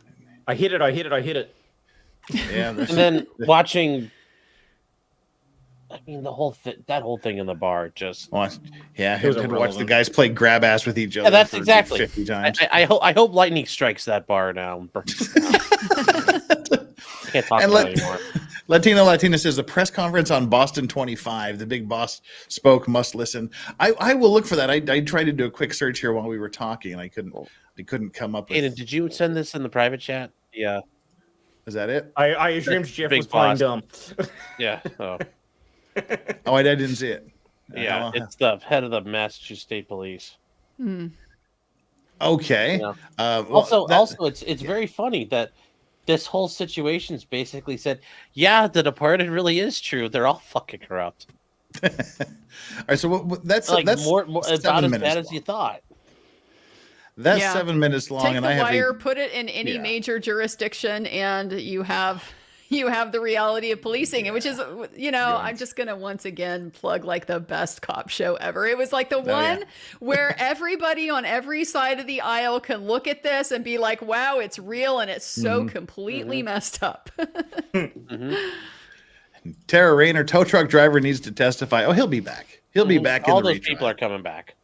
I hit it. Yeah. And then watching, that whole thing in the bar just. Watch the guys play grab ass with each other. Yeah, that's for exactly. 50 times. I hope lightning strikes that bar now. Can't talk about it anymore. Latina says the press conference on Boston 25, the big boss spoke, must listen. I will look for that. I tried to do a quick search here while we were talking, and I couldn't come up with. Hayden, did you send this in the private chat? Yeah. Is that it? I assumed Jeff big was playing dumb. Yeah. Oh. I didn't see it. Yeah, it's the head of the Massachusetts State Police. Okay. Yeah. Also, it's very funny that this whole situation's basically said, yeah, The Departed really is true. They're all fucking corrupt. All right, so that's more about as bad as you thought. That's 7 minutes long. Take and the I wire, have put it in any major jurisdiction, and you have the reality of policing, which is, I'm just going to once again plug like the best cop show ever. It was like the one where everybody on every side of the aisle can look at this and be like, wow, it's real. And it's so completely messed up. Tara Rayner, tow truck driver, needs to testify. Oh, he'll be back. He'll be back. All in the those retrial. people are coming back.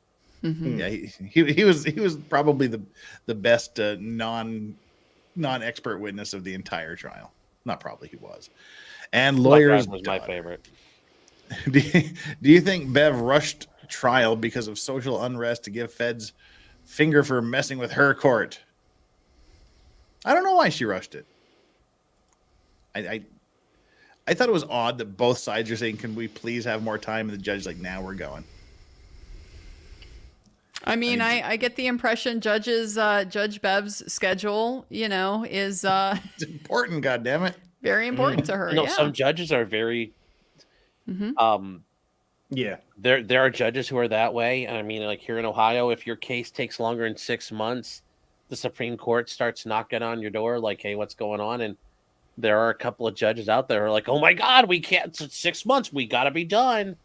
Yeah, he was probably the best non-expert witness of the entire trial. Not probably, he was. And lawyers was my favorite. Do you think Bev rushed trial because of social unrest to give feds finger for messing with her court? I don't know why she rushed it. I thought it was odd that both sides are saying, can we please have more time? And the judge's like, now we're going. I mean, I get the impression Judge Bev's schedule, is it's important, goddammit. Very important to her. Some judges are very there are judges who are that way. I mean, like here in Ohio, if your case takes longer than 6 months, the Supreme Court starts knocking on your door, like, "Hey, what's going on?" And there are a couple of judges out there who are like, "Oh my God, we can't. It's 6 months. We got to be done."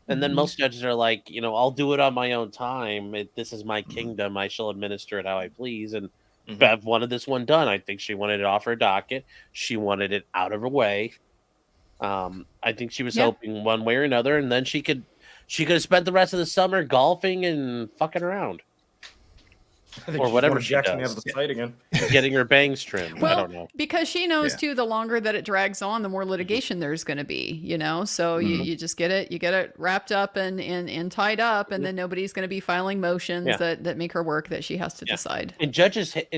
And then most judges are like, "I'll do it on my own time. This is my kingdom. I shall administer it how I please." And Bev wanted this one done. I think she wanted it off her docket. She wanted it out of her way. I think she was hoping one way or another, and then she could have spent the rest of the summer golfing and fucking around. Or whatever she Jackson does. out of the site again. Getting her bangs trimmed. I don't know. Because she knows too, the longer that it drags on, the more litigation there's going to be, So you just get it wrapped up and tied up, and then nobody's going to be filing motions that make her work that she has to decide. And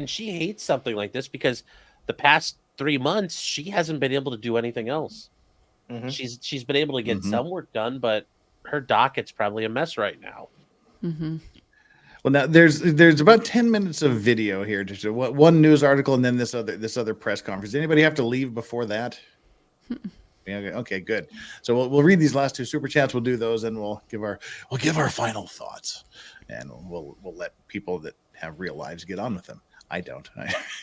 she hates something like this because the past 3 months she hasn't been able to do anything else. She's been able to get some work done, but her docket's probably a mess right now. Well, now there's about 10 minutes of video here to show one news article and then this other press conference. Anybody have to leave before that? Okay, good. So we'll read these last two super chats. We'll do those, and we'll give our final thoughts, and we'll let people that have real lives get on with them. I don't.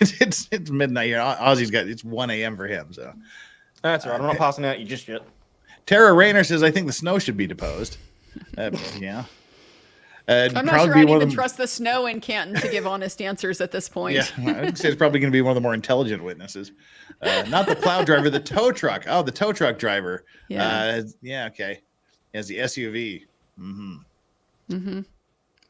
It's midnight here. Ozzy's got it's 1 a.m. for him. So that's all right. I'm not passing out you just yet. Tara Rayner says, "I think the snow should be deposed." Yeah. I'm not sure I'd even trust the snow in Canton to give honest answers at this point. Yeah, I would say it's probably going to be one of the more intelligent witnesses. Not the plow driver, the tow truck. Oh, the tow truck driver. Yeah. Okay. As the SUV.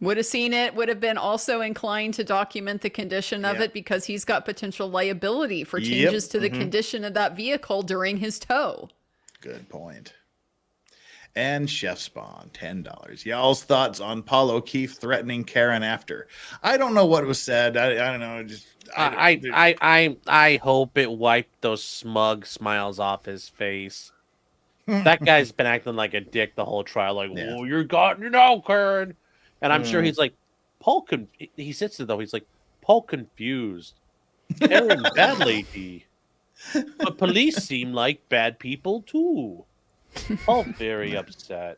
Would have seen it, would have been also inclined to document the condition of it because he's got potential liability for changes to the condition of that vehicle during his tow. Good point. And Chef Spawn, $10. Y'all's thoughts on Paul O'Keefe threatening Karen after? I don't know what was said. I don't know. I hope it wiped those smug smiles off his face. That guy's been acting like a dick the whole trial. Like, "Oh, you're got Karen," and I'm sure he's like, Paul. He sits there though. He's like, "Paul confused. Karen, bad lady, but police seem like bad people too." All very upset.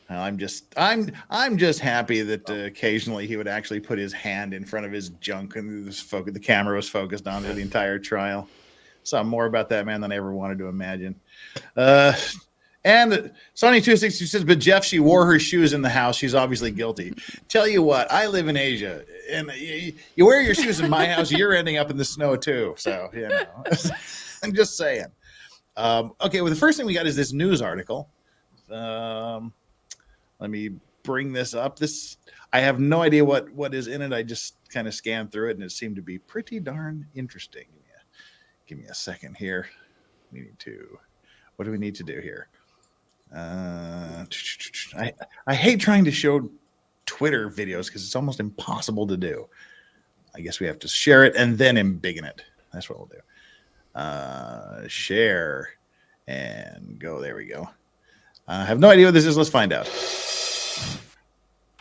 I'm just happy that occasionally he would actually put his hand in front of his junk and the camera was focused on for the entire trial. Saw more about that man than I ever wanted to imagine. And Sonny260 says, "But Jeff, she wore her shoes in the house. She's obviously guilty." Tell you what, I live in Asia, and you wear your shoes in my house, you're ending up in the snow too. So I'm just saying. Okay, well, the first thing we got is this news article. Let me bring this up. I have no idea what is in it. I just kind of scanned through it, and it seemed to be pretty darn interesting. Give me a second here. What do we need to do here? I hate trying to show Twitter videos because it's almost impossible to do. I guess we have to share it and then embiggen it. That's what we'll do. Share and go. There we go. I have no idea what this is. Let's find out.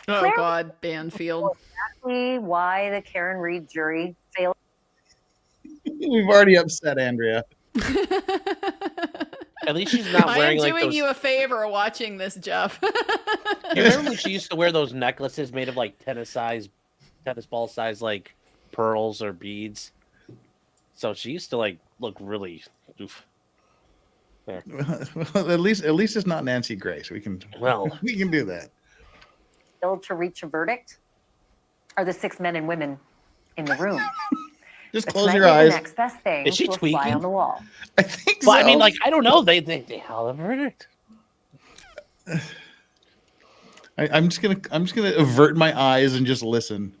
Oh God, Banfield. Exactly why the Karen Reed jury failed. We've already upset Andrea. At least she's not wearing I am doing you a favor watching this, Jeff. You remember when she used to wear those necklaces made of like tennis ball size, like pearls or beads? So she used to like look really oof. There. Well, at least it's not Nancy Grace. We can do that. Failed to reach a verdict are the 6 men and women in the room. Just close your eyes. The next best thing is she will tweaking? fly on the wall. I think so. I mean, like, I don't know. They held a verdict. I'm just gonna avert my eyes and just listen.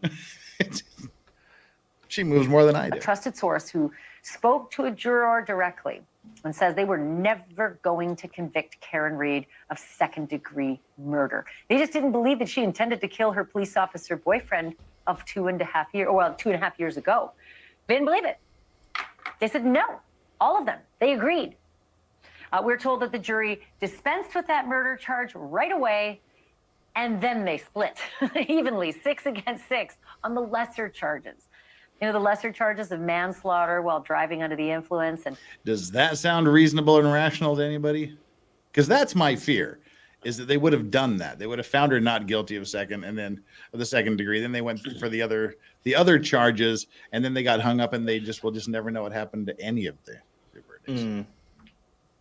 She moves more than I do. A trusted source who spoke to a juror directly and says they were never going to convict Karen Reed of second-degree murder. They just didn't believe that she intended to kill her police officer boyfriend of 2.5 years ago. They didn't believe it. They said no, all of them. They agreed. We're told that the jury dispensed with that murder charge right away, and then they split evenly, 6 against 6, on the lesser charges. You know, the lesser charges of manslaughter while driving under the influence. And does that sound reasonable and rational to anybody? Because that's my fear. is that they would have done that. They would have found her not guilty of the second degree. Then they went for the other charges, and then they got hung up, and we'll just never know what happened to any of the verdicts.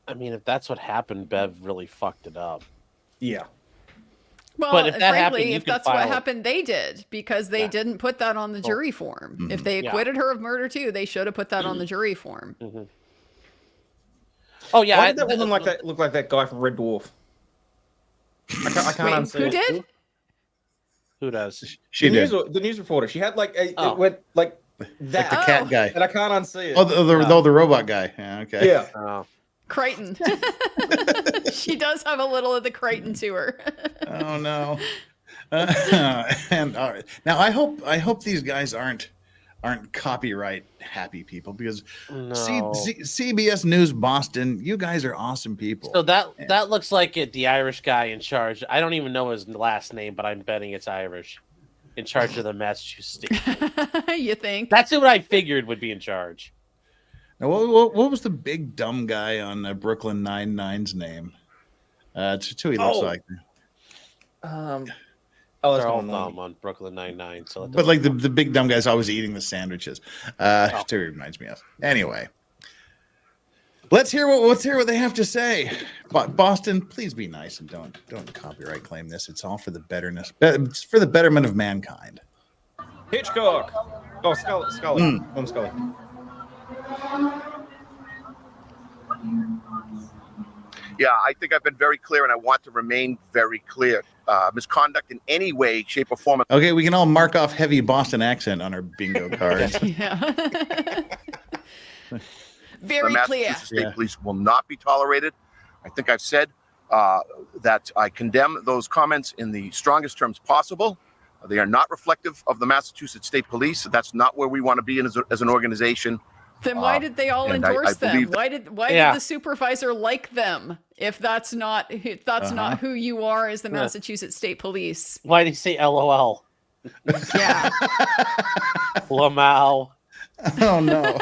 I mean, if that's what happened, Bev really fucked it up. Yeah. Well, But if that happened, frankly, you if could that's what file it. happened, they did, because they didn't put that on the jury form. If they acquitted her of murder too, they should have put that on the jury form. Oh yeah, Why did that woman look like that guy from Red Dwarf? I can't unsee Who it. did? Who does? She did. The news reporter. She had like it Oh. went like Like that. the cat guy. And I can't unsee it. Oh, the robot guy. Yeah, okay. Yeah. Oh. Crichton. She does have a little of the Crichton to her. Oh no. And all right. Now I hope these guys aren't copyright happy people, because No. CBS News Boston, you guys are awesome people. So that looks like the Irish guy in charge. I don't even know his last name, but I'm betting it's Irish. In charge of the Massachusetts State. You think? That's what I figured would be in charge. Now, what was the big dumb guy on Brooklyn Nine-Nine's name? It's who he looks like. That's They're all going dumb on Brooklyn Nine-Nine. So But like the big dumb guy's always eating the sandwiches. That's who he reminds me of. Anyway, let's hear what they have to say. Boston, please be nice and don't copyright claim this. It's all for the it's for the betterment of mankind. Hitchcock. Oh, Scully. I'm Scully. Yeah, I think I've been very clear, and I want to remain very clear. Misconduct in any way, shape, or form. Okay, we can all mark off heavy Boston accent on our bingo cards. Yeah. The Very clear. Massachusetts State Police will not be tolerated. I think I've said that I condemn those comments in the strongest terms possible. They are not reflective of the Massachusetts State Police. That's not where we want to be as an organization. Then why did they all and endorse I them? believe Why did the supervisor like them? If that's not who you are as the Massachusetts State Police. Why did he say LOL? Yeah. Lamau. Oh no.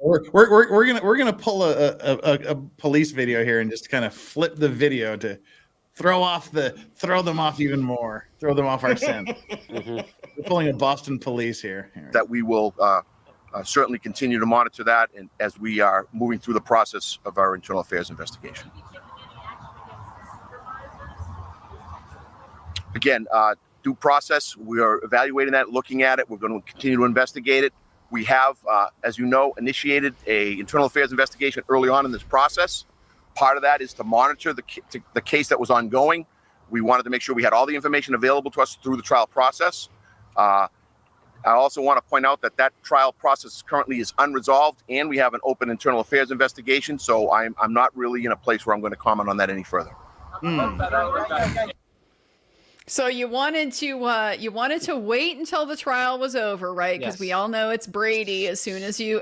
We're gonna pull a police video here and just kind of flip the video to throw them off even more, throw them off our scent. We're pulling a Boston police here. that we will certainly continue to monitor that, and as we are moving through the process of our internal affairs investigation. Again, due process, we are evaluating that, looking at it. We're going to continue to investigate it. We have, as you know, initiated a internal affairs investigation early on in this process. Part of that is to monitor the case that was ongoing. We wanted to make sure we had all the information available to us through the trial process. I also want to point out that trial process currently is unresolved, and we have an open internal affairs investigation. So I'm not really in a place where I'm going to comment on that any further. So you wanted to wait until the trial was over, right? Because we all know it's Brady. As soon as you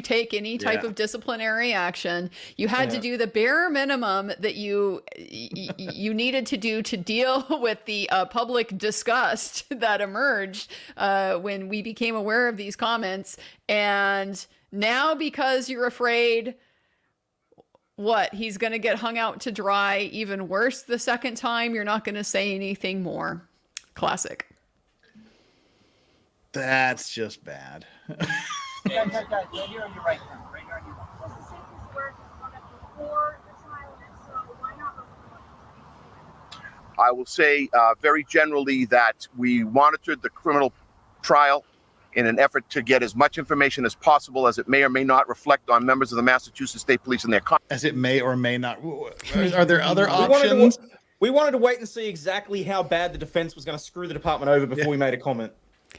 take any type of disciplinary action, you had to do the bare minimum that you needed to do to deal with the public disgust that emerged when we became aware of these comments. And now, because you're afraid he's going to get hung out to dry even worse the second time, you're not going to say anything more. Classic. That's just bad. Guys, right here on your right now. Right here on your right. Was the same piece of work on it before the trial, and so why not before? I will say very generally that we monitored the criminal trial in an effort to get as much information as possible, as it may or may not reflect on members of the Massachusetts State Police and their as it may or may not. Are there other options? We wanted to wait and see exactly how bad the defense was going to screw the department over before we made a comment.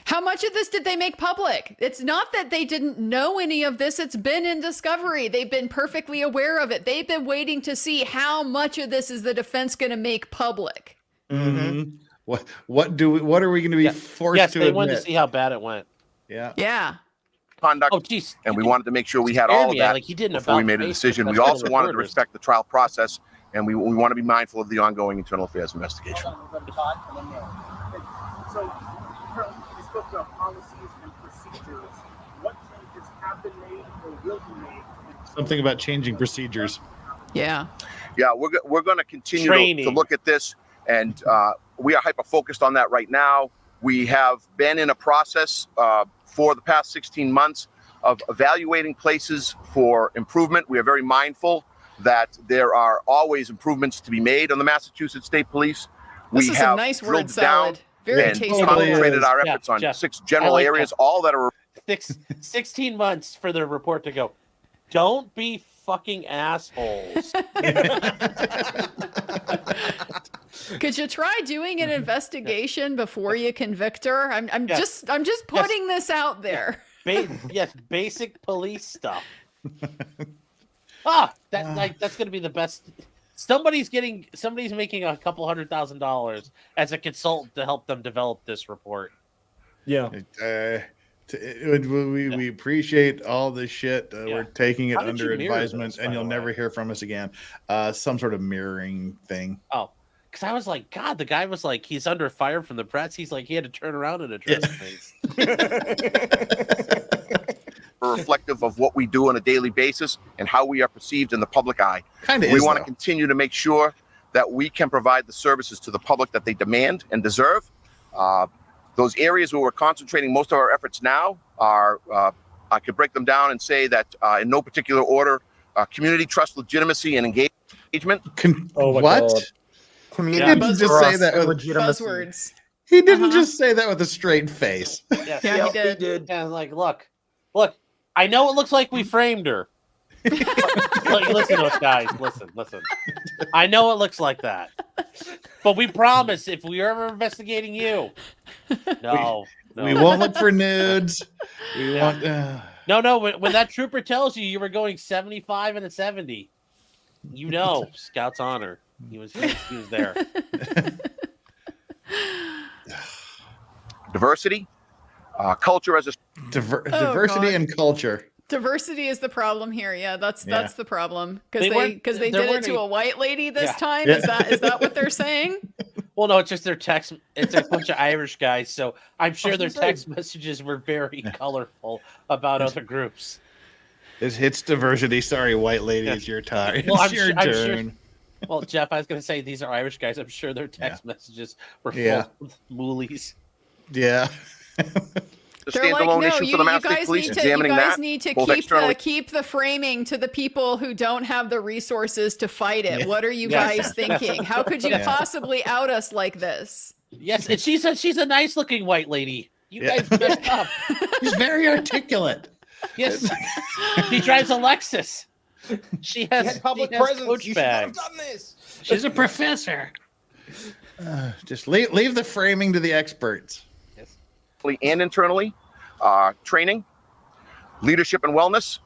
How much of this did they make public? It's not that they didn't know any of this. It's been in discovery. They've been perfectly aware of it. They've been waiting to see how much of this is the defense going to make public. Mm-hmm. What are we going to be forced to admit? Yes, they wanted to see how bad it went. Yeah. Conduct. Oh, geez. And we wanted to make sure we had all of that like he didn't before we made a decision. We also wanted to respect the trial process, and we want to be mindful of the ongoing internal affairs investigation. So, we spoke about policies and procedures. What changes have been made or will be made? Something about changing procedures. Yeah. Yeah, we're going to continue to look at this, and we are hyper-focused on that right now. We have been in a process for the past 16 months of evaluating places for improvement. We are very mindful that there are always improvements to be made on the Massachusetts State Police. This We is have some nice word drilled salad. down Very and tasty. concentrated our Jeff, efforts on Jeff, 6 I general like areas, that. all that are 16 months for the report to go. Don't be fucking assholes. Could you try doing an investigation before you convict her? I'm Yes. just putting this out there. Yes, basic police stuff. That's gonna be the best. Somebody's making a couple $100,000 as a consultant to help them develop this report. Yeah. We appreciate all this shit. We're taking it How did under you mirror advisement, this, by and you'll the never way? hear from us again. Some sort of mirroring thing. Oh, because I was like, God, the guy was like, he's under fire from the press. He's like, he had to turn around and address things. reflective of what we do on a daily basis and how we are perceived in the public eye. We want to continue to make sure that we can provide the services to the public that they demand and deserve. Those areas where we're concentrating most of our efforts now are, I could break them down and say that in no particular order, community trust, legitimacy, and engagement. What? God. He Community didn't just say that with legitimacy. Buzzwords. He didn't just say that with a straight face. Yes. Yeah, he did. Yeah, like, look, I know it looks like we framed her. Like, listen to us, guys. Listen. I know it looks like that, but we promise if we are ever investigating you, no. We won't look for nudes. We won't. No. When that trooper tells you were going 75 and a 70, you know, Scout's honor. He was there. Diversity, culture as a diversity and culture. Diversity is the problem here. Yeah, that's the problem They because they did it to a white lady this time. Is that what they're saying? Well, no, it's just their text. It's a bunch of Irish guys, so I'm sure their text messages were very colorful about other groups. It's diversity. Sorry, white lady, it's your time. Well, It's your turn. Well, Jeff, I was going to say these are Irish guys. I'm sure their text messages were full of moolies. Yeah. The They're like, standalone no, issue for the Mass State Police, examining that, need to both externally. keep the framing to the people who don't have the resources to fight it. What are you guys thinking? How could you possibly out us like this? Yes, and she's a nice looking white lady. You guys messed up. She's very articulate. Yes, she drives a Lexus. She has public she has presence. coach You should have bags. done this. She's a professor. Just leave the framing to the experts. And internally, training, leadership and wellness,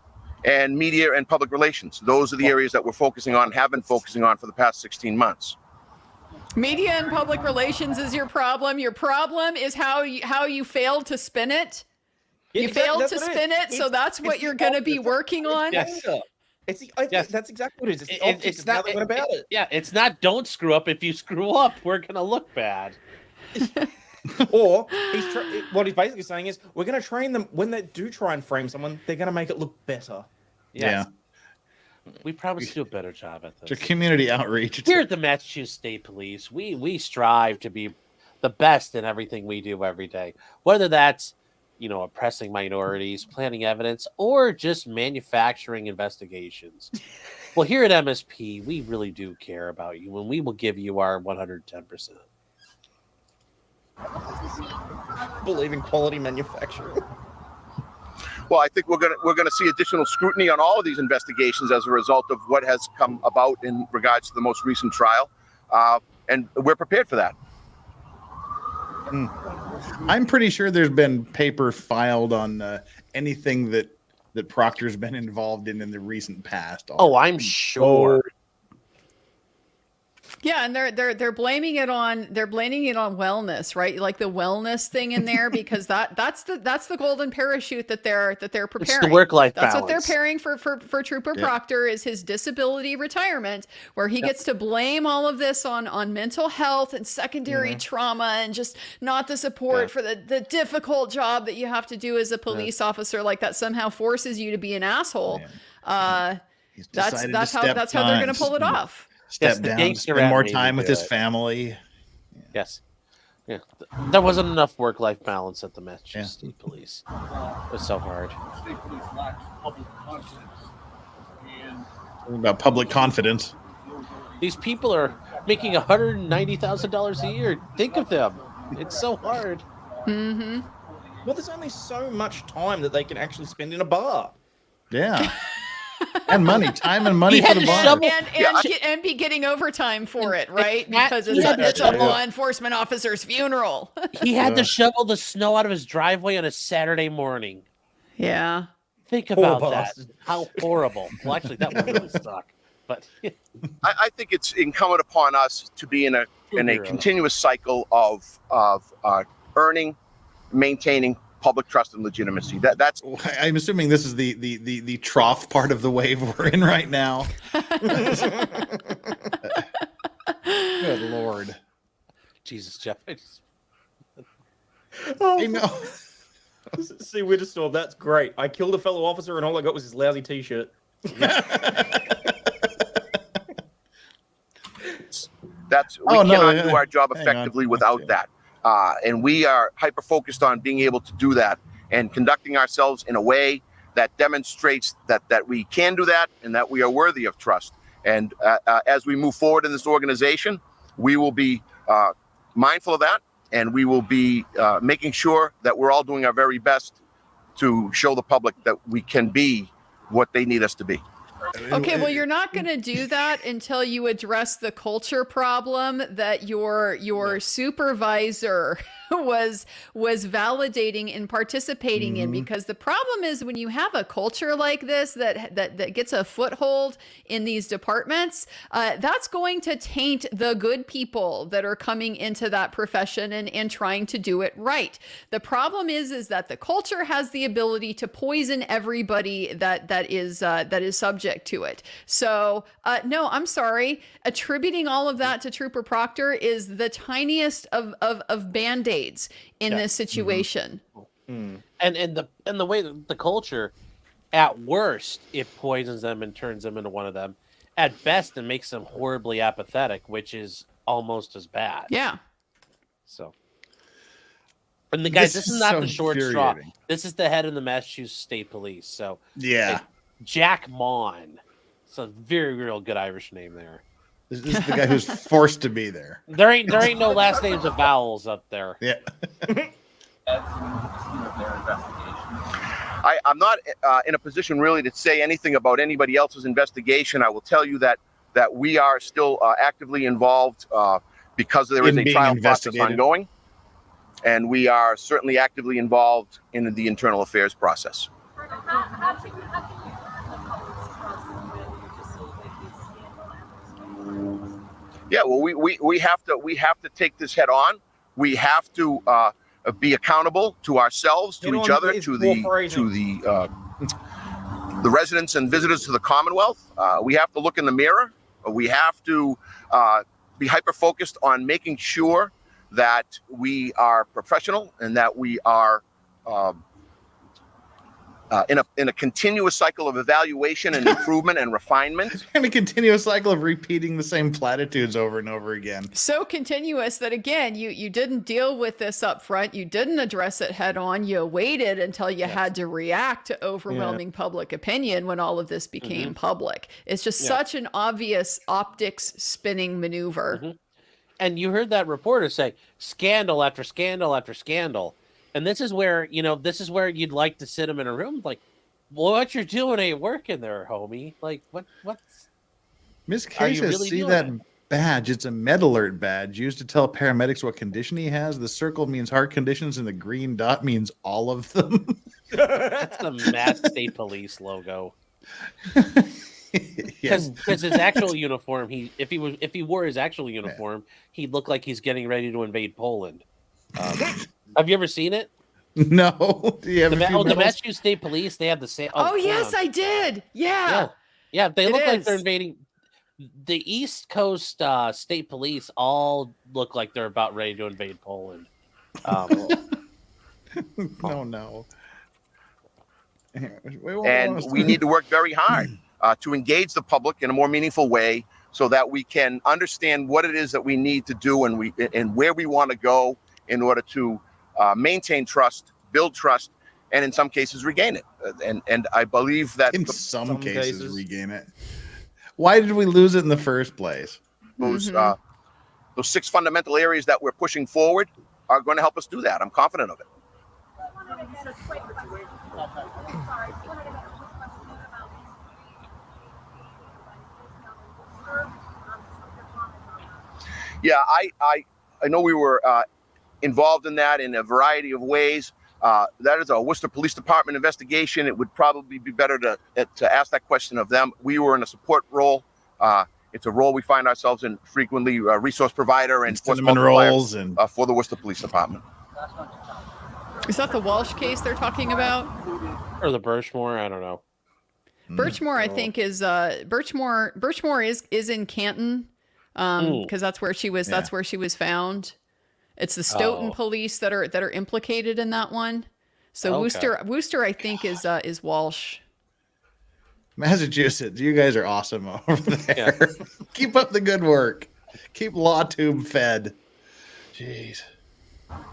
and media and public relations. Those are the areas that we're focusing on, have been focusing on for the past 16 months. Media and public relations is your problem. Your problem is how you failed to spin it. You failed to spin it, so that's what you're going to be working on. Yes. That's exactly what it is. It's the optics of how they went about it. Yeah, it's not don't screw up. If you screw up, we're going to look bad. Or what he's basically saying is we're going to train them when they do try and frame someone, they're going to make it look better. Yes. Yeah. We probably should do a better job at this. It's a community outreach. Here at the Massachusetts State Police, we strive to be the best in everything we do every day. Whether that's, oppressing minorities, planting evidence, or just manufacturing investigations. Well, here at MSP, we really do care about you, and we will give you our 110%. Believe in quality manufacturing. Well, I think we're gonna see additional scrutiny on all of these investigations as a result of what has come about in regards to the most recent trial, and we're prepared for that. I'm pretty sure there's been paper filed on anything that Proctor's been involved in the recent past. Oh, I'm sure. Yeah, and they're blaming it on wellness, right? Like the wellness thing in there because that's the golden parachute that they're preparing. It's the work-life balance. That's what they're preparing for Trooper Proctor is his disability retirement, where he gets to blame all of this on mental health and secondary trauma and just not the support for the difficult job that you have to do as a police officer. Like that somehow forces you to be an asshole. He's That's decided that's to how step that's how they're going to pull it off. Step the down, dates spend around more me to time with do his it. family. Yes. Yeah. There wasn't enough work-life balance at the Massachusetts Yeah. State Police. It was so hard. State police lacks public confidence. And Talking about public confidence. These people are making $190,000 a year. Think of them. It's so hard. Mm-hmm. Well, there's only so much time that they can actually spend in a bar. Yeah. And money, time and money He for had the to bar. shovel- And be getting overtime for it, right? That- Because yeah, it's a yeah. law enforcement officer's funeral. He had to shovel the snow out of his driveway on a Saturday morning. Yeah. Think Poor about that. bastard. How horrible. Well, actually, that would really suck. But I think it's incumbent upon us to be in a Superheroes. continuous cycle of earning, maintaining public trust and legitimacy. That's I'm assuming this is the trough part of the wave we're in right now. Good Lord. Jesus, Jeff. I know. See, we're just told that's great. I killed a fellow officer and all I got was his lousy t-shirt. we Oh, no, cannot do our job hang on. effectively without that. And we are hyper focused on being able to do that and conducting ourselves in a way that demonstrates that we can do that and that we are worthy of trust. And as we move forward in this organization, we will be mindful of that, and we will be making sure that we're all doing our very best to show the public that we can be what they need us to be. Okay, well, you're not going to do that until you address the culture problem that your supervisor was validating and participating in. Because the problem is when you have a culture like this that gets a foothold in these departments, that's going to taint the good people that are coming into that profession and trying to do it right. The problem is that the culture has the ability to poison everybody that is subject to it. So no, I'm sorry. Attributing all of that to Trooper Proctor is the tiniest of band-aids in this situation. And the way that the culture, at worst, it poisons them and turns them into one of them. At best, it makes them horribly apathetic, which is almost as bad. Yeah. So, and the guys, This this is is not so the short straw. infuriating. This is the head of the Massachusetts State Police. So, Yeah. Jack Maughan. It's a very real good Irish name there. This is the guy who's forced to be there. There ain't no last names of vowels up there. Yeah. I'm not in a position really to say anything about anybody else's investigation. I will tell you that we are still actively involved because there is In a being trial process investigated. ongoing, and we are certainly actively involved in the internal affairs process. How can you earn the public's trust when you just see like these scandal efforts? Yeah, well, we have to take this head on. We have to be accountable to ourselves, to each other, to the residents and visitors to the Commonwealth. We have to look in the mirror. We have to be hyper focused on making sure that we are professional and that we are in a continuous cycle of evaluation and improvement and refinement. And a continuous cycle of repeating the same platitudes over and over again. So continuous that, again, you didn't deal with this up front. You didn't address it head on. You waited until you had to react to overwhelming public opinion when all of this became public. It's just such an obvious optics spinning maneuver. And you heard that reporter say scandal after scandal after scandal. And this is where, you'd like to sit him in a room like, well, what you're doing ain't working there, homie. Like, what's... Miss Are K you says, really see doing that it?" badge? It's a med alert badge used to tell paramedics what condition he has. The circle means heart conditions and the green dot means all of them. That's the Mass State Police logo. Because his actual uniform, if he wore his actual uniform, he'd look like he's getting ready to invade Poland. Have you ever seen it? No. Do you have The a few medals? Massachusetts State Police, they have the same. Oh, yes, I did. Yeah. Yeah, they It look like they're is. invading. The East Coast State Police all look like they're about ready to invade Poland. No. And we need to work very hard to engage the public in a more meaningful way so that we can understand what it is that we need to do and where we want to go in order to maintain trust, build trust, and in some cases regain it. And I believe that in some cases regain it. Why did we lose it in the first place? Those 6 fundamental areas that we're pushing forward are going to help us do that. I'm confident of it. Yeah, I know we were involved in that in a variety of ways. That is a Worcester Police Department investigation. It would probably be better to ask that question of them. We were in a support role. It's a role we find ourselves in frequently, resource provider and cinnamon rolls and for the Worcester Police Department. Is that the Walsh case they're talking about? Or the Birchmore? I don't know. Birchmore, I think, is Birchmore is in Canton. Because that's where she was. Yeah. That's where she was found. It's the Stoughton police that are implicated in that one. So Okay. Worcester, I think, is Walsh. Massachusetts, you guys are awesome over there. Yeah. Keep up the good work. Keep LawTube fed. Jeez.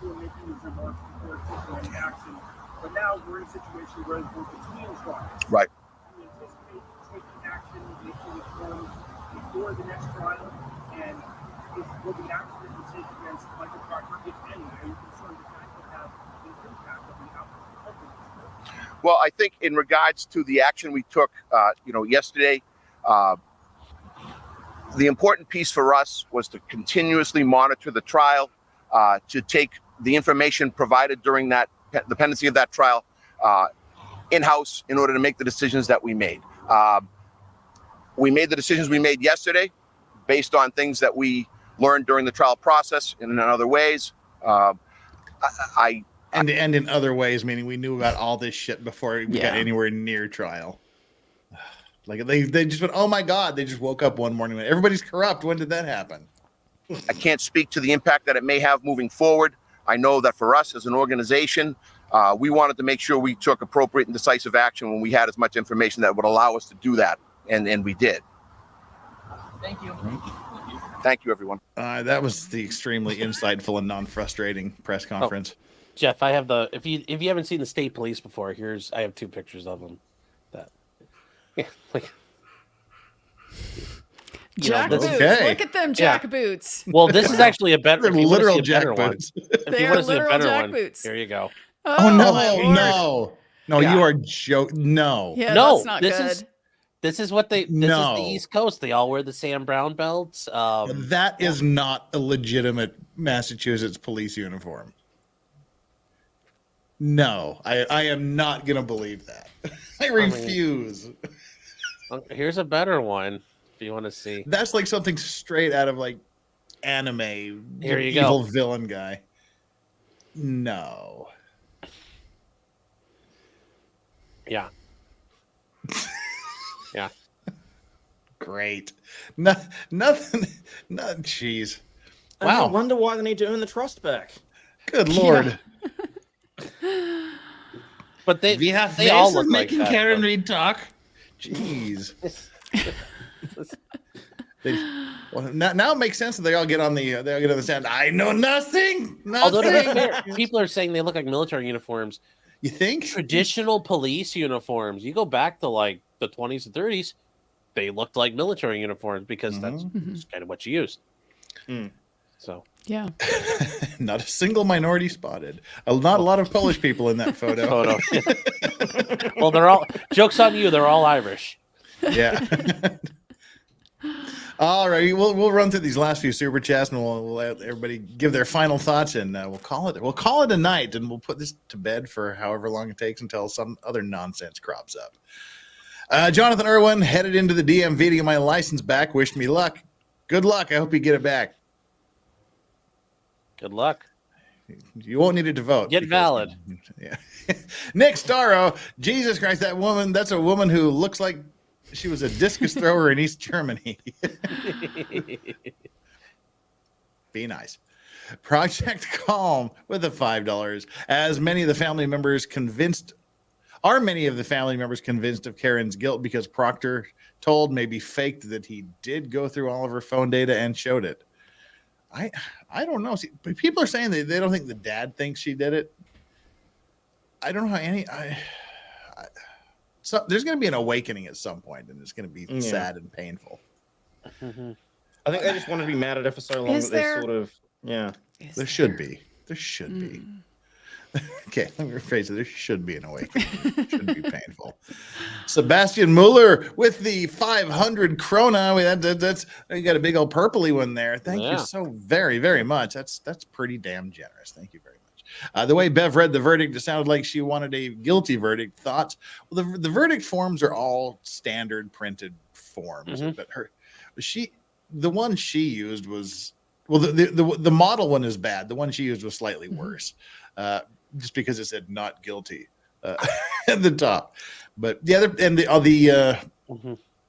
We're making these remarks before taking any action, but now we're in a situation where we're between trials. Right. We anticipate taking action, making reforms before the next trial, and will the action that we take against Michael Proctor, if any, are you concerned that could have an impact on the outcome of the trial? Well, I think in regards to the action we took, yesterday, the important piece for us was to continuously monitor the trial, to take the information provided during the pendency of that trial in-house in order to make the decisions that we made. We made the decisions we made yesterday based on things that we learned during the trial process and in other ways. And in other ways, meaning we knew about all this shit before we got anywhere near trial. Like they just went, oh my God, they just woke up one morning. Everybody's corrupt. When did that happen? I can't speak to the impact that it may have moving forward. I know that for us as an organization, we wanted to make sure we took appropriate and decisive action when we had as much information that would allow us to do that. And we did. Thank you. Thank you, everyone. That was the extremely insightful and non-frustrating press conference. Oh, Jeff, I have the if you haven't seen the state police before, I have 2 pictures of them. Jack boots. Okay. Look at them jack boots. Well, this is actually a better. They're literal jack boots. If you want to see a better one, here you go. Oh no! Yeah. You are joking. No. Yeah, No, that's not good. This is what they. This is the East Coast. They all wear the Sam Brown belts. That is not a legitimate Massachusetts police uniform. No, I am not gonna believe that. I refuse. Here's a better one if you want to see. That's like something straight out of like anime. Here you evil go. Villain guy. No. Yeah. Yeah. Great. Nothing. Jeez. I Wow. wonder why they need to earn the trust back. Good Lord. But they they all look like making that, Karen though. Reed talk. Jeez. Now it makes sense that they all get on the stand. I know nothing. Although to be fair, people are saying they look like military uniforms. You think? Traditional police uniforms. You go back to like the 20s and 30s, they looked like military uniforms because that's kind of what you used. So yeah. Not a single minority spotted. Not a lot of Polish people in that photo. Well, they're all jokes on you. They're all Irish. Yeah. All right, we'll run through these last few super chats, and we'll let everybody give their final thoughts, and we'll call it a night, and we'll put this to bed for however long it takes until some other nonsense crops up. Jonathan Irwin headed into the DMV to get my license back. Wished me luck. Good luck. I hope you get it back. Good luck. You won't need it to vote. Get valid. Yeah. Nick Starro, Jesus Christ, that's a woman who looks like she was a discus thrower in East Germany. Be nice. Project Calm with the $5. Are many of the family members convinced of Karen's guilt because Proctor told, maybe faked that he did go through all of her phone data and showed it. I don't know. See, but people are saying they don't think the dad thinks she did it. I don't know how so there's going to be an awakening at some point, and it's going to be sad and painful. I think they just want to be mad at her for so long that they're sort of There should be. Okay, let me rephrase it. There should be an awakening. It should be painful. Sebastian Mueller with the 500 krona. That's you got a big old purpley one there. Thank you so very, very much. That's pretty damn generous. Thank you very much. The way Bev read the verdict, it sounded like she wanted a guilty verdict. Thoughts? Well, the verdict forms are all standard printed forms, but the one she used was the model one is bad. The one she used was slightly worse. Just because it said not guilty at the top, but the other and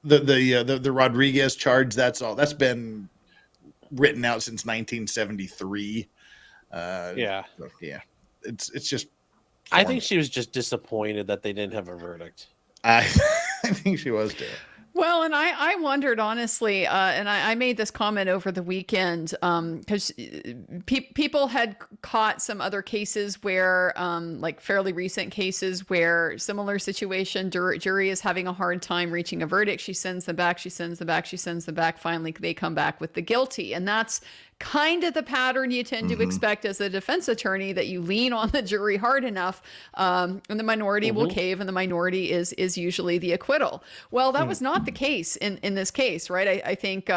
the Rodriguez charge, that's been written out since 1973. It's just. I think she was just disappointed that they didn't have a verdict. I think she was too. Well, and I wondered, honestly, and I made this comment over the weekend because people had caught some other cases where, like fairly recent cases where similar situation, jury is having a hard time reaching a verdict. She sends them back. Finally, they come back with the guilty. And that's kind of the pattern you tend to expect as a defense attorney, that you lean on the jury hard enough and the minority will cave, and the minority is usually the acquittal. Well, that was not the case in this case, right? I think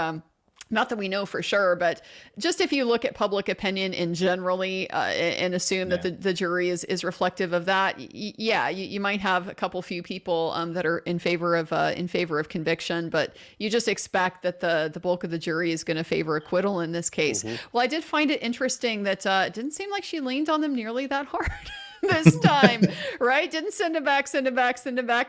not that we know for sure, but just if you look at public opinion in generally and assume that the jury is reflective of that, you might have a couple few people that are in favor of conviction, but you just expect that the bulk of the jury is going to favor acquittal in this case. Well, I did find it interesting that it didn't seem like she leaned on them nearly that hard. This time, right? Didn't send it back.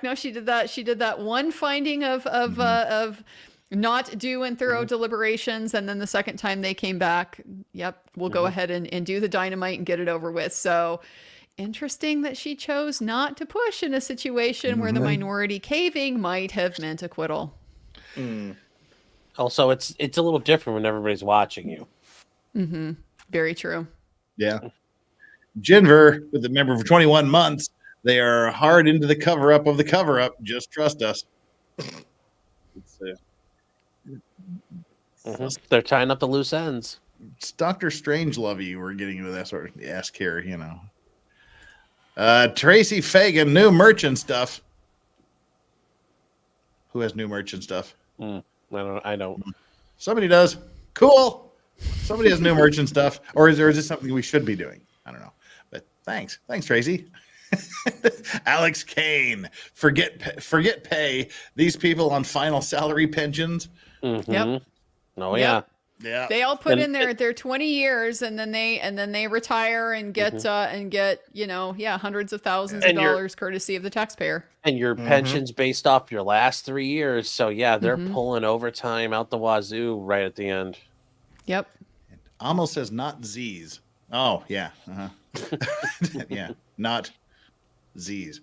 No, she did that one finding of not due and thorough deliberations, and then the second time they came back, we'll go ahead and do the dynamite and get it over with. So interesting that she chose not to push in a situation where the minority caving might have meant acquittal. Also, it's a little different when everybody's watching you. Very true. Yeah. Jenver, with a member for 21 months, they are hard into the cover-up of the cover-up. Just trust us. They're tying up the loose ends. It's Dr. Strangelovey. We're getting into that sort of ask here, you know. Tracy Fagan, new merchant stuff. Who has new merchant stuff? I don't. Somebody does. Cool. Somebody has new merchant stuff. Or is this something we should be doing? I don't know. But thanks, Tracy. Alex Kane, forget pay. These people on final salary pensions. Yep. Oh yeah. Yeah. They all put in their 20 years, and then they retire and get hundreds of thousands of dollars courtesy of the taxpayer. And your pension's based off your last 3 years, so they're pulling overtime out the wazoo right at the end. Yep. Almost says not Z's. Oh yeah. Yeah, not Z's.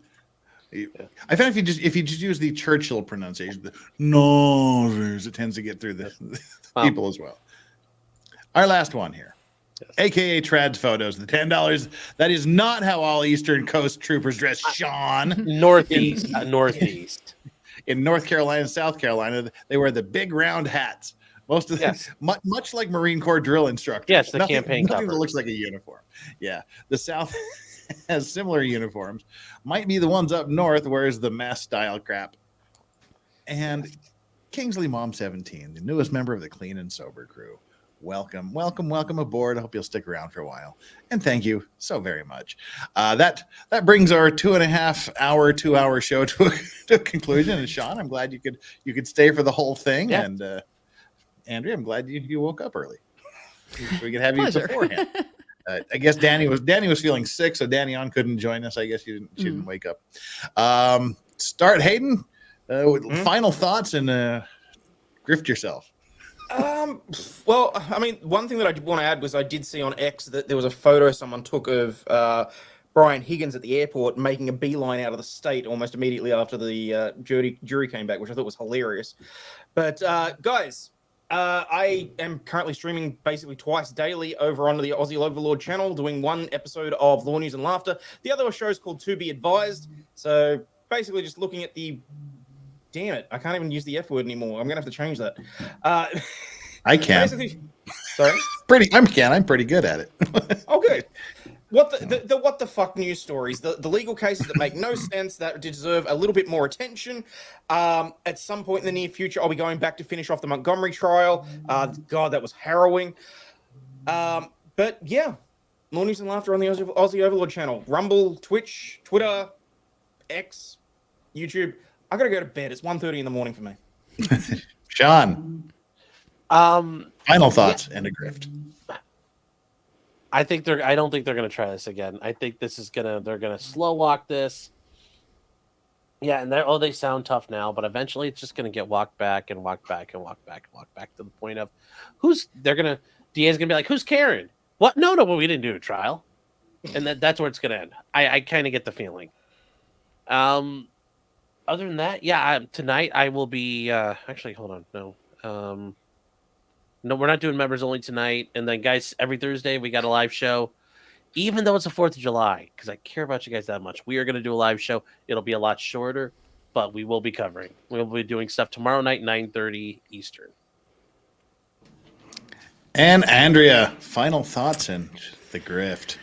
I found if you just use the Churchill pronunciation, it tends to get through the people as well. Our last one here, aka Trad's photos, the $10. That is not how all Eastern Coast troopers dress, Sean. Northeast. In North Carolina and South Carolina, they wear the big round hats. Most of them, much like Marine Corps drill instructors. Yes, the campaign nothing cover. that looks like a uniform. Yeah, the South has similar uniforms. Might be the ones up north wears the mess style crap. And Kingsley Mom 17, the newest member of the Clean and Sober crew. Welcome aboard. I hope you'll stick around for a while. And thank you so very much. That brings our 2 hour show to a conclusion. And Sean, I'm glad you could stay for the whole thing. Yeah. And Andrea, I'm glad you woke up early. We could have you beforehand. I guess Danny was feeling sick, so Danny on couldn't join us. I guess she didn't wake up. Start Hayden. Final thoughts and grift yourself. Well, I mean, one thing that I did want to add was I did see on X that there was a photo someone took of Brian Higgins at the airport making a beeline out of the state almost immediately after the jury came back, which I thought was hilarious. But guys, I am currently streaming basically twice daily over on the Aussie Overlord channel, doing one episode of Law News and Laughter. The other show is called To Be Advised. So basically just looking at the... Damn it, I can't even use the F word anymore. I'm going to have to change that. I can. Sorry? I'm pretty good at it. Oh, good. What the fuck news stories, the legal cases that make no sense, that deserve a little bit more attention. At some point in the near future, I'll be going back to finish off the Montgomery trial. God, that was harrowing. But yeah, Law News and Laughter on the Aussie Overlord channel. Rumble, Twitch, Twitter, X, YouTube. I gotta go to bed. It's 1:30 in the morning for me. Sean. Final thoughts and a grift. I don't think they're gonna try this again. I think they're gonna slow walk this. Yeah, and they sound tough now, but eventually it's just gonna get walked back and walked back and walked back and walked back to the point of DA's gonna be like, who's Karen? What? No, well, we didn't do a trial. And that's where it's gonna end. I kind of get the feeling. Other than that, yeah, tonight I will be actually hold on, no. No, we're not doing members only tonight. And then, guys, every Thursday we got a live show, even though it's the 4th of July, because I care about you guys that much. We are going to do a live show. It'll be a lot shorter, but we will be covering. We'll be doing stuff tomorrow night, 9:30 Eastern. And Andrea, final thoughts and the grift.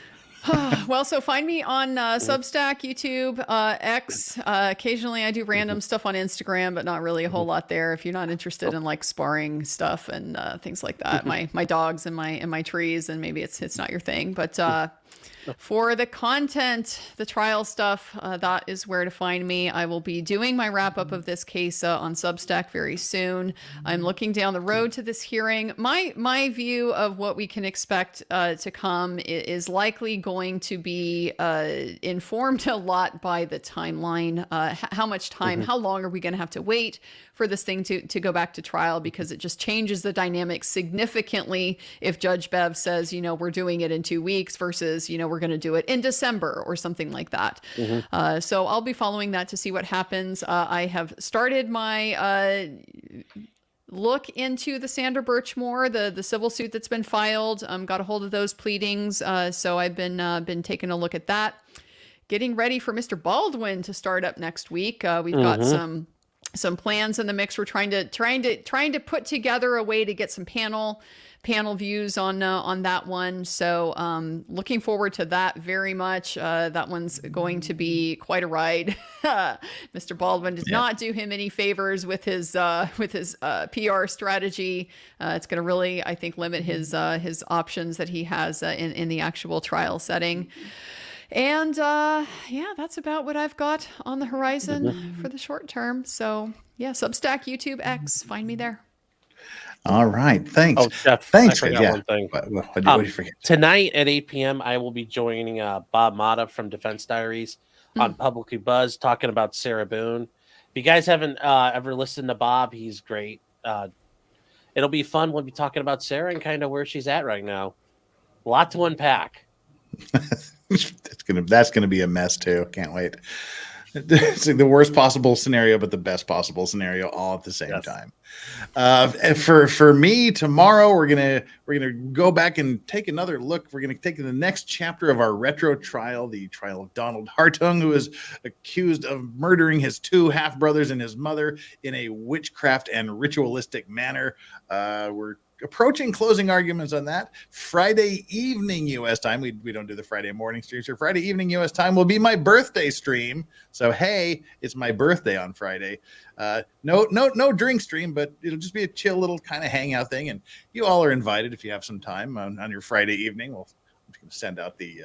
Well, so find me on Substack, YouTube, X. Occasionally I do random stuff on Instagram, but not really a whole lot there. If you're not interested in like sparring stuff and things like that, my dogs and my trees, and maybe it's not your thing. But for the content, the trial stuff, that is where to find me. I will be doing my wrap up of this case on Substack very soon. I'm looking down the road to this hearing. My view of what we can expect to come is likely going to be informed a lot by the timeline. How much time, how long are we going to have to wait for this thing to go back to trial, because it just changes the dynamic significantly if Judge Bev says, we're doing it in 2 weeks versus, we're going to do it in December or something like that. So I'll be following that to see what happens. I have started my look into the Sandra Birchmore, the civil suit that's been filed. Got a hold of those pleadings. So I've been taking a look at that. Getting ready for Mr. Baldwin to start up next week. We've got some plans in the mix. We're trying to put together a way to get some panel views on that one. So looking forward to that very much. That one's going to be quite a ride. Mr. Baldwin did not do him any favors with his PR strategy. It's going to really, I think, limit his options that he has in the actual trial setting. And that's about what I've got on the horizon for the short term. So yeah, Substack, YouTube, X, find me there. All right, thanks. Oh, Jeff, thanks. I forgot one thing. What did you forget? Tonight at 8 p.m., I will be joining Bob Mata from Defense Diaries on Publicly Buzz, talking about Sarah Boone. If you guys haven't ever listened to Bob, he's great. It'll be fun. We'll be talking about Sarah and kind of where she's at right now. A lot to unpack. That's gonna be a mess too. Can't wait. It's like the worst possible scenario, but the best possible scenario all at the same time. And for me, tomorrow we're gonna go back and take another look. We're gonna take the next chapter of our retro trial, the trial of Donald Hartung, who is accused of murdering his 2 half-brothers and his mother in a witchcraft and ritualistic manner. We're approaching closing arguments on that. Friday evening U.S. time. We don't do the Friday morning streams. So Friday evening U.S. time will be my birthday stream. So hey, it's my birthday on Friday. No drink stream, but it'll just be a chill little kind of hangout thing. And you all are invited if you have some time on your Friday evening. I'm just going to send out the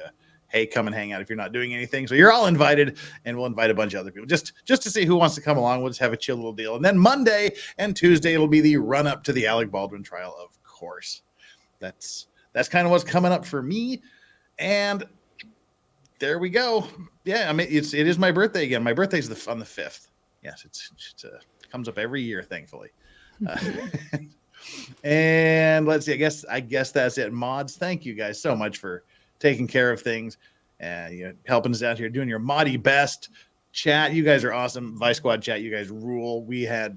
hey, come and hang out if you're not doing anything. So you're all invited, and we'll invite a bunch of other people just to see who wants to come along. We'll just have a chill little deal. And then Monday and Tuesday, it'll be the run up to the Alec Baldwin trial, of course. That's kind of what's coming up for me. And there we go. Yeah, I mean, it is my birthday again. My birthday's on the 5th. Yes, it comes up every year, thankfully. And let's see. I guess that's it. Mods, thank you guys so much for taking care of things helping us out here, doing your mighty best. Chat, you guys are awesome. Vice Squad chat, you guys rule. We had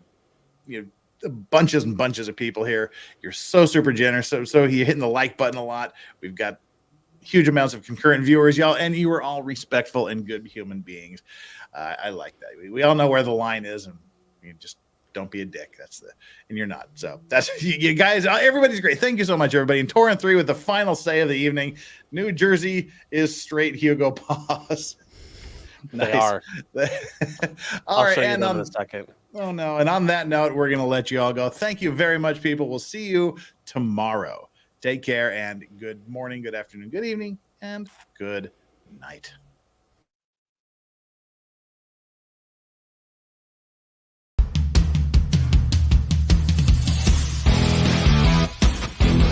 bunches and bunches of people here. You're so super generous. So you're hitting the like button a lot. We've got huge amounts of concurrent viewers, y'all, and you are all respectful and good human beings. I like that. We all know where the line is, and you just don't be a dick. And you're not. So that's you guys. Everybody's great. Thank you so much, everybody. And Torrent 3 with the final say of the evening. New Jersey is straight Hugo Paws. They are. All right, show you and them in a second. Oh no! And on that note, we're gonna let you all go. Thank you very much, people. We'll see you tomorrow. Take care and good morning, good afternoon, good evening, and good night.